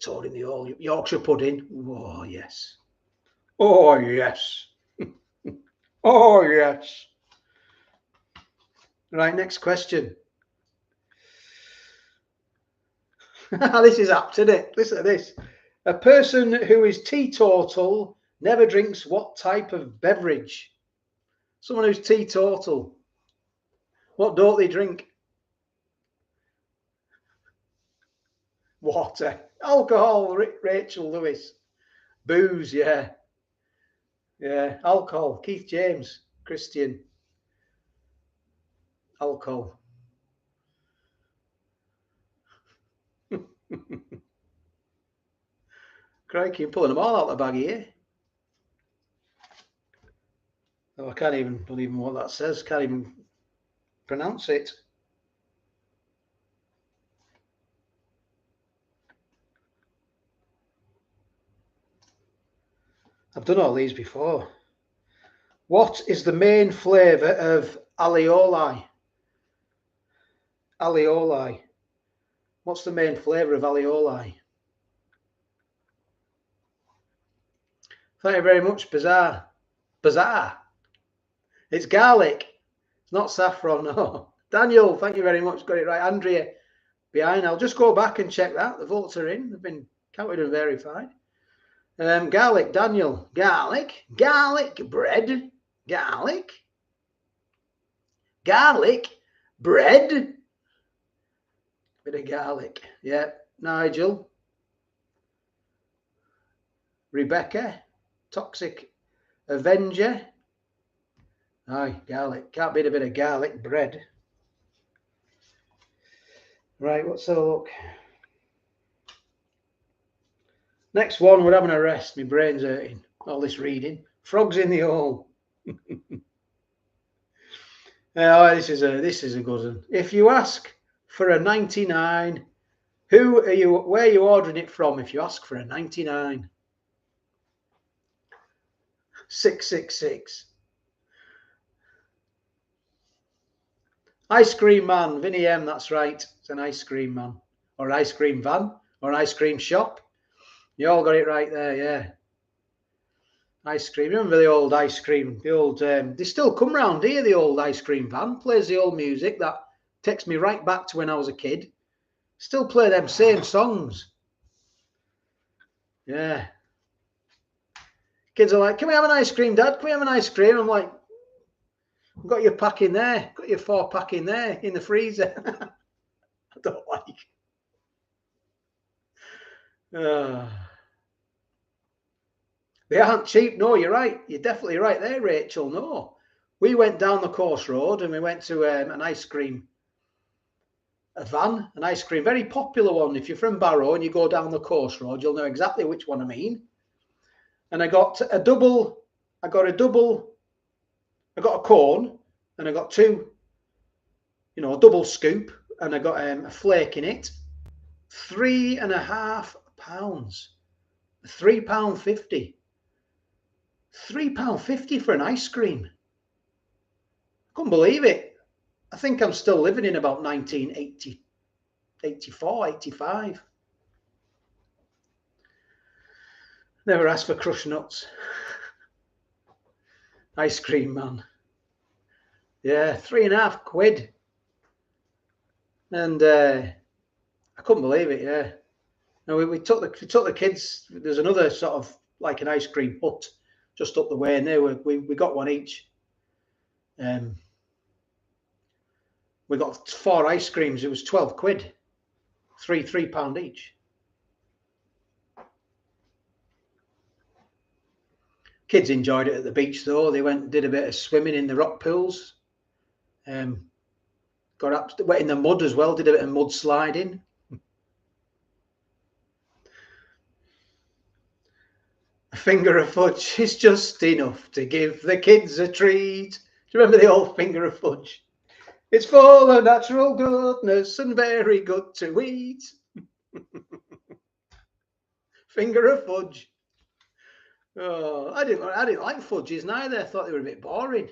Toad in the hole. Yorkshire pudding. Oh, yes. Oh, yes. Oh, yes. Right, next question. This is apt, isn't it? Listen to this. A person who is teetotal never drinks what type of beverage? Someone who's teetotal. What don't they drink? Water. Alcohol, Rachel Lewis. Booze, yeah. Yeah, alcohol. Keith James, Christian. Alcohol. Crikey, I'm pulling them all out of the bag here. Oh, I can't even believe what that says. Can't even pronounce it. I've done all these before. What is the main flavour of alioli? Alioli. What's the main flavour of alioli? Thank you very much, Bizarre. Bizarre. It's garlic. It's not saffron, no. Daniel, thank you very much. Got it right. Andrea behind. I'll just go back and check that. The votes are in. They've been counted and verified. Garlic, Daniel. Garlic. Garlic bread. Garlic. Garlic bread. Bit of garlic. Yeah. Nigel. Rebecca. Toxic Avenger. Aye, garlic. Can't beat a bit of garlic bread. Right, let's have a look. Next one, we're having a rest. My brain's hurting. All this reading. Frogs in the hole. Oh, this is a good one. If you ask for a 99, where are you ordering it from if you ask for a 99? 666. Ice cream man, Vinny M, that's right. It's an ice cream man. Or an ice cream van. Or an ice cream shop. You all got it right there, yeah. Ice cream. Remember the old ice cream? The old they still come round here, the old ice cream van. Plays the old music that takes me right back to when I was a kid. Still play them same songs. Yeah. Kids are like, can we have an ice cream, Dad? Can we have an ice cream? I'm like, I've got your pack in there. Got your 4-pack in there in the freezer. I don't like. They aren't cheap. No, you're right. You're definitely right there, Rachel. No. We went down the course road and we went to an ice cream, a van, an ice cream, very popular one. If you're from Barrow and you go down the course road, you'll know exactly which one I mean. And I got a cone and I got two, a double scoop, and I got a flake in it. £3.50. £3.50. £3.50 for an ice cream. I couldn't believe it. I think I'm still living in about 1980, 84, 85. Never asked for crushed nuts. Ice cream man. Yeah, £3.50. And I couldn't believe it, yeah. Now we took the kids. There's another sort of like an ice cream hut just up the way, and we got one each. We got 4 ice creams. It was £12, £3 each. Kids enjoyed it at the beach though. They went and did a bit of swimming in the rock pools. Got up wet in the mud as well. Did a bit of mud sliding. A finger of fudge is just enough to give the kids a treat. Do you remember the old finger of fudge? It's full of natural goodness and very good to eat. Finger of fudge. Oh, I didn't like fudges neither. I thought they were a bit boring.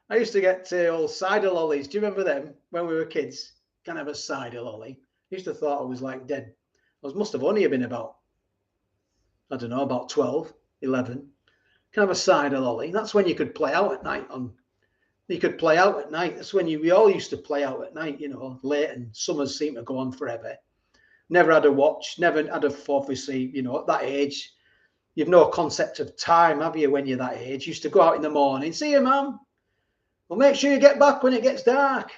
I used to get old cider lollies. Do you remember them when we were kids? Can I have a cider lolly? I used to thought I was like dead. I must have only been about, I don't know, about 12, 11. Can I have a cider lolly? That's when you could play out at night. You could play out at night. That's when we all used to play out at night, late, and summers seem to go on forever. Never had a watch, never had obviously, at that age, you've no concept of time, have you, when you're that age? You used to go out in the morning, see you, mum. Well, make sure you get back when it gets dark.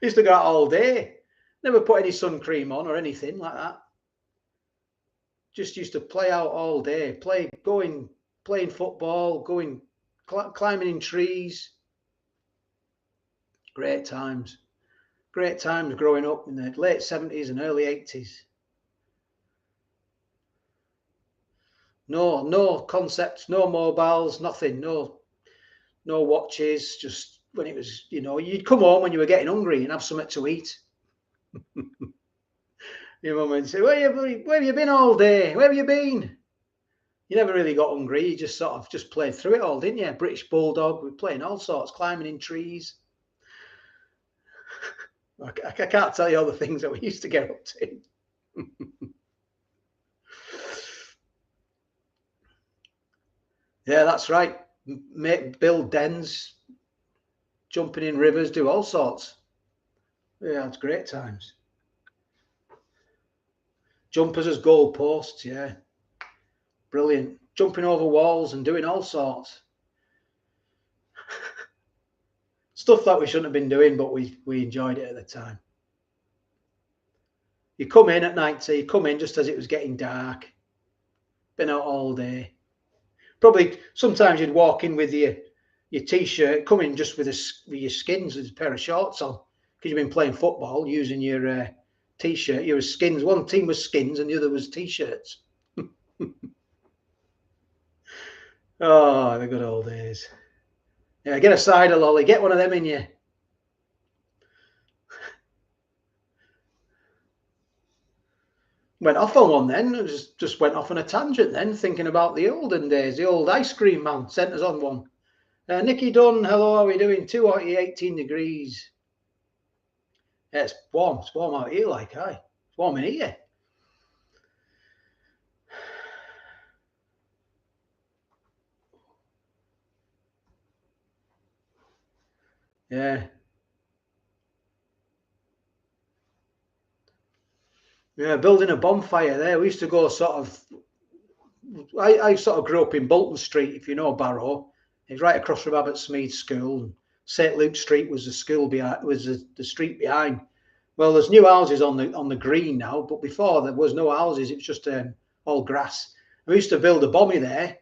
Used to go out all day. Never put any sun cream on or anything like that. Just used to play out all day, playing football, climbing in trees. Great times growing up in the late 70s and early 80s. No concepts, no mobiles, nothing, no watches. Just when it was, you'd come home when you were getting hungry and have something to eat. Your mum would say, where have you been all day? Where have you been? You never really got hungry. You just sort of just played through it all, didn't you? British Bulldog, we're playing all sorts, climbing in trees. I can't tell you all the things that we used to get up to. Yeah, that's right. Build dens, jumping in rivers, do all sorts. Yeah, it's great times. Jumpers as goalposts, yeah. Brilliant. Jumping over walls and doing all sorts. Stuff that we shouldn't have been doing, but we enjoyed it at the time. You come in at night, so you come in just as it was getting dark. Been out all day. Probably sometimes you'd walk in with your t-shirt, come in just with your skins, with a pair of shorts on, because you've been playing football using your t-shirt. You were skins. One team was skins and the other was t-shirts. Oh, the good old days. Yeah, get a cider lolly. Get one of them in you. Went off on one then. Just went off on a tangent then, thinking about the olden days. The old ice cream man sent us on one. Nicky Dunn, hello, how are we doing? 2:40, 18 degrees. Yeah, it's warm. It's warm out here, like, aye. It's warm in here. Yeah. Yeah, building a bonfire there. We used to go sort of, I sort of grew up in Bolton Street, if you know Barrow. It's right across from Abbott Smead School. And St Luke Street was the school behind, was the street behind. Well, there's new houses on the green now, but before there was no houses. It was just all grass. We used to build a bommy there.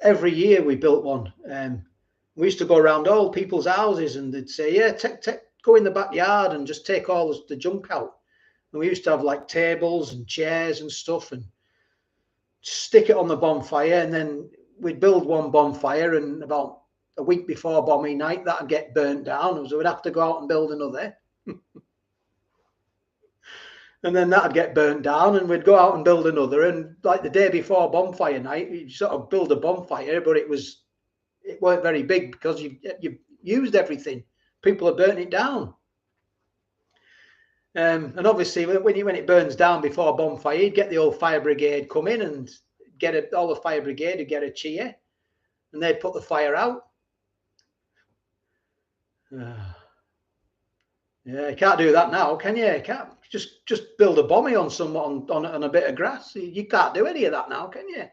Every year we built one. We used to go around all people's houses and they'd say, yeah, go in the backyard and just take all the junk out. And we used to have like tables and chairs and stuff and stick it on the bonfire. And then we'd build one bonfire, and about a week before bommy night, that'd get burnt down. So we'd have to go out and build another. And then that'd get burnt down, and we'd go out and build another. And like the day before bonfire night, you sort of build a bonfire, but it weren't very big because you used everything. People had burnt it down. And obviously, when it burns down before bonfire, you'd get the old fire brigade come in and all the fire brigade would get a cheer, and they'd put the fire out. Yeah, you can't do that now, can you? You can't just build a bommy on a bit of grass. You can't do any of that now, can you?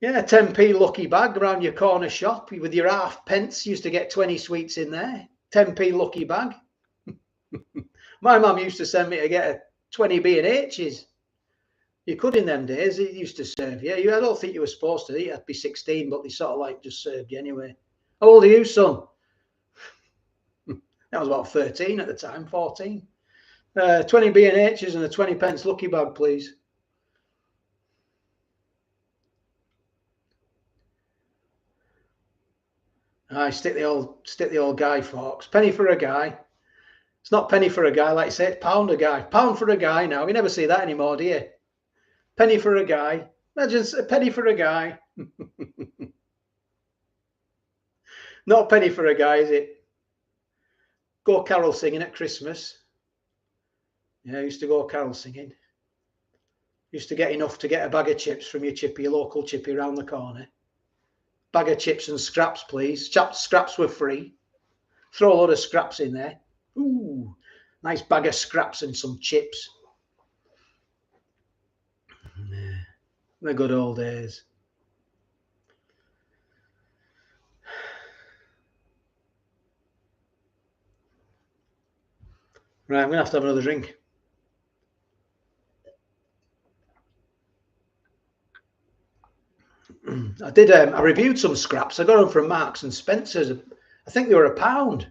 Yeah, 10p lucky bag around your corner shop with your halfpence. Used to get 20 sweets in there. 10p lucky bag. My mum used to send me to get a 20 B&H's. You could in them days. It used to serve you. I don't think you were supposed to. You had to be 16, but they sort of like just served you anyway. How old are you, son? I was about 13 at the time, 14. 20 B&H's and a 20 pence lucky bag, please. I stick the old guy forks. Penny for a guy. It's not penny for a guy, like you say, it's pound a guy. Pound for a guy now. You never see that anymore, do you? Penny for a guy. Imagine a penny for a guy. Not a penny for a guy, is it? Go carol singing at Christmas. Yeah, I used to go carol singing. Used to get enough to get a bag of chips from your local chippy around the corner. Bag of chips and scraps, please. Scraps were free. Throw a load of scraps in there. Ooh, nice bag of scraps and some chips. The good old days. Right, I'm going to have another drink. I reviewed some scraps. I got them from Marks and Spencer's. I think they were £1.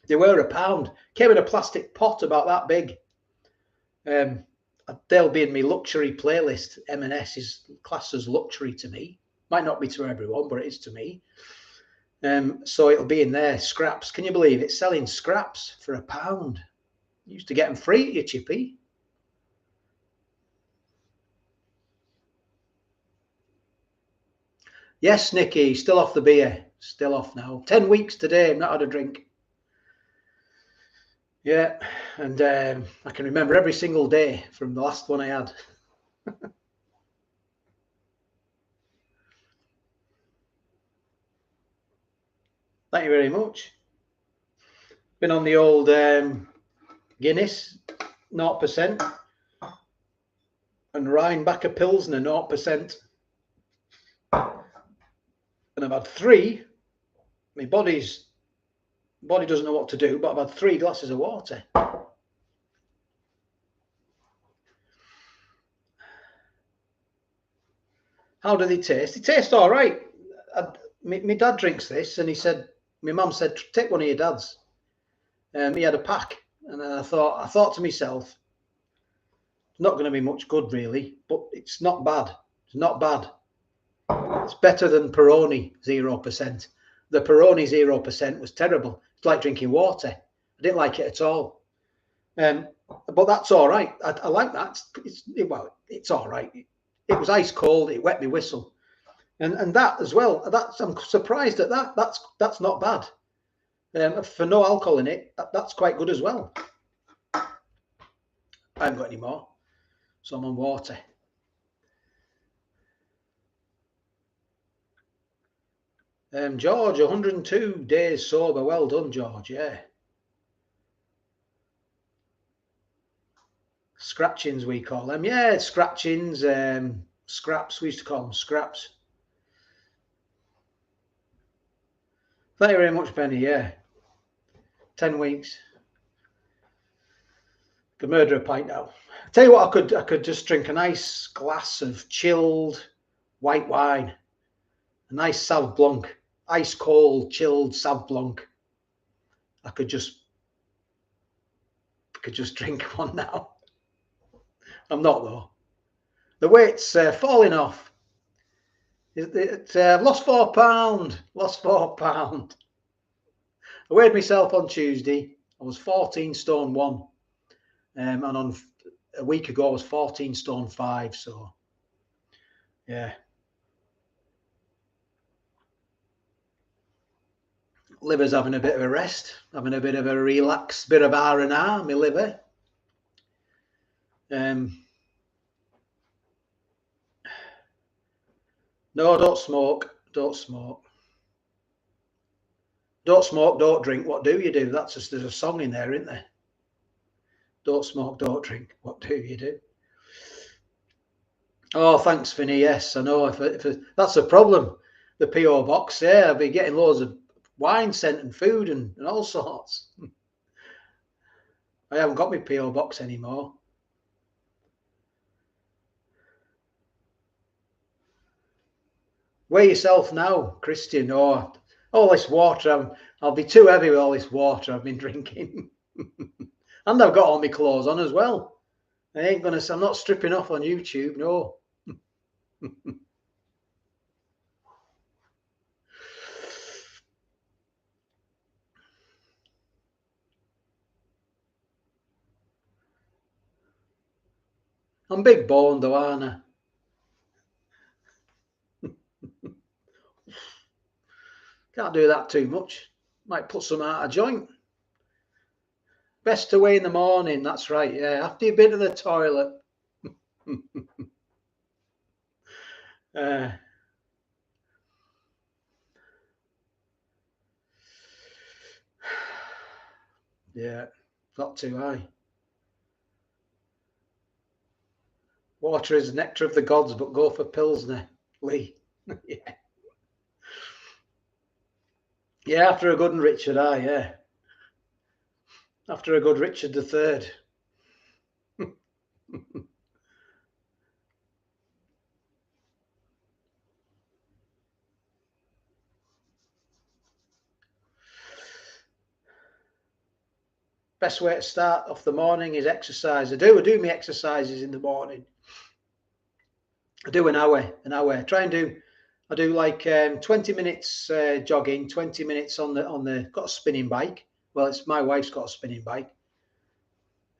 They were £1. Came in a plastic pot about that big. They'll be in my luxury playlist. M&S is classed as luxury to me. Might not be to everyone, but it is to me. So it'll be in there. Scraps. Can you believe it's selling scraps for £1? You used to get them free at your chippy. Yes, Nicky, still off the beer. Still off now. 10 weeks today. I've not had a drink. Yeah, and I can remember every single day from the last one I had. Thank you very much. Been on the old Guinness, 0%, and Rheinbacher Pilsner, 0%. And I've had 3. My body doesn't know what to do, but I've had 3 glasses of water. How do they taste? They taste all right. My dad drinks this, and he said, my mum said, take one of your dad's. He had a pack, and I thought to myself, it's not going to be much good really, but it's not bad. It's not bad. It's better than Peroni 0%. The Peroni 0% was terrible. It's like drinking water. I didn't like it at all. But that's all right. I like that. It's all right. It was ice cold. It wet my whistle, and that as well. I'm surprised at that. That's not bad. For no alcohol in it, that's quite good as well. I haven't got any more, so I'm on water. George, 102 days sober. Well done, George. Yeah. Scratchings, we call them. Yeah, scratchings, scraps. We used to call them scraps. Thank you very much, Penny. Yeah. 10 weeks. Could murder a pint now. I tell you what, I could just drink a nice glass of chilled white wine. A nice Sauv Blanc. Ice cold, chilled Sauv Blanc. I could just drink one now. I'm not though. The weight's falling off. I've lost 4 pounds. Lost 4 pounds. I weighed myself on Tuesday. I was 14 stone 1. And on a week ago I was 14 stone 5. So yeah. Liver's having a bit of a rest, having a bit of a relax, bit of R&R, my liver. No, don't smoke. Don't smoke. Don't smoke, don't drink. What do you do? That's just, there's a song in there, isn't there? Don't smoke, don't drink. What do you do? Oh, thanks, Finny. Yes, I know. If that's the problem. The PO box, yeah, I'll be getting loads of wine sent and food and all sorts. I haven't got my PO box anymore. Weigh yourself now, Christian. Oh, all this water. I'll be too heavy with all this water I've been drinking. And I've got all my clothes on as well. I'm not stripping off on YouTube, no. I'm big boned though, aren't I? Can't do that too much. Might put some out of joint. Best to weigh in the morning, that's right, yeah. After you've been to the toilet. Yeah, not too high. Water is nectar of the gods, but go for Pilsner, Lee. Yeah. Yeah, after a good Richard, yeah. After a good Richard III. Best way to start off the morning is exercise. I do my exercises in the morning. I do an hour. I do like 20 minutes jogging, 20 minutes on the got a spinning bike. Well, it's my wife's got a spinning bike.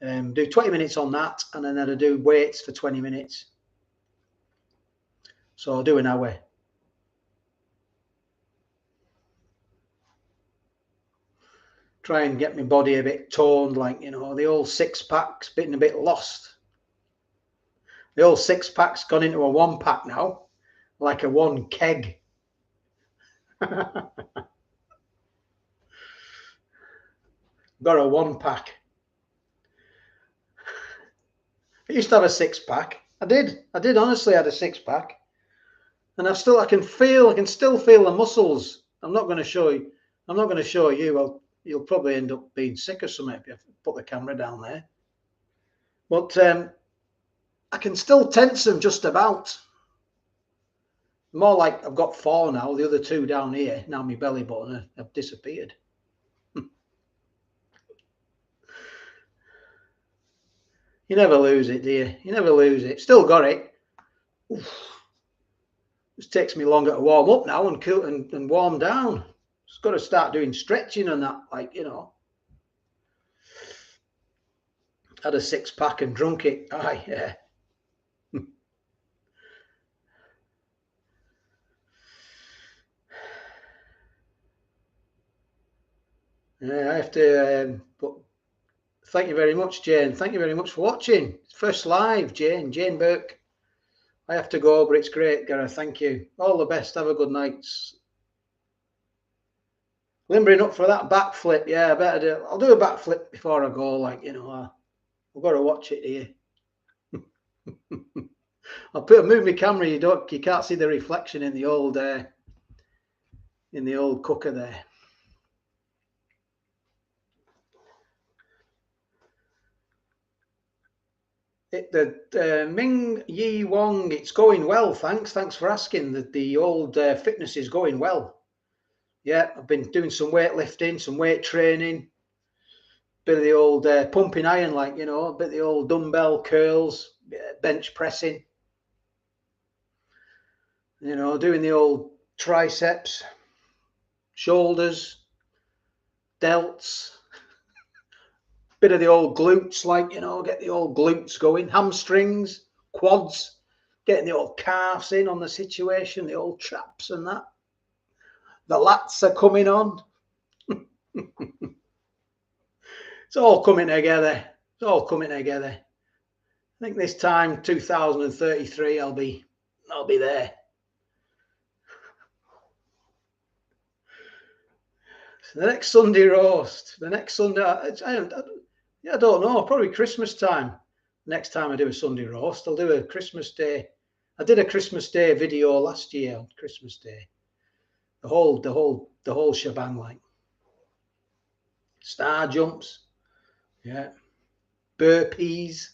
Do 20 minutes on that, and then I do weights for 20 minutes. So I'll do an hour. Try and get my body a bit toned, like, you know, the old 6-pack's been a bit lost. The old 6-pack's gone into a 1-pack now, like a 1 keg. Got a 1-pack. I used to have a 6-pack. I did honestly had a 6-pack, and I can still feel the muscles. I'm not going to show you. Well, you'll probably end up being sick or something if you put the camera down there. But I can still tense them just about. More like I've got 4 now. The other 2 down here. Now my belly button have disappeared. You never lose it, do you? You never lose it. Still got it. Oof. It takes me longer to warm up now and cool and warm down. Just got to start doing stretching and that, like, you know. Had a 6-pack and drunk it. Aye, yeah. Yeah, I have to. But thank you very much, Jane. Thank you very much for watching. First live, Jane Burke. I have to go, but it's great, Gareth. Thank you. All the best. Have a good night. Limbering up for that backflip. Yeah, I better do. I'll do a backflip before I go. Like, you know, I've got to watch it here. I'll move my camera. You can't see the reflection in the old cooker there. The Ming Yi Wong, it's going well. Thanks for asking. The old fitness is going well. Yeah, I've been doing some weightlifting, some weight training, bit of the old pumping iron, like, you know, a bit of the old dumbbell curls, bench pressing, you know, doing the old triceps, shoulders, delts, bit of the old glutes, like, you know, get the old glutes going, hamstrings, quads, getting the old calves in on the situation, the old traps and that. The lats are coming on. It's all coming together. It's all coming together. I think this time, 2033, I'll be there. So the next Sunday roast. The next Sunday, I don't know. Probably Christmas time. Next time I do a Sunday roast, I'll do a Christmas Day. I did a Christmas Day video last year on Christmas Day. The whole shebang, like star jumps, yeah, burpees.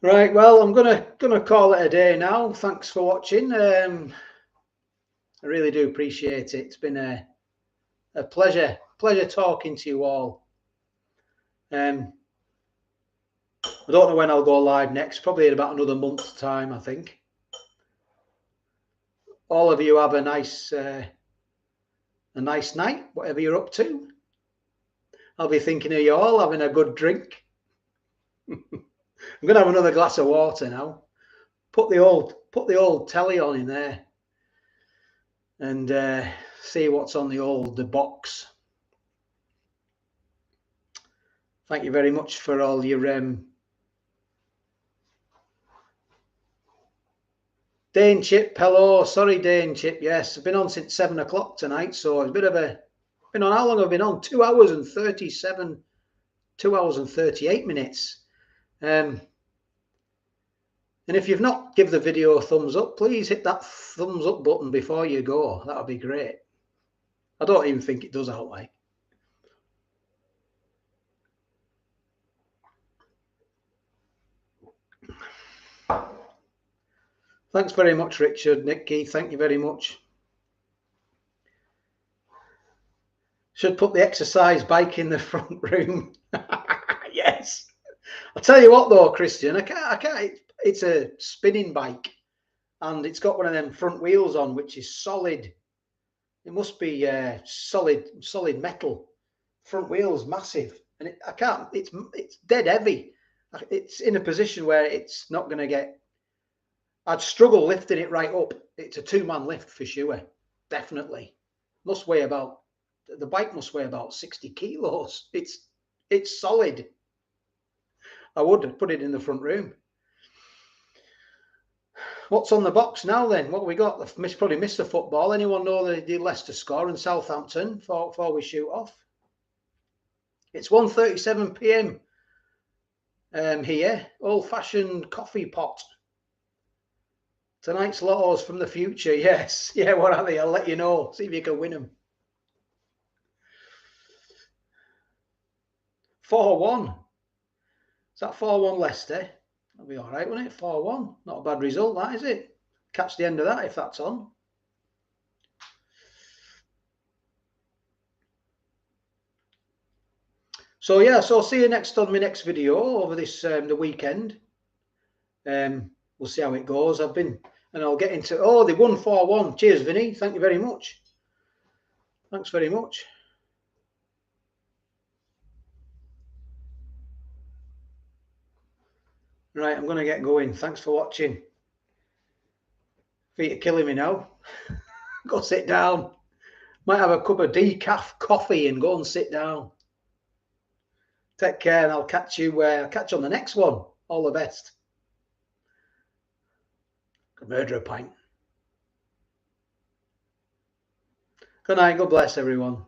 Right, well, I'm gonna call it a day now. Thanks for watching. I really do appreciate it. It's been a pleasure talking to you all. I don't know when I'll go live next. Probably in about another month's time, I think. All of you have a nice night, whatever you're up to. I'll be thinking of you all having a good drink. I'm gonna have another glass of water now. Put the old telly on in there, and see what's on the box. Thank you very much for all your Dane Chip. Hello, sorry Dane Chip. Yes, I've been on since 7 o'clock tonight, so it's a bit of a been on. How long have I been on? 2 hours and 37, 2 hours and 38 minutes. And if you've not give the video a thumbs up, please hit that thumbs up button before you go. That would be great. I don't even think it does outright. Thanks very much, Richard. Nicky, thank you very much. Should put the exercise bike in the front room. Yes. I'll tell you what though, Christian, I can't. It's a spinning bike, and it's got one of them front wheels on, which is solid. It must be solid metal. Front wheels massive, and I can't. It's dead heavy. It's in a position where it's not going to get. I'd struggle lifting it right up. It's a 2-man lift for sure, definitely. The bike must weigh about 60 kilos. It's solid. I would put it in the front room. What's on the box now then? What have we got? Probably missed the football. Anyone know the Leicester score and Southampton before we shoot off? It's 1:37 p.m. Here. Old-fashioned coffee pot. Tonight's lottos from the future. Yes. Yeah, what are they? I'll let you know. See if you can win them. 4-1. Is that 4-1 Leicester? That'll be all right, won't it? 4-1. Not a bad result, that, is it? Catch the end of that if that's on. So yeah, so see you on my next video over this the weekend. We'll see how it goes. And I'll get into, oh, they won 4-1. Cheers, Vinny. Thank you very much. Thanks very much. Right, I'm going to get going. Thanks for watching. Feet are killing me now. Go sit down. Might have a cup of decaf coffee and go and sit down. Take care, and I'll catch you on the next one. All the best. Could murder a pint. Good night. God bless everyone.